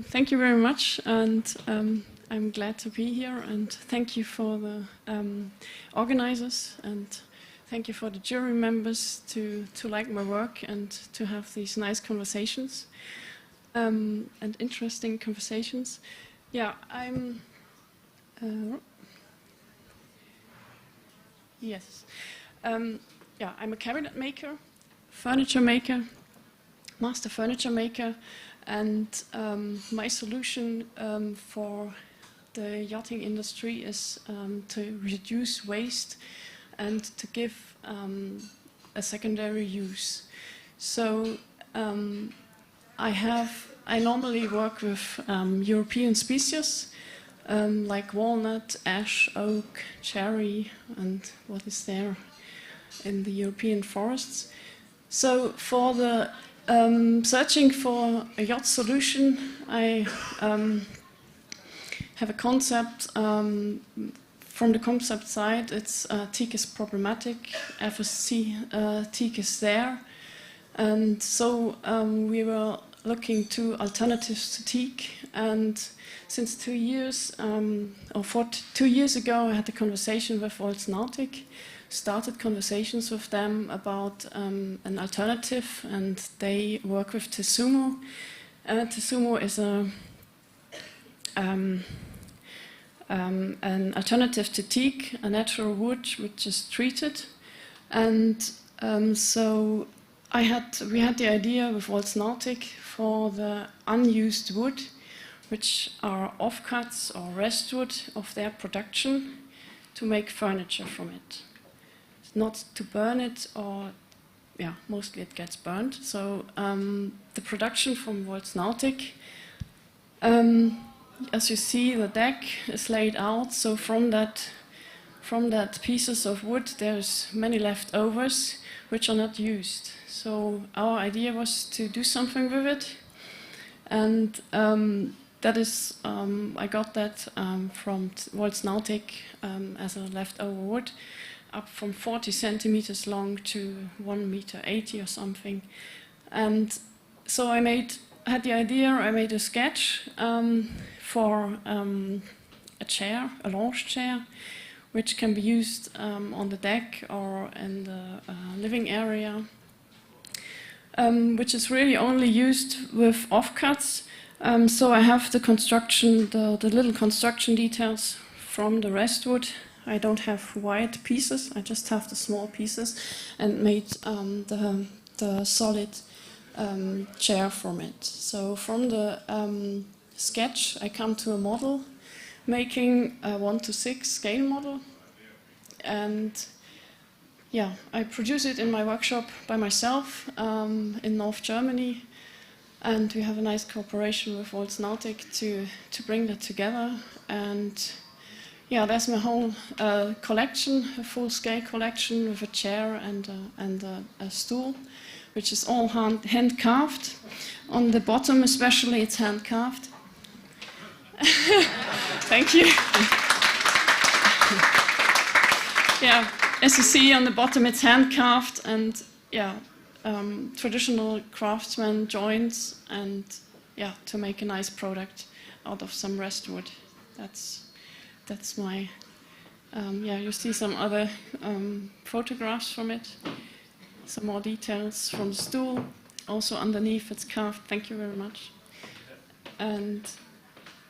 Thank you very much, and I'm glad to be here, and thank you for the organizers, and thank you for the jury members to like my work and to have these nice conversations and interesting conversations. Yeah, I'm I'm a cabinet maker, furniture maker, master furniture maker. And my solution for the yachting industry is to reduce waste and to give a secondary use. So I normally work with European species like walnut, ash, oak, cherry, and what is there in the European forests. So for the searching for a yacht solution, I have a concept. From the concept side, it's teak is problematic, FSC teak is there. And so we were looking to alternatives to teak. And since 2 years, or 2 years ago, I had a conversation with Waltz Nautic, started conversations with them about an alternative, and they work with Tessumo. Tessumo is an alternative to teak, a natural wood which is treated. And so we had the idea with Waltz Nautic for the unused wood, which are offcuts or restwood of their production, to make furniture from it. Not to burn it, or yeah, mostly it gets burned. So the production from Waltz Nautic, as you see, the deck is laid out. So from that pieces of wood, there's many leftovers which are not used. So our idea was to do something with it, and that is, I got that from Waltz Nautic as a leftover wood, up from 40 centimeters long to 1 meter 80 or something. And so I had the idea, I made a sketch for a chair, a lounge chair, which can be used on the deck or in the living area, which is really only used with offcuts. So I have the construction, the little construction details from the restwood. I don't have wide pieces, I just have the small pieces, and made the solid chair from it. So from the sketch I come to a model, making a 1:6 scale model, and yeah, I produce it in my workshop by myself in North Germany, and we have a nice cooperation with Waltz Nautic to bring that together. And yeah, there's my whole collection, a full-scale collection with a chair and a stool, which is all hand-carved. On the bottom especially, it's hand-carved. Thank you. Yeah, as you see on the bottom, it's hand-carved, and yeah, traditional craftsman joints, and yeah, to make a nice product out of some restwood. That's my, yeah, you see some other photographs from it, some more details from the stool. Also underneath it's carved, thank you very much. And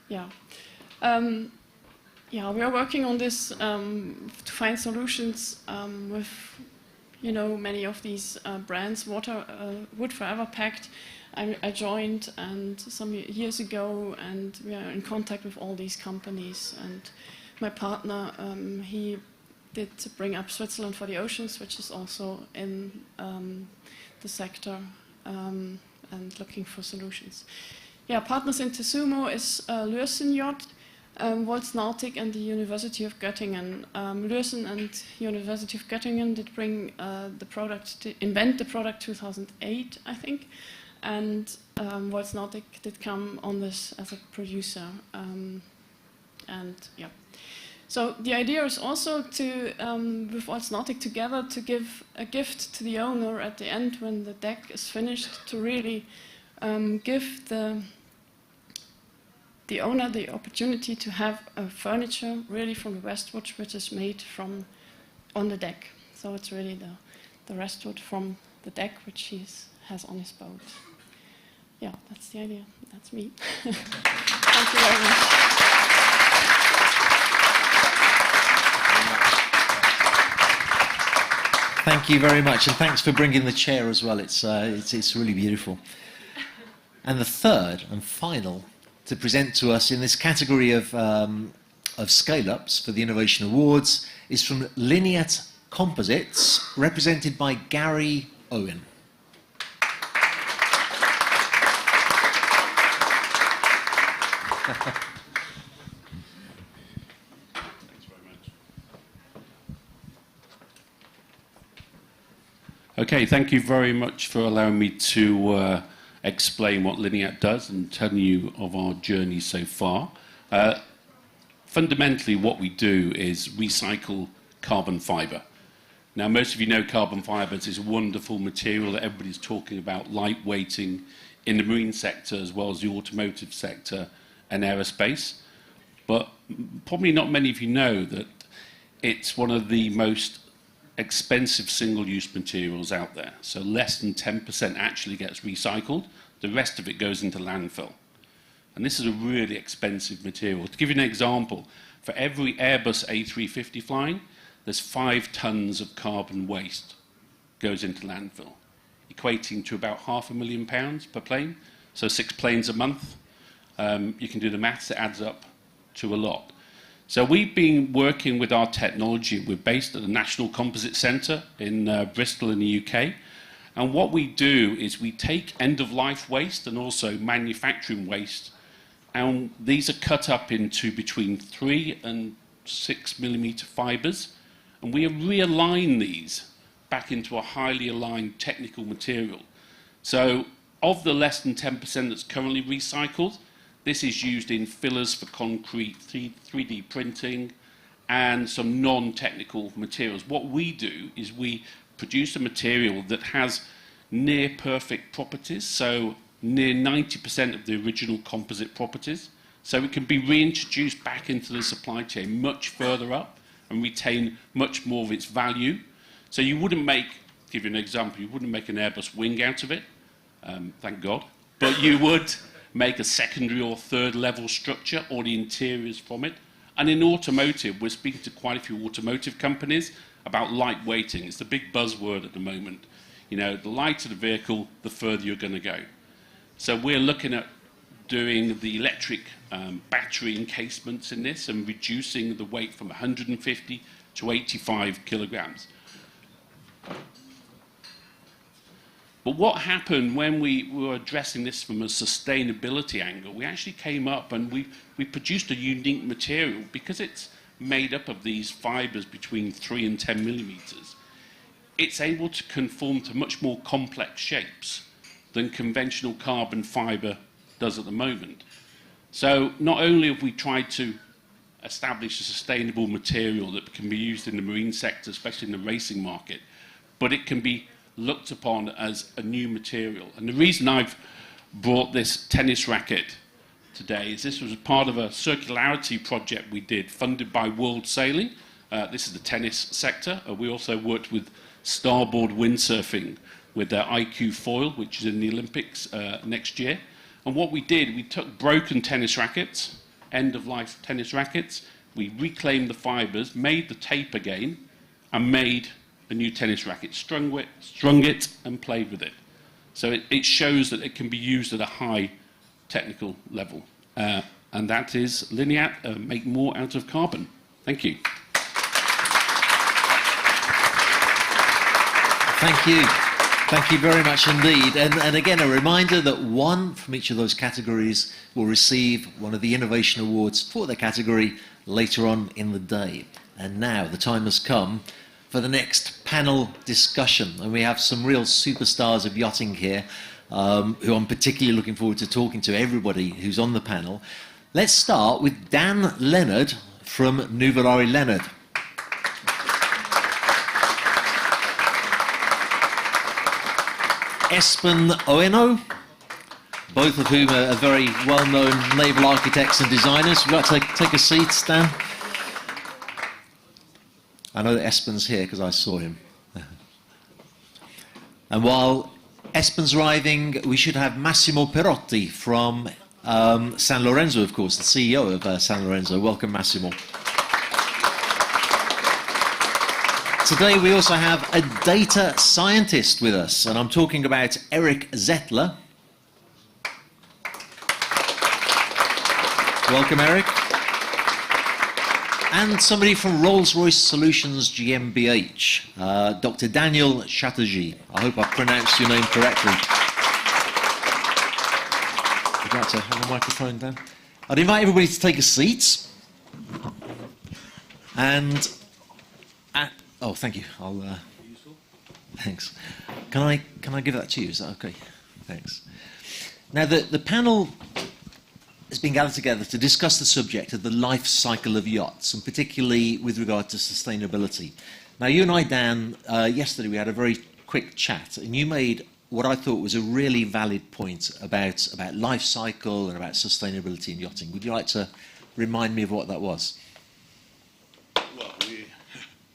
yeah, yeah, we are working on this to find solutions with, you know, many of these brands. Wood Forever Pact, I joined and some years ago, and we are in contact with all these companies. And my partner, he did bring up Switzerland for the Oceans, which is also in the sector, and looking for solutions. Yeah, partners in Tessumo is Lürsen Yacht, Waltz Nautic, and the University of Göttingen. Lürsen and University of Göttingen did bring the product, invent the product 2008, I think. And Waltz Nautic did come on this as a producer. And yeah. So the idea is also to, with Waltz Nautic together, to give a gift to the owner at the end when the deck is finished, to really give the owner the opportunity to have a furniture really from the restwood, which is made from on the deck. So it's really the restwood from the deck which he has on his boat. Yeah, that's the idea. That's me. Thank you very much. Thank you very much, and thanks for bringing the chair as well. It's really beautiful. And the third and final to present to us in this category of scale-ups for the Innovation Awards is from Lineat Composites, represented by Gary Owen. Okay, thank you very much for allowing me to explain what Lineat does and telling you of our journey so far. Fundamentally, what we do is recycle carbon fibre. Now, most of you know carbon fibre is this wonderful material that everybody's talking about, lightweighting in the marine sector as well as the automotive sector and aerospace. But probably not many of you know that it's one of the most expensive single-use materials out there. So less than 10% actually gets recycled. The rest of it goes into landfill. And this is a really expensive material. To give you an example, for every Airbus A350 flying, there's 5 tons of carbon waste goes into landfill, equating to about £500,000 per plane. So 6 planes a month. You can do the maths, it adds up to a lot. So we've been working with our technology. We're based at the National Composite Centre in Bristol in the UK. And what we do is we take end-of-life waste and also manufacturing waste, and these are cut up into between 3 and 6 millimetre fibres, and we realign these back into a highly aligned technical material. So of the less than 10% that's currently recycled, this is used in fillers for concrete, 3D printing, and some non-technical materials. What we do is we produce a material that has near perfect properties, so near 90% of the original composite properties, so it can be reintroduced back into the supply chain much further up and retain much more of its value. So you wouldn't make, to give you an example, you wouldn't make an Airbus wing out of it, thank God, but you would make a secondary or third level structure or the interiors from it. And in automotive, we're speaking to quite a few automotive companies about lightweighting. It's the big buzzword at the moment. You know, the lighter the vehicle, the further you're going to go. So we're looking at doing the electric battery encasements in this and reducing the weight from 150 to 85 kilograms. But what happened when we were addressing this from a sustainability angle, we actually came up and we produced a unique material because it's made up of these fibres between 3 and 10 millimetres. It's able to conform to much more complex shapes than conventional carbon fibre does at the moment. So not only have we tried to establish a sustainable material that can be used in the marine sector, especially in the racing market, but it can be looked upon as a new material. And the reason I've brought this tennis racket today is this was part of a circularity project we did funded by World Sailing. This is the tennis sector. We also worked with Starboard Windsurfing with their IQ foil, which is in the Olympics next year. And what we did, we took broken tennis rackets, end-of-life tennis rackets, we reclaimed the fibres, made the tape again, and made a new tennis racket, strung it and played with it. So it shows that it can be used at a high technical level. And that is Lineat, make more out of carbon. Thank you. Thank you. Thank you very much indeed. And again, a reminder that one from each of those categories will receive one of the Innovation Awards for their category later on in the day. And now the time has come for the next panel discussion. And we have some real superstars of yachting here, who I'm particularly looking forward to talking to, everybody who's on the panel. Let's start with Dan Leonard from Nuvolari Leonard. Espen Oeno, both of whom are very well-known naval architects and designers. Would you like to take a seat, Dan? I know that Espen's here because I saw him. And while Espen's arriving, we should have Massimo Perotti from San Lorenzo, of course, the CEO of San Lorenzo. Welcome, Massimo. Today we also have a data scientist with us, and I'm talking about Eric Zettler. Welcome, Eric. And somebody from Rolls-Royce Solutions GmbH, Dr. Daniel Chatterjee. I hope I pronounced your name correctly. Would you like to have a microphone, Dan? I'd invite everybody to take a seat. And oh, thank you. Thanks. Can I give that to you? Is that okay? Thanks. Now, the panel has been gathered together to discuss the subject of the life cycle of yachts, and particularly with regard to sustainability. Now, you and I, Dan, yesterday we had a very quick chat, and you made what I thought was a really valid point about life cycle and about sustainability in yachting. Would you like to remind me of what that was? Well,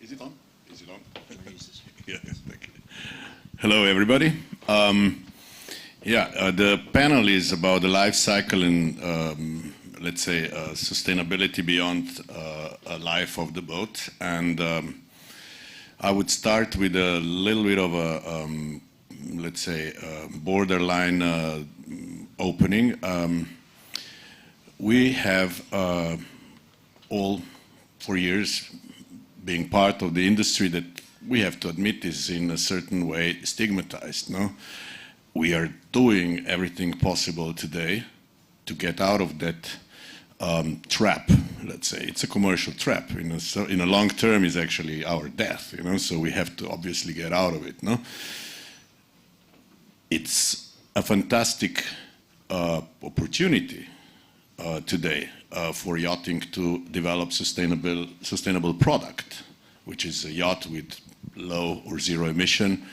is it on? Is it on? Yes, thank you. Hello, everybody. The panel is about the life cycle and, let's say, sustainability beyond a life of the boat. And I would start with a little bit of a, let's say, borderline opening. We have all, for years, being part of the industry that we have to admit is in a certain way stigmatized, no? We are doing everything possible today to get out of that trap, let's say. It's a commercial trap. So in a long term, it's actually our death, you know, so we have to obviously get out of it, no? It's a fantastic opportunity today for yachting to develop sustainable product, which is a yacht with low or zero emission.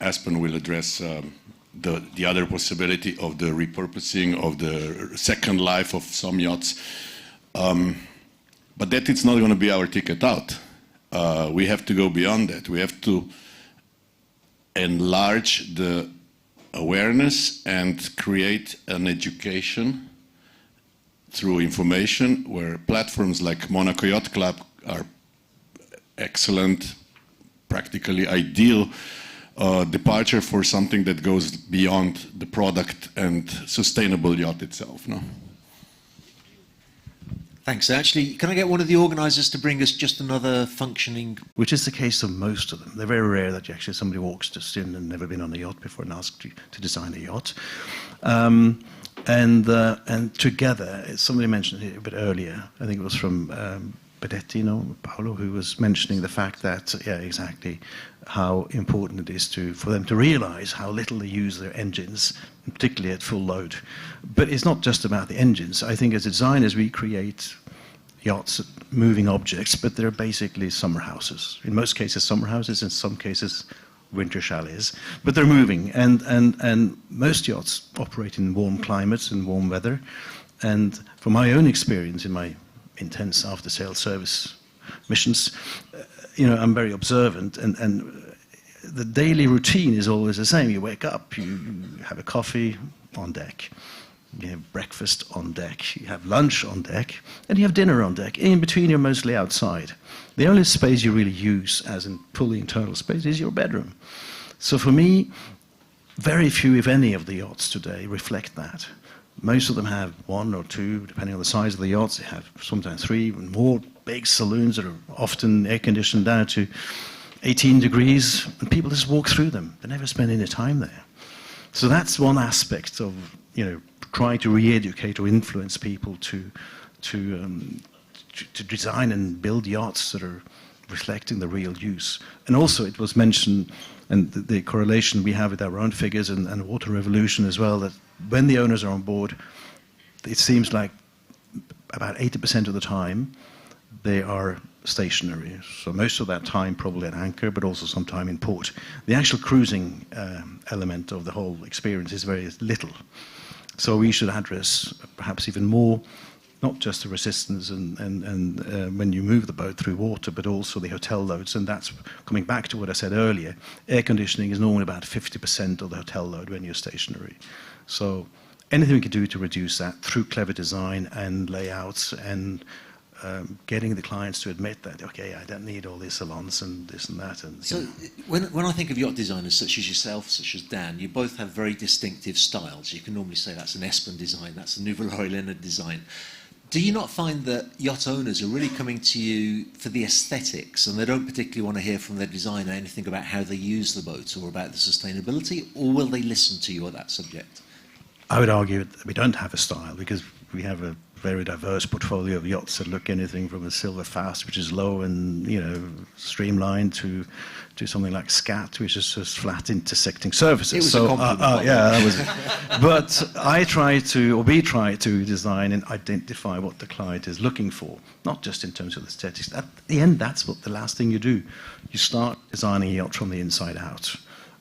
Aspen will address the other possibility of the repurposing of the second life of some yachts. But that is not going to be our ticket out. We have to go beyond that. We have to enlarge the awareness and create an education through information where platforms like Monaco Yacht Club are excellent, practically ideal departure for something that goes beyond the product and sustainable yacht itself. No? Thanks. Actually, can I get one of the organisers to bring us just another functioning... Which is the case of most of them. They're very rare that actually somebody walks just in and never been on a yacht before and asks you to design a yacht. And together, somebody mentioned it a bit earlier, I think it was from Bedetti, Paolo, who was mentioning the fact that, yeah, exactly, how important it is for them to realize how little they use their engines, particularly at full load. But it's not just about the engines. I think as designers, we create yachts, moving objects, but they're basically summer houses. In most cases, summer houses, in some cases, winter chalets, but they're moving. And most yachts operate in warm climates and warm weather. And from my own experience in my intense after-sales service missions, I'm very observant, and the daily routine is always the same. You wake up, you have a coffee on deck, you have breakfast on deck, you have lunch on deck, and you have dinner on deck. In between, you're mostly outside. The only space you really use, as in fully internal space, is your bedroom. So for me, very few, if any, of the yachts today reflect that. Most of them have one or two, depending on the size of the yachts. They have sometimes three, even more big saloons that are often air-conditioned down to 18 degrees, and people just walk through them. They never spend any time there. So that's one aspect of, trying to re-educate or influence people to design and build yachts that are reflecting the real use. And also it was mentioned, and the correlation we have with our own figures and Water Revolution as well, that when the owners are on board, it seems like about 80% of the time they are stationary. So most of that time probably at anchor, but also some time in port. The actual cruising element of the whole experience is very little. So we should address perhaps even more, not just the resistance and when you move the boat through water, but also the hotel loads. And that's coming back to what I said earlier. Air conditioning is normally about 50% of the hotel load when you're stationary. So anything we can do to reduce that through clever design and layouts and getting the clients to admit that, okay, I don't need all these salons and this and that. And, so when I think of yacht designers such as yourself, such as Dan, you both have very distinctive styles. You can normally say that's an Espen design, that's a Nouveau Leonard design. Do you not find that yacht owners are really coming to you for the aesthetics and they don't particularly want to hear from their designer anything about how they use the boat or about the sustainability, or will they listen to you on that subject? I would argue that we don't have a style because we have a very diverse portfolio of yachts that look anything from a Silver Fast, which is low and streamlined, to something like Scat, which is just flat intersecting surfaces. It was a compliment. Yeah, that was. But we try to design and identify what the client is looking for, not just in terms of the aesthetics. At the end, that's what the last thing you do. You start designing a yacht from the inside out.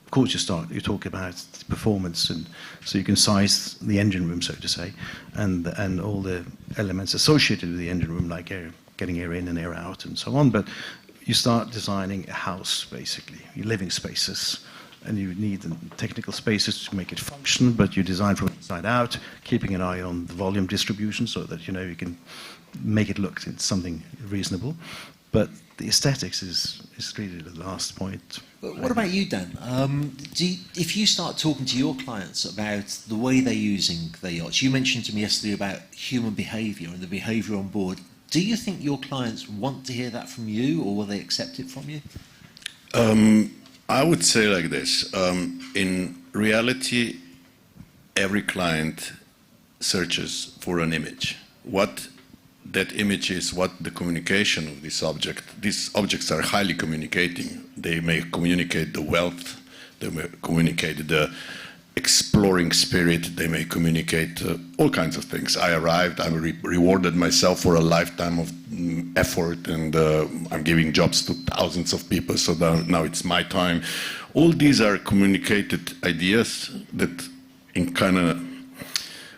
Of course, you talk about performance, and so you can size the engine room, so to say, and all the elements associated with the engine room, like getting air in and air out, and so on. But you start designing a house, basically, your living spaces, and you need the technical spaces to make it function, but you design from inside out, keeping an eye on the volume distribution so that you can make it look into something reasonable. But the aesthetics is really the last point. But what about you, Dan? If you start talking to your clients about the way they're using their yachts, you mentioned to me yesterday about human behaviour and the behaviour on board. Do you think your clients want to hear that from you, or will they accept it from you? I would say like this. In reality, every client searches for an image. What that image is, what the communication of this object. These objects are highly communicating. They may communicate the wealth, they may communicate the exploring spirit, they may communicate all kinds of things. I arrived, I'm rewarded myself for a lifetime of effort, and I'm giving jobs to thousands of people, so now it's my time. All these are communicated ideas that in kind of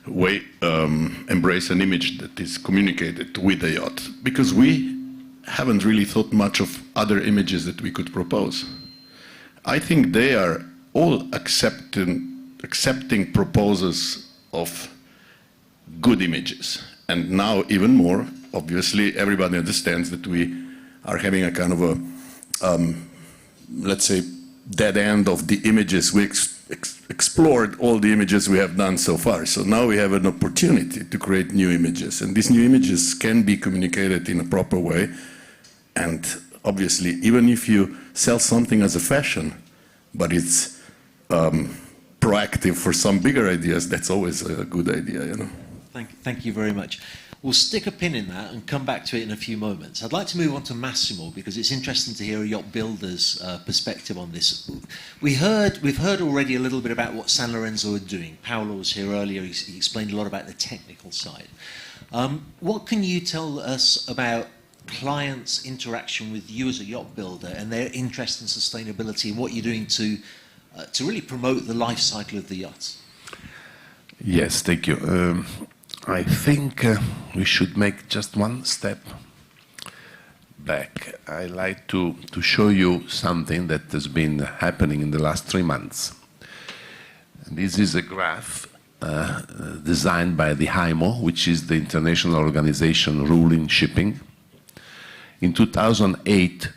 way embrace an image that is communicated with the yacht, because we haven't really thought much of other images that we could propose. I think they are all accepting proposals of good images. And now even more, obviously, everybody understands that we are having a kind of a, let's say, dead end of the images. We explored all the images we have done so far. So now we have an opportunity to create new images. And these new images can be communicated in a proper way. And obviously, even if you sell something as a fashion, but it's proactive for some bigger ideas, that's always a good idea, Thank you very much. We'll stick a pin in that and come back to it in a few moments. I'd like to move on to Massimo, because it's interesting to hear a yacht builder's perspective on this. We've heard already a little bit about what San Lorenzo are doing. Paolo was here earlier. He explained a lot about the technical side. What can you tell us about clients' interaction with you as a yacht builder and their interest in sustainability, and what you're doing to really promote the life cycle of the yacht? Yes, thank you. I think we should make just one step back. I like to show you something that has been happening in the last 3 months. This is a graph designed by the IMO, which is the international organization ruling shipping. In 2008,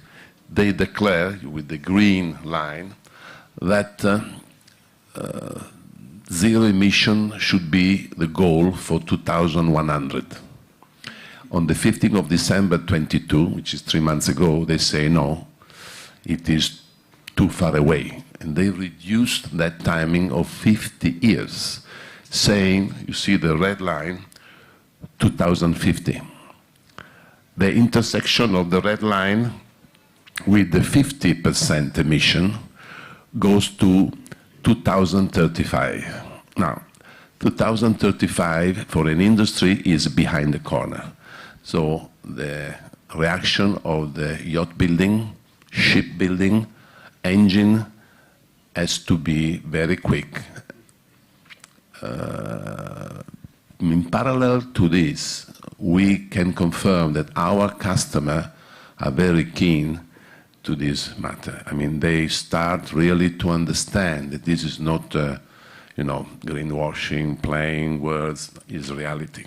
they declared, with the green line, that zero emission should be the goal for 2100. On the 15th of December 22, which is 3 months ago, they say no, it is too far away. And they reduced that timing of 50 years, saying, you see the red line, 2050. The intersection of the red line with the 50% emission goes to 2035. Now, 2035 for an industry is behind the corner. So the reaction of the yacht building, shipbuilding, engine has to be very quick. In parallel to this, we can confirm that our customers are very keen to this matter. I mean, they start really to understand that this is not, greenwashing, playing words, is reality.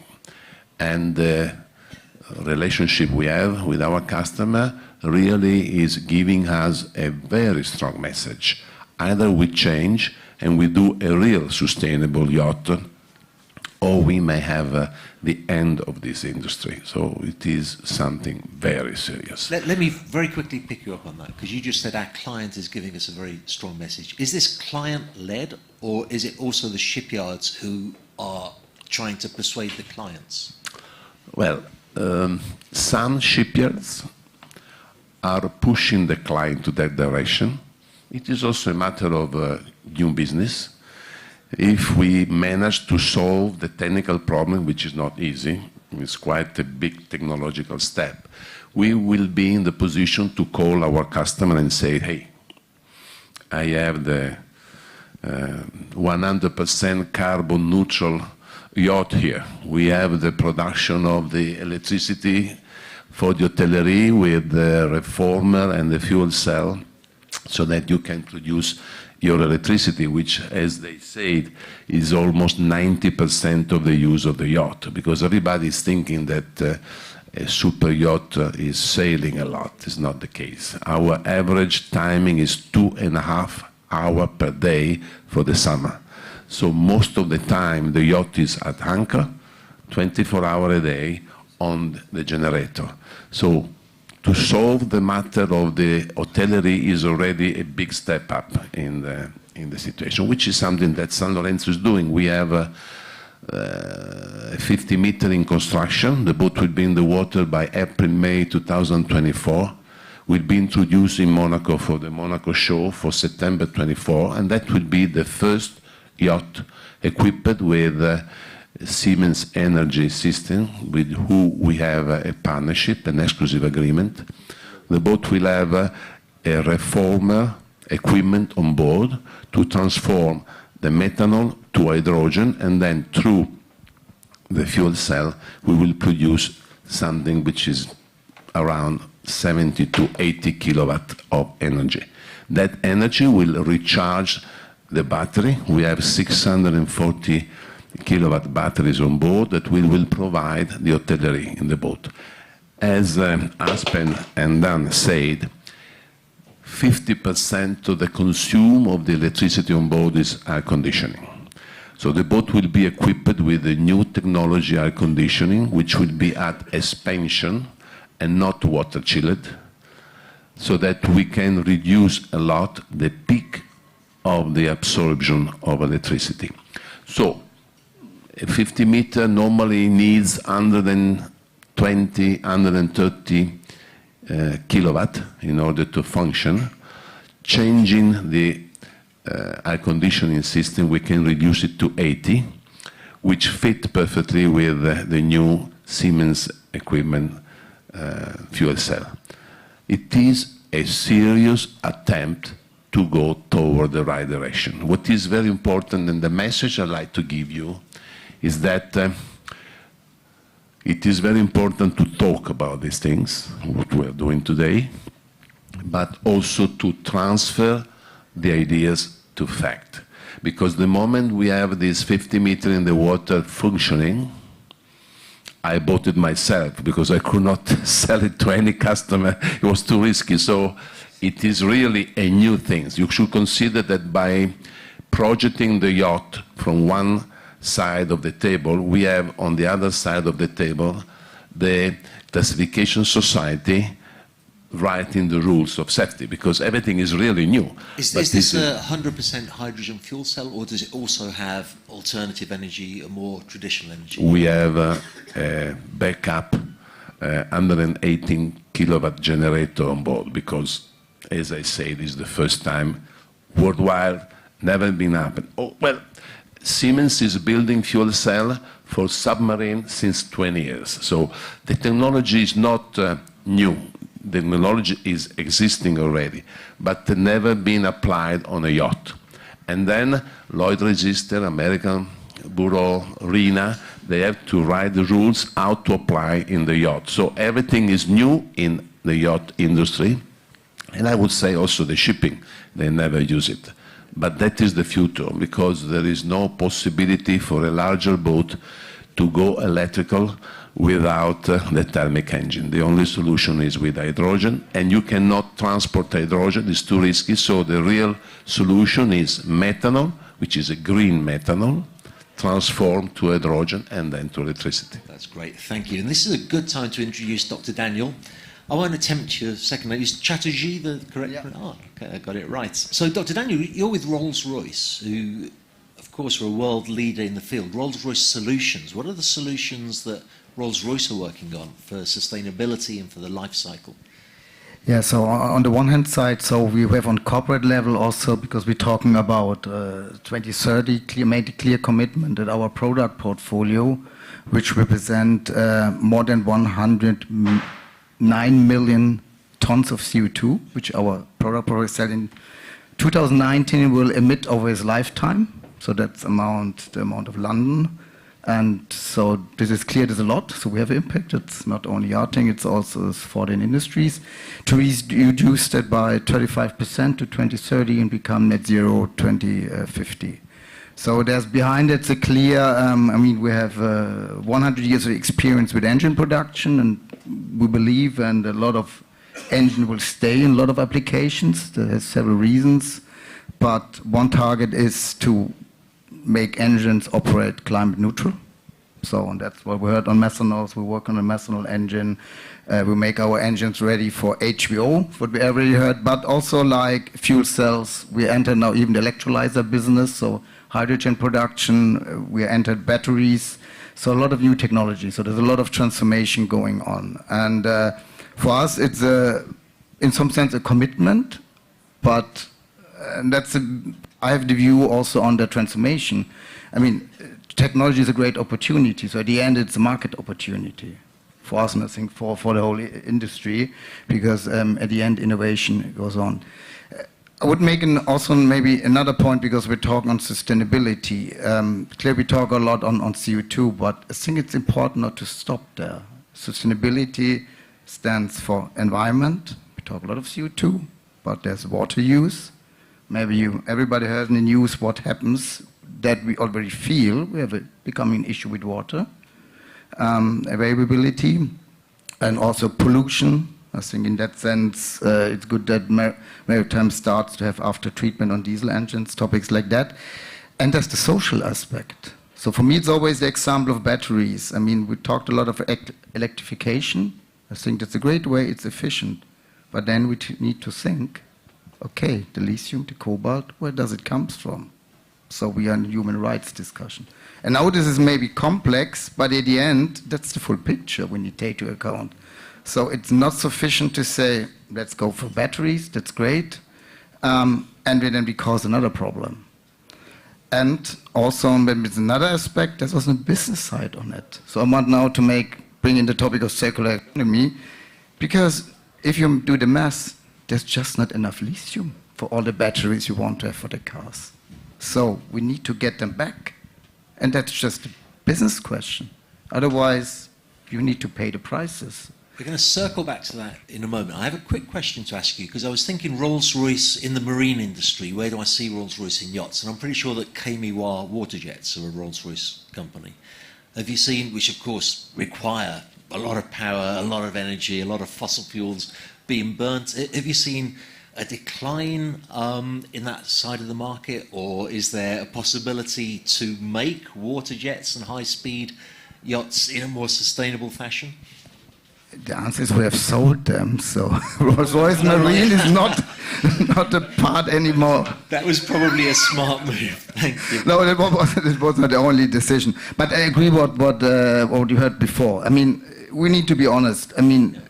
And the relationship we have with our customer really is giving us a very strong message. Either we change and we do a real sustainable yacht, or we may have the end of this industry. So it is something very serious. Let me very quickly pick you up on that, because you just said our client is giving us a very strong message. Is this client-led, or is it also the shipyards who are trying to persuade the clients? Well, some shipyards are pushing the client to that direction. It is also a matter of new business. If we manage to solve the technical problem, which is not easy, it's quite a big technological step, we will be in the position to call our customer and say, hey, I have the 100% carbon neutral yacht here. We have the production of the electricity for the hotellerie with the reformer and the fuel cell so that you can produce your electricity, which, as they said, is almost 90% of the use of the yacht, because everybody is thinking that a super yacht is sailing a lot. It's not the case. Our average timing is 2.5 hours per day for the summer. So most of the time the yacht is at anchor, 24 hours a day on the generator. So to solve the matter of the hotellerie is already a big step up in the situation, which is something that San Lorenzo is doing. We have a 50 meter in construction. The boat will be in the water by April, May 2024. Will be introduced in Monaco for the Monaco show for September 24, and that will be the first yacht equipped with Siemens Energy System, with who we have a partnership, an exclusive agreement. The boat will have a reformer equipment on board to transform the methanol to hydrogen, and then through the fuel cell we will produce something which is around 70 to 80 kilowatt of energy. That energy will recharge the battery. We have 640 kilowatt batteries on board that we will provide the hotellerie in the boat. As Aspen and Dan said, 50% of the consume of the electricity on board is air conditioning. So the boat will be equipped with a new technology air conditioning, which will be at expansion and not water chilled, so that we can reduce a lot the peak of the absorption of electricity. So a 50 meter normally needs 120, 130 kilowatt in order to function. Changing the air conditioning system, we can reduce it to 80, which fit perfectly with the new Siemens equipment fuel cell. It is a serious attempt to go toward the right direction. What is very important, and the message I'd like to give you, is that it is very important to talk about these things, what we are doing today, but also to transfer the ideas to fact. Because the moment we have this 50 meter in the water functioning, I bought it myself because I could not sell it to any customer. It was too risky. So it is really a new thing. You should consider that by projecting the yacht from one side of the table, we have on the other side of the table the classification society writing the rules of safety, because everything is really new. Is this a 100% hydrogen fuel cell, or does it also have alternative energy, a more traditional energy? We have a backup 118 kilowatt generator on board, because, as I said, it's the first time worldwide, never been happened. Oh, well, Siemens is building fuel cell for submarine since 20 years. So the technology is not new. The technology is existing already, but never been applied on a yacht. And then Lloyd Register, American Bureau, Marina, they have to write the rules how to apply in the yacht. So everything is new in the yacht industry. And I would say also the shipping, they never use it. But that is the future, because there is no possibility for a larger boat to go electrical without the thermic engine. The only solution is with hydrogen, and you cannot transport hydrogen, it's too risky. So the real solution is methanol, which is a green methanol, transformed to hydrogen and then to electricity. That's great, thank you. And this is a good time to introduce Dr. Daniel. I won't attempt your second name. Is Chatterjee the correct? Yeah. Oh, okay, I got it right. So, Dr. Daniel, you're with Rolls-Royce, who, of course, are a world leader in the field. Rolls-Royce Solutions. What are the solutions that Rolls-Royce are working on for sustainability and for the life cycle? Yeah, so on the one hand side, so we have on corporate level also, because we're talking about 2030, made a clear commitment that our product portfolio, which represent more than 109 million tons of CO2, which our product sell in 2019 will emit over its lifetime. So that's the amount of London. And so this is clear, there's a lot. So we have impact. It's not only yachting, it's also foreign industries. To reduce that by 35% to 2030 and become net zero 2050. So there's behind it a clear, I mean, we have 100 years of experience with engine production, and we believe, and a lot of engine will stay in a lot of applications. There are several reasons, but one target is to make engines operate climate neutral. So, and that's what we heard on methanols. We work on a methanol engine. We make our engines ready for HVO, what we already heard, but also like fuel cells. We enter now even the electrolyzer business, so hydrogen production. We entered batteries. So a lot of new technology. So there's a lot of transformation going on. And for us, it's in some sense a commitment, but that's I have the view also on the transformation. I mean, technology is a great opportunity. So at the end, it's a market opportunity for us, and I think for the whole industry, because at the end, innovation goes on. I would make also maybe another point, because we're talking on sustainability. Clearly, we talk a lot on CO2, but I think it's important not to stop there. Sustainability stands for environment. We talk a lot of CO2, but there's water use. Maybe everybody heard in the news what happens that we already feel. We have becoming an issue with water, availability, and also pollution. I think in that sense, it's good that maritime starts to have after treatment on diesel engines, topics like that. And there's the social aspect. So for me, it's always the example of batteries. I mean, we talked a lot of electrification. I think that's a great way, it's efficient. But then we need to think, okay, the lithium, the cobalt, where does it come from? So we are in human rights discussion. And now this is maybe complex, but at the end, that's the full picture we need to take into account. So it's not sufficient to say, let's go for batteries, that's great, and then we cause another problem. And also, maybe it's another aspect, there's also a business side on it. So I want now to bring in the topic of circular economy, because if you do the math, there's just not enough lithium for all the batteries you want to have for the cars. So we need to get them back. And that's just a business question. Otherwise, you need to pay the prices. We're going to circle back to that in a moment. I have a quick question to ask you, because I was thinking Rolls-Royce in the marine industry. Where do I see Rolls-Royce in yachts? And I'm pretty sure that Kamiwa water jets are a Rolls-Royce company. Have you seen, which of course require a lot of power, a lot of energy, a lot of fossil fuels being burnt. Have you seen a decline in that side of the market, or is there a possibility to make water jets and high-speed yachts in a more sustainable fashion? The answer is we have sold them, so Rolls-Royce Marine is not a part anymore. That was probably a smart move. Thank you. No, it was not the only decision. But I agree what you heard before. I mean, we need to be honest. I mean,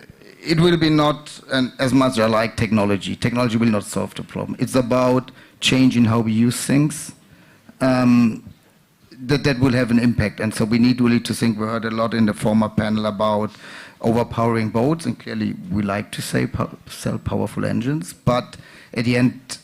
it will be not, and as much as I like technology, technology will not solve the problem. It's about changing how we use things. That will have an impact. And so we need really to think, we heard a lot in the former panel about overpowering boats, and clearly we like to sell powerful engines, but at the end,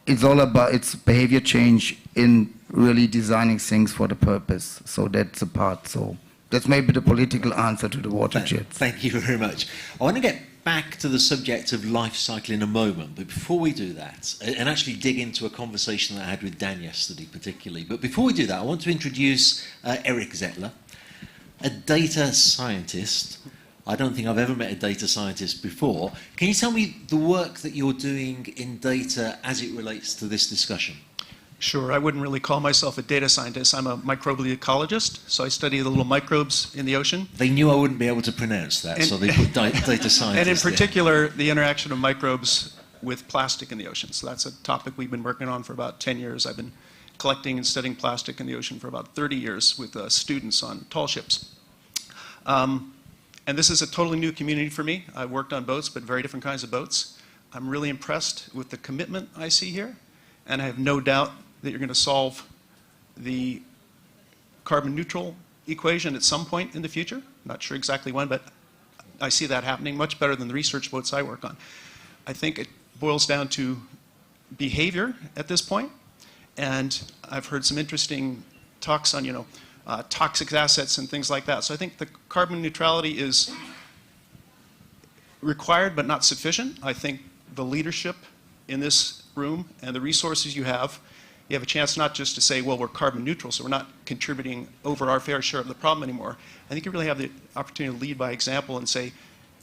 it's all about its behavior change in really designing things for the purpose. So that's a part. So that's maybe the political answer to the water jets. Thank you very much. I want to get back to the subject of life cycle in a moment, but before we do that, and actually dig into a conversation that I had with Dan yesterday particularly, but before we do that, I want to introduce Eric Zettler, a data scientist. I don't think I've ever met a data scientist before. Can you tell me the work that you're doing in data as it relates to this discussion? Sure. I wouldn't really call myself a data scientist. I'm a microbial ecologist, so I study the little microbes in the ocean. They knew I wouldn't be able to pronounce that, so they put data scientist. And in particular, the interaction of microbes with plastic in the ocean. So that's a topic we've been working on for about 10 years. I've been collecting and studying plastic in the ocean for about 30 years with students on tall ships. And this is a totally new community for me. I worked on boats, but very different kinds of boats. I'm really impressed with the commitment I see here, and I have no doubt that you're going to solve the carbon neutral equation at some point in the future. Not sure exactly when, but I see that happening much better than the research boats I work on. I think it boils down to behavior at this point, and I've heard some interesting talks on, toxic assets and things like that. So I think the carbon neutrality is required but not sufficient. I think the leadership in this room and the resources you have a chance not just to say, well, we're carbon neutral, so we're not contributing over our fair share of the problem anymore. I think you really have the opportunity to lead by example and say,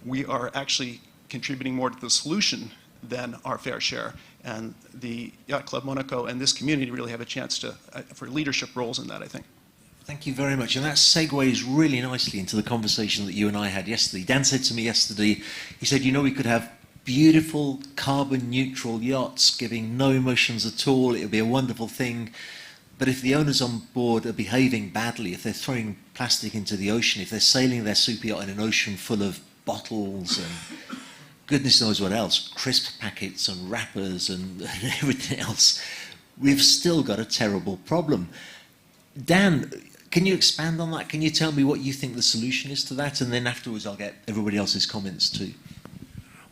we are actually contributing more to the solution than our fair share. And the Yacht Club Monaco and this community really have a chance to, for leadership roles in that, I think. Thank you very much. And that segues really nicely into the conversation that you and I had yesterday. Dan said to me yesterday, he said, we could have beautiful carbon neutral yachts giving no emissions at all. It would be a wonderful thing. But if the owners on board are behaving badly, if they're throwing plastic into the ocean, if they're sailing their super yacht in an ocean full of bottles and goodness knows what else, crisp packets and wrappers and everything else, we've still got a terrible problem. Dan, can you expand on that? Can you tell me what you think the solution is to that? And then afterwards I'll get everybody else's comments too.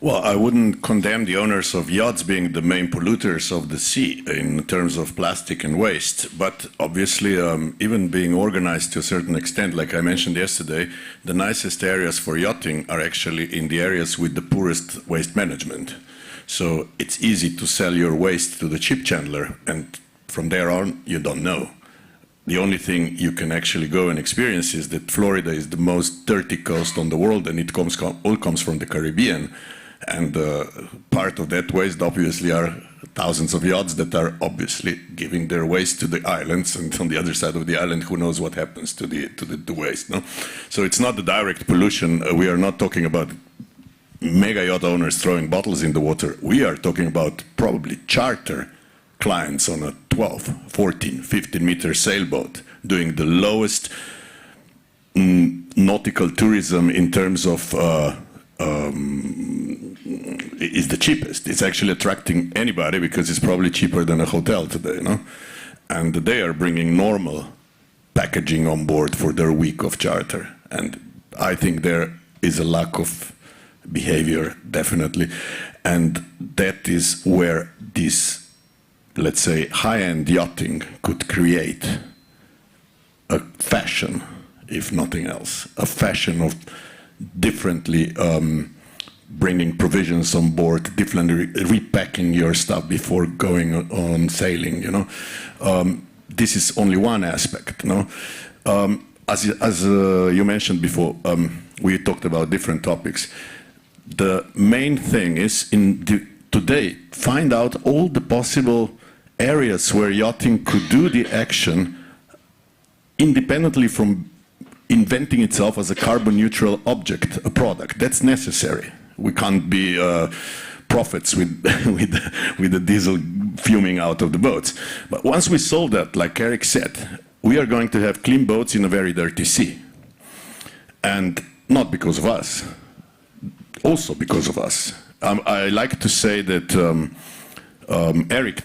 Well, I wouldn't condemn the owners of yachts being the main polluters of the sea in terms of plastic and waste. But obviously, even being organized to a certain extent, like I mentioned yesterday, the nicest areas for yachting are actually in the areas with the poorest waste management. So it's easy to sell your waste to the chip chandler, and from there on, you don't know. The only thing you can actually go and experience is that Florida is the most dirty coast on the world, and it all comes from the Caribbean. And part of that waste obviously are thousands of yachts that are obviously giving their waste to the islands, and on the other side of the island, who knows what happens to the waste. No? So it's not the direct pollution. We are not talking about mega yacht owners throwing bottles in the water. We are talking about probably charter clients on a 12, 14, 15 meter sailboat doing the lowest nautical tourism in terms of is the cheapest. It's actually attracting anybody because it's probably cheaper than a hotel today, no? And they are bringing normal packaging on board for their week of charter. And I think there is a lack of behavior, definitely. And that is where this, let's say, high-end yachting could create a fashion, if nothing else, a fashion of differently bringing provisions on board, differently repacking your stuff before going on sailing. This is only one aspect. As you mentioned before, we talked about different topics. The main thing is today find out all the possible areas where yachting could do the action independently from inventing itself as a carbon neutral object, a product. That's necessary. We can't be prophets with the diesel fuming out of the boats. But once we solve that, like Eric said, we are going to have clean boats in a very dirty sea. And not because of us, also because of us. I like to say that Eric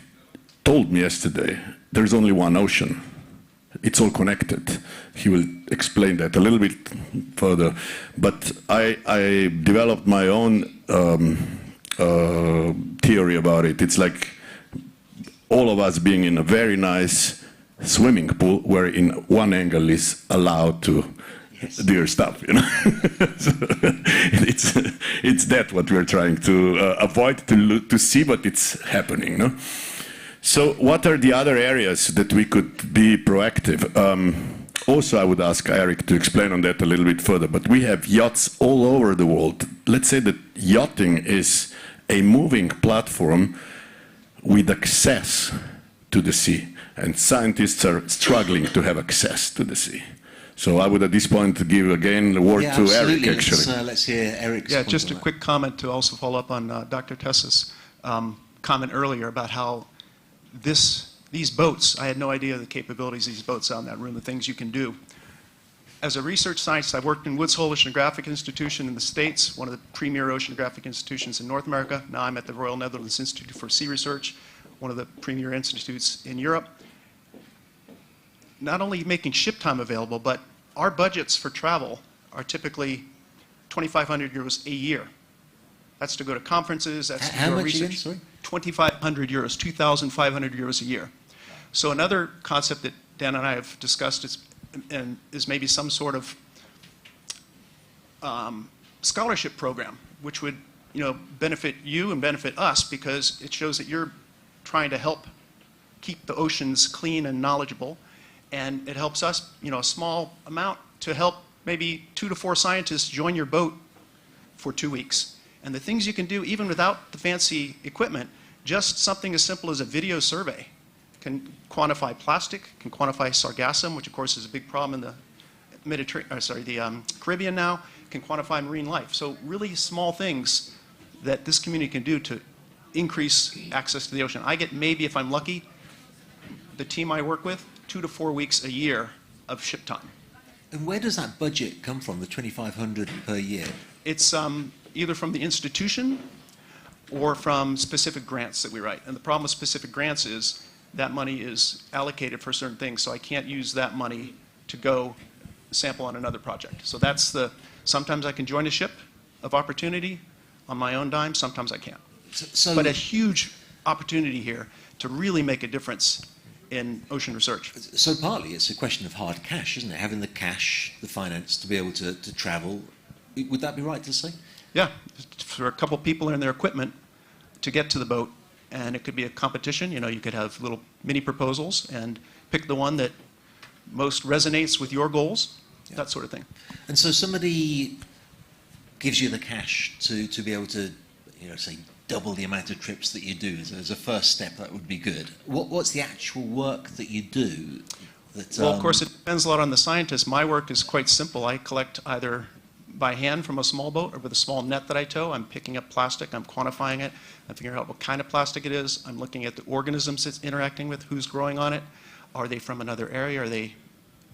told me yesterday, there's only one ocean. It's all connected. He will explain that a little bit further. But I developed my own theory about it. It's like all of us being in a very nice swimming pool where in one angle is allowed to do your stuff, So it's that what we're trying to avoid to see, but it's happening, no? So what are the other areas that we could be proactive? Also, I would ask Eric to explain on that a little bit further, but we have yachts all over the world. Let's say that yachting is a moving platform with access to the sea, and scientists are struggling to have access to the sea. So I would at this point give again the word to Eric, actually. Let's hear Eric's Yeah, point just on a quick comment to also follow up on Dr. Tessa's comment earlier about how these boats, I had no idea the capabilities of these boats out in that room, the things you can do. As a research scientist, I worked in Woods Hole Oceanographic Institution in the States, one of the premier oceanographic institutions in North America. Now I'm at the Royal Netherlands Institute for Sea Research, one of the premier institutes in Europe. Not only making ship time available, but our budgets for travel are typically 2,500 euros a year. That's to go to conferences, that's to do research. 2,500 euros, 2,500 euros a year. So another concept that Dan and I have discussed is maybe some sort of scholarship program, which would benefit you and benefit us, because it shows that you're trying to help keep the oceans clean and knowledgeable, and it helps us, a small amount to help maybe 2 to 4 scientists join your boat for 2 weeks. And the things you can do, even without the fancy equipment, just something as simple as a video survey can quantify plastic, can quantify sargassum, which of course is a big problem in the Caribbean now, can quantify marine life. So really small things that this community can do to increase access to the ocean. I get maybe, if I'm lucky, the team I work with, 2 to 4 weeks a year of ship time. And where does that budget come from, the 2,500 per year? It's either from the institution or from specific grants that we write. And the problem with specific grants is that money is allocated for certain things, so I can't use that money to go sample on another project. So that's sometimes I can join a ship of opportunity on my own dime, sometimes I can't. But a huge opportunity here to really make a difference in ocean research. So partly it's a question of hard cash, isn't it? Having the cash, the finance to be able to travel. Would that be right to say? Yeah, for a couple people and their equipment to get to the boat, and it could be a competition. You could have little mini proposals and pick the one that most resonates with your goals, that sort of thing. And so somebody gives you the cash to be able to, say, double the amount of trips that you do. As a first step, that would be good. What's the actual work that you do? Well, of course, it depends a lot on the scientist. My work is quite simple. I collect either by hand from a small boat or with a small net that I tow. I'm picking up plastic, I'm quantifying it, I'm figuring out what kind of plastic it is, I'm looking at the organisms it's interacting with, who's growing on it, are they from another area, are they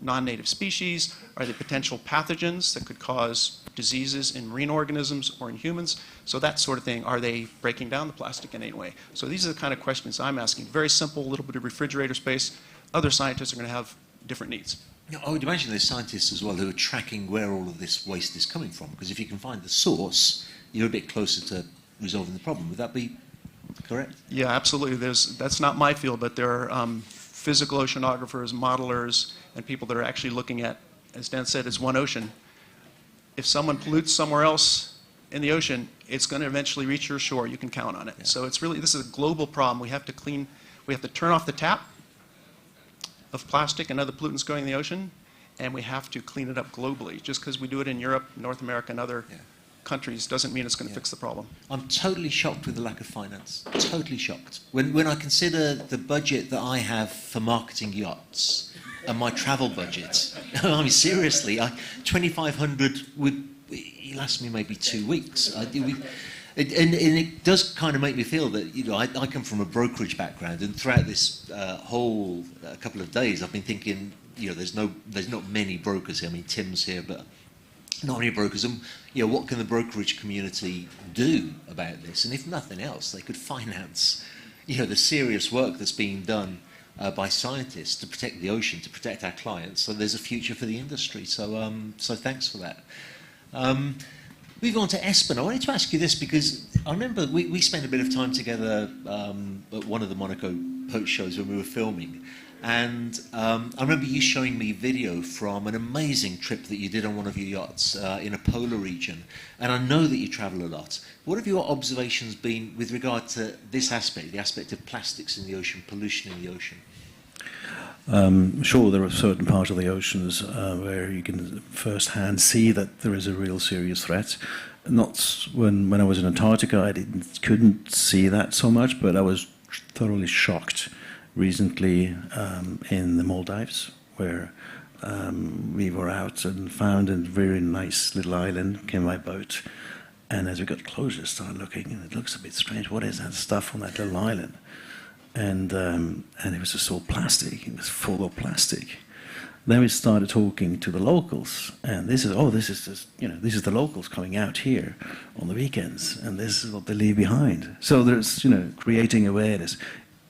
non-native species, are they potential pathogens that could cause diseases in marine organisms or in humans, so that sort of thing. Are they breaking down the plastic in any way? So these are the kind of questions I'm asking. Very simple, a little bit of refrigerator space. Other scientists are going to have different needs. I would imagine there's scientists as well who are tracking where all of this waste is coming from, because if you can find the source, you're a bit closer to resolving the problem. Would that be correct? Yeah, absolutely. That's not my field, but there are physical oceanographers, modelers, and people that are actually looking at, as Dan said, it's one ocean. If someone pollutes somewhere else in the ocean, it's going to eventually reach your shore. You can count on it. Yeah. So it's really, this is a global problem. We have to turn off the tap of plastic and other pollutants going in the ocean, and we have to clean it up globally. Just because we do it in Europe, North America, and other countries doesn't mean it's going to fix the problem. I'm totally shocked with the lack of finance. Totally shocked. When I consider the budget that I have for marketing yachts and my travel budget, I mean, seriously, 2,500 would last me maybe 2 weeks. And it does kind of make me feel that, I come from a brokerage background, and throughout this whole couple of days, I've been thinking, there's not many brokers here. I mean, Tim's here, but not many brokers. And what can the brokerage community do about this? And if nothing else, they could finance, the serious work that's being done by scientists to protect the ocean, to protect our clients. So there's a future for the industry. So thanks for that. Moving on to Espen, I wanted to ask you this because I remember we spent a bit of time together at one of the Monaco boat shows when we were filming, and I remember you showing me video from an amazing trip that you did on one of your yachts in a polar region, and I know that you travel a lot. What have your observations been with regard to this aspect, the aspect of plastics in the ocean, pollution in the ocean? Sure, there are certain parts of the oceans where you can firsthand see that there is a real serious threat. Not when I was in Antarctica, I couldn't see that so much, but I was thoroughly shocked recently in the Maldives, where we were out and found a very nice little island, came by boat, and as we got closer, started looking, and it looks a bit strange. What is that stuff on that little island? and it was just all plastic. It was full of plastic. Then we started talking to the locals, and this is the locals coming out here on the weekends, and this is what they leave behind. So there's, creating awareness.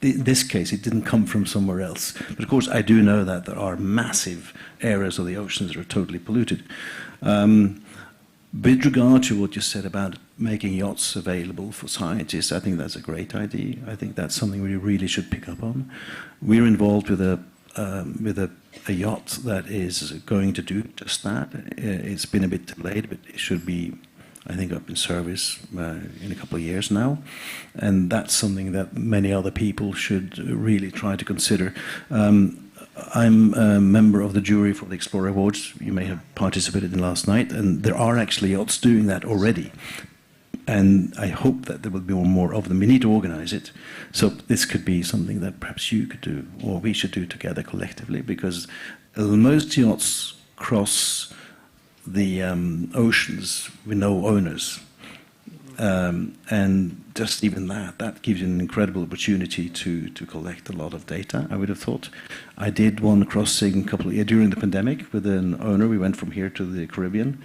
In this case, it didn't come from somewhere else. But of course, I do know that there are massive areas of the oceans that are totally polluted. With regard to what you said about making yachts available for scientists, I think that's a great idea. I think that's something we really should pick up on. We're involved with a yacht that is going to do just that. It's been a bit delayed, but it should be, I think, up in service in a couple of years now. And that's something that many other people should really try to consider. I'm a member of the jury for the Explorer Awards. You may have participated in last night, and there are actually yachts doing that already. And I hope that there will be more of them. We need to organize it. So this could be something that perhaps you could do, or we should do together collectively, because most yachts cross the oceans with no owners. And just even that gives you an incredible opportunity to collect a lot of data, I would have thought. I did one crossing during the pandemic with an owner. We went from here to the Caribbean.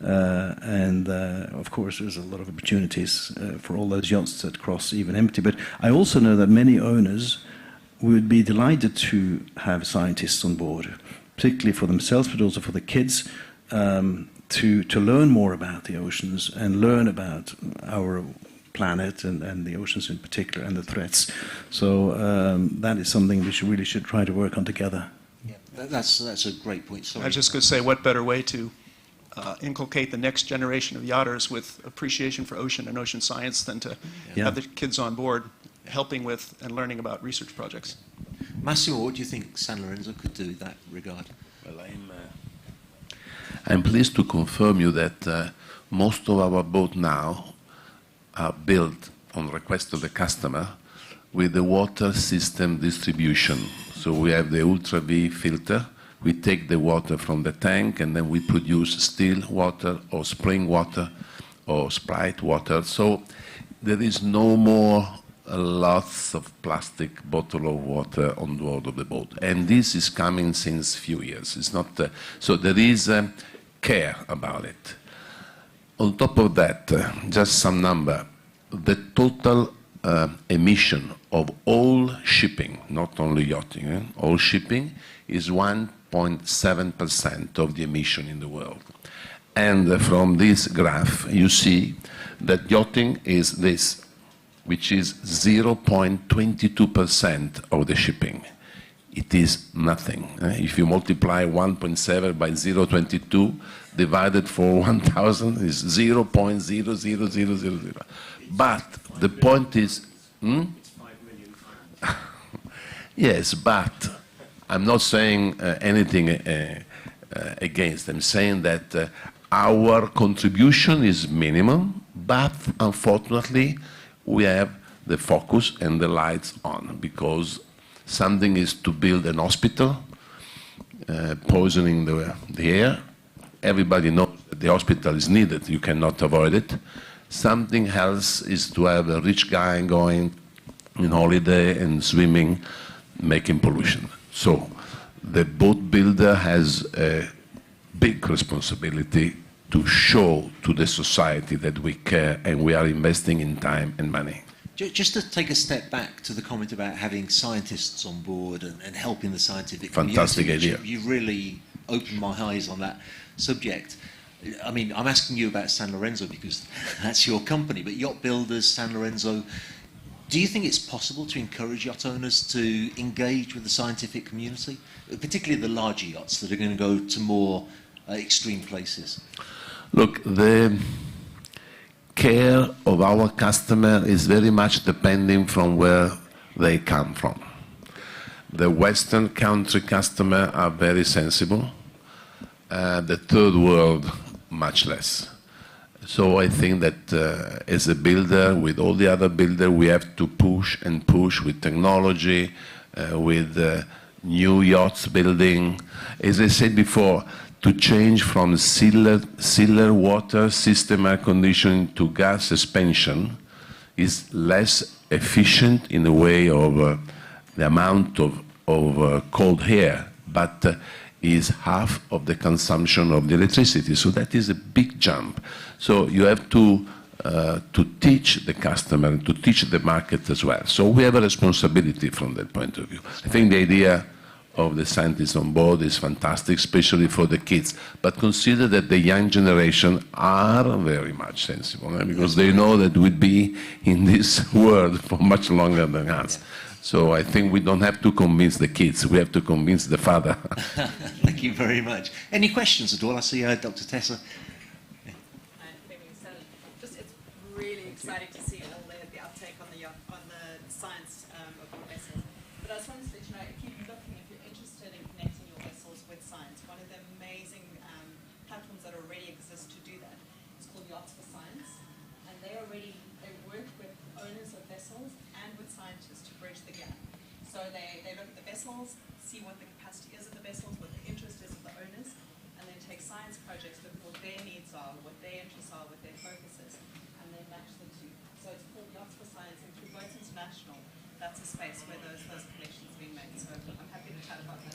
And of course, there's a lot of opportunities for all those yachts that cross even empty. But I also know that many owners would be delighted to have scientists on board, particularly for themselves, but also for the kids, to learn more about the oceans and learn about our planet and the oceans in particular and the threats. So that is something we really should try to work on together. Yeah, that's a great point. Sorry. I was just going to say, what better way to inculcate the next generation of yachters with appreciation for ocean and ocean science than to have the kids on board helping with and learning about research projects. Massimo, what do you think San Lorenzo could do in that regard? Well, I'm pleased to confirm you that most of our boats now are built on request of the customer with the water system distribution. So we have the Ultra V filter. We take the water from the tank and then we produce still water or spring water or Sprite water. So there is no more lots of plastic bottle of water on board of the boat. And this is coming since few years. It's not, so there is care about it. On top of that, just some number, the total emission of all shipping, not only yachting, all shipping is 1.7% of the emission in the world. And from this graph, you see that yachting is this, which is 0.22% of the shipping. It is nothing. If you multiply 1.7 by 0.22, divided for 1,000 is 0.00000. But the point is, yes, but I'm not saying anything against. I'm saying that our contribution is minimum, but unfortunately, we have the focus and the lights on, because something is to build an hospital, poisoning the air. Everybody knows that the hospital is needed. You cannot avoid it. Something else is to have a rich guy going on holiday and swimming, making pollution. So the boat builder has a big responsibility to show to the society that we care and we are investing in time and money. Just to take a step back to the comment about having scientists on board and helping the scientific community. Fantastic idea. You really opened my eyes on that subject. I mean, I'm asking you about San Lorenzo because that's your company, but yacht builders, San Lorenzo, do you think it's possible to encourage yacht owners to engage with the scientific community, particularly the larger yachts that are going to go to more extreme places? Look, the care of our customer is very much depending from where they come from. The Western country customer are very sensible. The third world, much less. So I think that as a builder, with all the other builders, we have to push and push with technology, with new yachts building. As I said before, to change from sealer water system air conditioning to gas suspension is less efficient in the way of the amount of cold air, but is half of the consumption of the electricity. So that is a big jump. So you have to teach the customer and to teach the market as well. So we have a responsibility from that point of view. I think the idea of the scientists on board is fantastic, especially for the kids. But consider that the young generation are very much sensible, because they know that we'll be in this world for much longer than us. So I think we don't have to convince the kids, we have to convince the father. Thank you very much. Any questions at all? I see Dr. Tessa. It's really exciting to see all the uptake on the science of your vessels. But I just wanted to let you know, if you're looking, if you're interested in connecting your vessels with science, one of the amazing platforms that already exist to do that is called Yachts for Science, and they work with owners of vessels and with scientists to bridge the gap. So they look at the vessels, see what the capacity is of the vessels, what the interest is of the owners, and then take science projects, look at what their needs are, what their interests are, what their focus is, and then match the two. So it's called Yachts for Science, and through Boats International, that's a space where those connections are being made. So I'm happy to chat about that.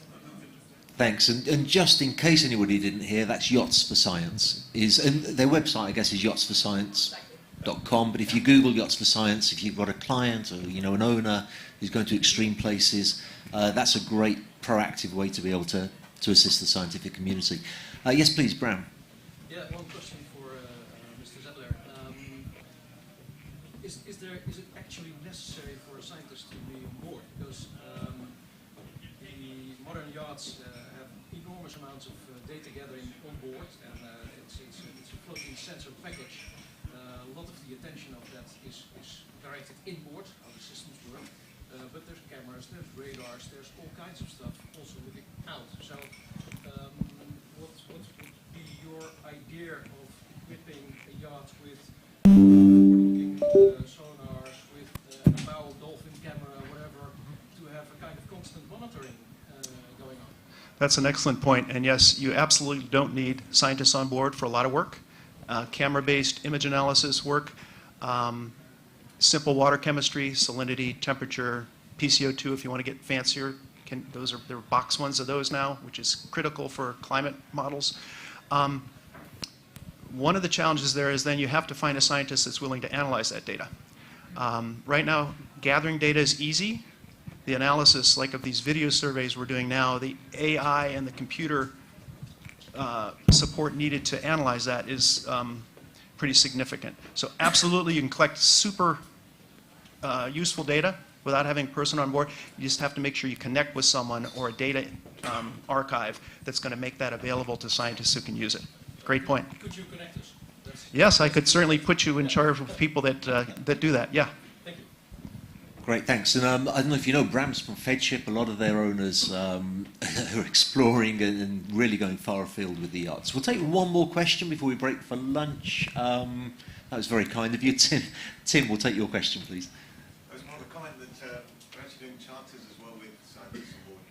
Thanks. And just in case anybody didn't hear, that's Yachts for Science. And their website, I guess, is yachtsforscience.com. But if you Google Yachts for Science, if you've got a client or an owner who's going to extreme places, that's a great proactive way to be able to assist the scientific community. Yes, please, Bram. Yeah, one question for Mr. Zettler. Is it actually necessary for a scientist to be on board? Because the modern yachts have enormous amounts of data gathering on board, and it's a floating sensor package. A lot of the attention of that is directed inboard, how the systems work. But there's cameras, there's radars, there's all kinds of stuff also looking out. So what would be your idea of equipping a yacht with looking sonars, with a bow dolphin camera, whatever, to have a kind of constant monitoring going on? That's an excellent point. And yes, you absolutely don't need scientists on board for a lot of work. Camera-based image analysis work, simple water chemistry, salinity, temperature, PCO2 if you want to get fancier. There are box ones of those now, which is critical for climate models. One of the challenges there is then you have to find a scientist that's willing to analyze that data. Right now, gathering data is easy. The analysis, like of these video surveys we're doing now, the AI and the computer support needed to analyze that is pretty significant. So absolutely, you can collect super useful data without having a person on board. You just have to make sure you connect with someone or a data archive that's going to make that available to scientists who can use it. Great point. Could you connect us? Yes, I could certainly put you in charge of people that do that. Yeah. Thank you. Great, thanks. And I don't know if you know, Bram's from Fedship. A lot of their owners are exploring and really going far afield with the yachts. We'll take one more question before we break for lunch. That was very kind of you, Tim. Tim, we'll take your question, please. I was more of a comment that we're actually doing charters as well with scientists on board.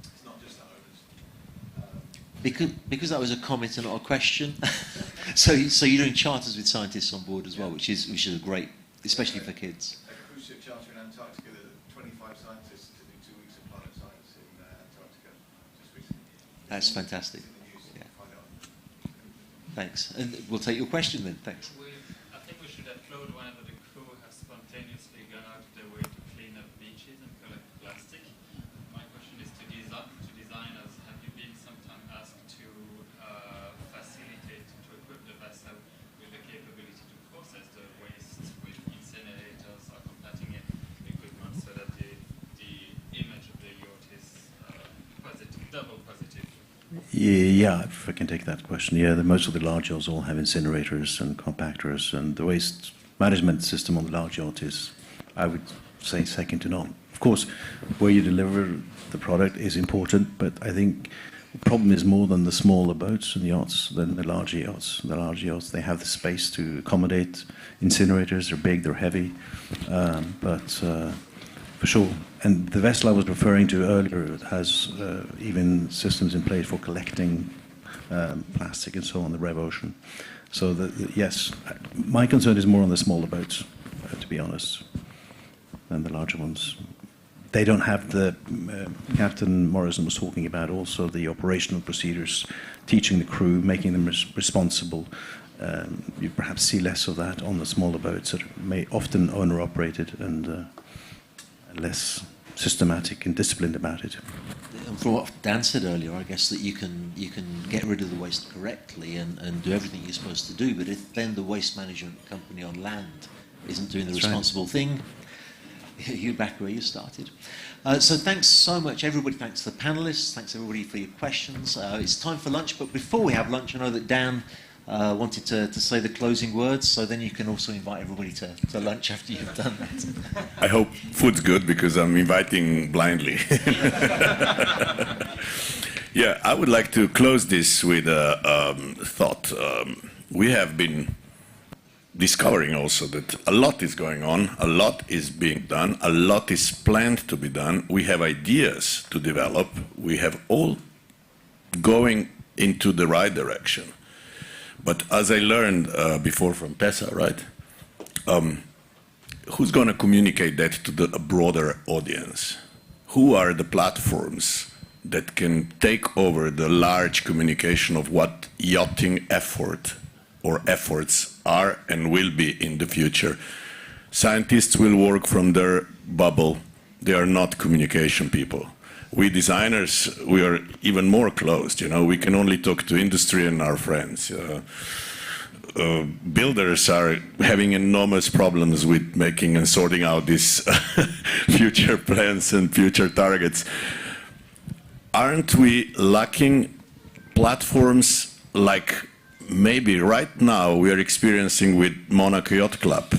It's not just the owners. Because that was a comment and not a question. so you're doing charters with scientists on board as well, which is a great, especially for kids. A cruise ship charter in Antarctica, 25 scientists to do 2 weeks of planet science in Antarctica just recently. That's fantastic. Yeah. Thanks. And we'll take your question then. Thanks. I think we should applaud whenever the crew has spontaneously gone out of their way to clean up beaches and collect plastic. My question is to designers. Have you been sometimes asked to facilitate, to equip the vessel with the capability to process the waste with incinerators or compacting equipment so that the image of the yacht is positive, double positive? Yeah, if I can take that question. Yeah, most of the large yachts all have incinerators and compactors, and the waste management system on the large yacht is, I would say, second to none. Of course, where you deliver the product is important, but I think the problem is more than the smaller boats and yachts than the larger yachts. The larger yachts, they have the space to accommodate incinerators. They're big, they're heavy, for sure. And the vessel I was referring to earlier has even systems in place for collecting plastic and so on, the Rev Ocean. So yes, my concern is more on the smaller boats, to be honest. than the larger ones. They don't have the, Captain Morrison was talking about also the operational procedures, teaching the crew, making them responsible. You perhaps see less of that on the smaller boats that may often owner-operated and less systematic and disciplined about it. And from what Dan said earlier, I guess that you can get rid of the waste correctly and do everything you're supposed to do, but if then the waste management company on land isn't doing the responsible thing, you're back where you started. So thanks so much, everybody. Thanks to the panelists. Thanks, everybody, for your questions. It's time for lunch, but before we have lunch, I know that Dan wanted to say the closing words, so then you can also invite everybody to lunch after you've done that. I hope food's good, because I'm inviting blindly. Yeah, I would like to close this with a thought. We have been discovering also that a lot is going on, a lot is being done, a lot is planned to be done. We have ideas to develop. We have all going into the right direction. But as I learned before from Tessa, right, who's going to communicate that to a broader audience? Who are the platforms that can take over the large communication of what yachting effort or efforts are and will be in the future? Scientists will work from their bubble. They are not communication people. We designers, we are even more closed. You know, we can only talk to industry and our friends. Builders are having enormous problems with making and sorting out these future plans and future targets. Aren't we lacking platforms like maybe right now we are experiencing with Monaco Yacht Club?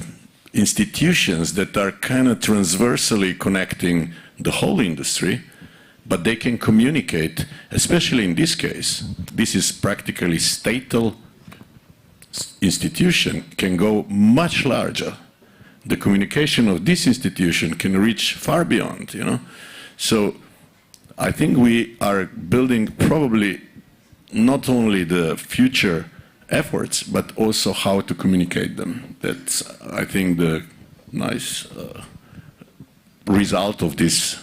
Institutions that are kind of transversally connecting the whole industry, but they can communicate, especially in this case. This is practically statal institution, can go much larger. The communication of this institution can reach far beyond, you know. So I think we are building probably not only the future efforts, but also how to communicate them. That's, I think, the nice result of this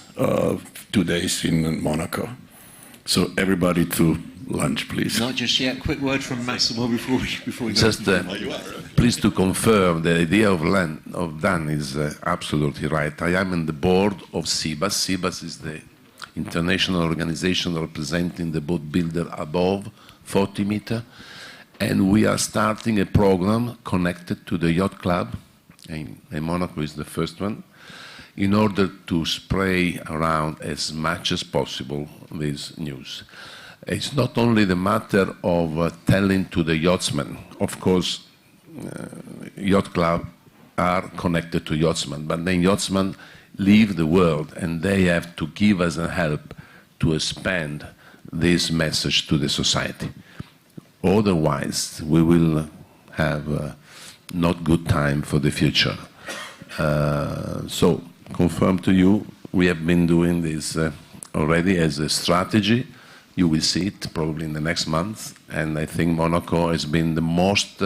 2 days in Monaco. So everybody to lunch, please. Not just yet. Quick word from Massimo before we go. Just please to confirm the idea of Dan is absolutely right. I am in the board of CIBAS. CIBAS is the international organization representing the boat builder above 40 meter. And we are starting a program connected to the Yacht Club, and Monaco is the first one, in order to spray around as much as possible this news. It's not only the matter of telling to the yachtsmen. Of course, Yacht Club are connected to yachtsmen, but then yachtsmen leave the world and they have to give us a help to expand this message to the society. Otherwise, we will have not good time for the future. So, confirm to you, we have been doing this already as a strategy. You will see it probably in the next month. And I think Monaco has been the most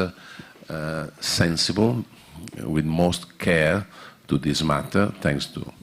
sensible, with most care to this matter, thanks to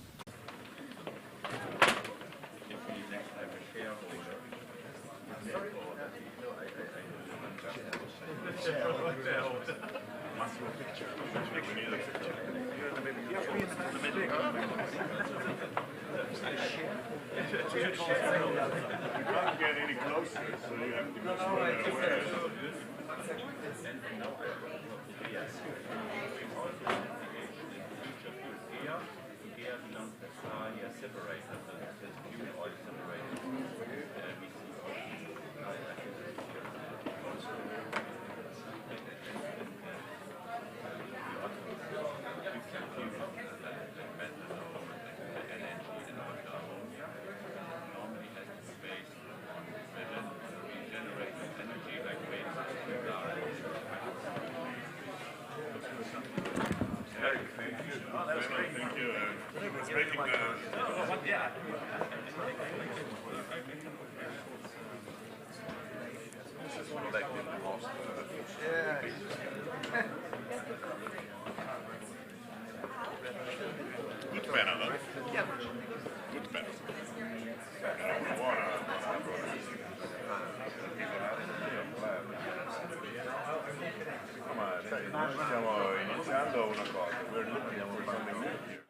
Stiamo iniziando una cosa. We're looking for something new here.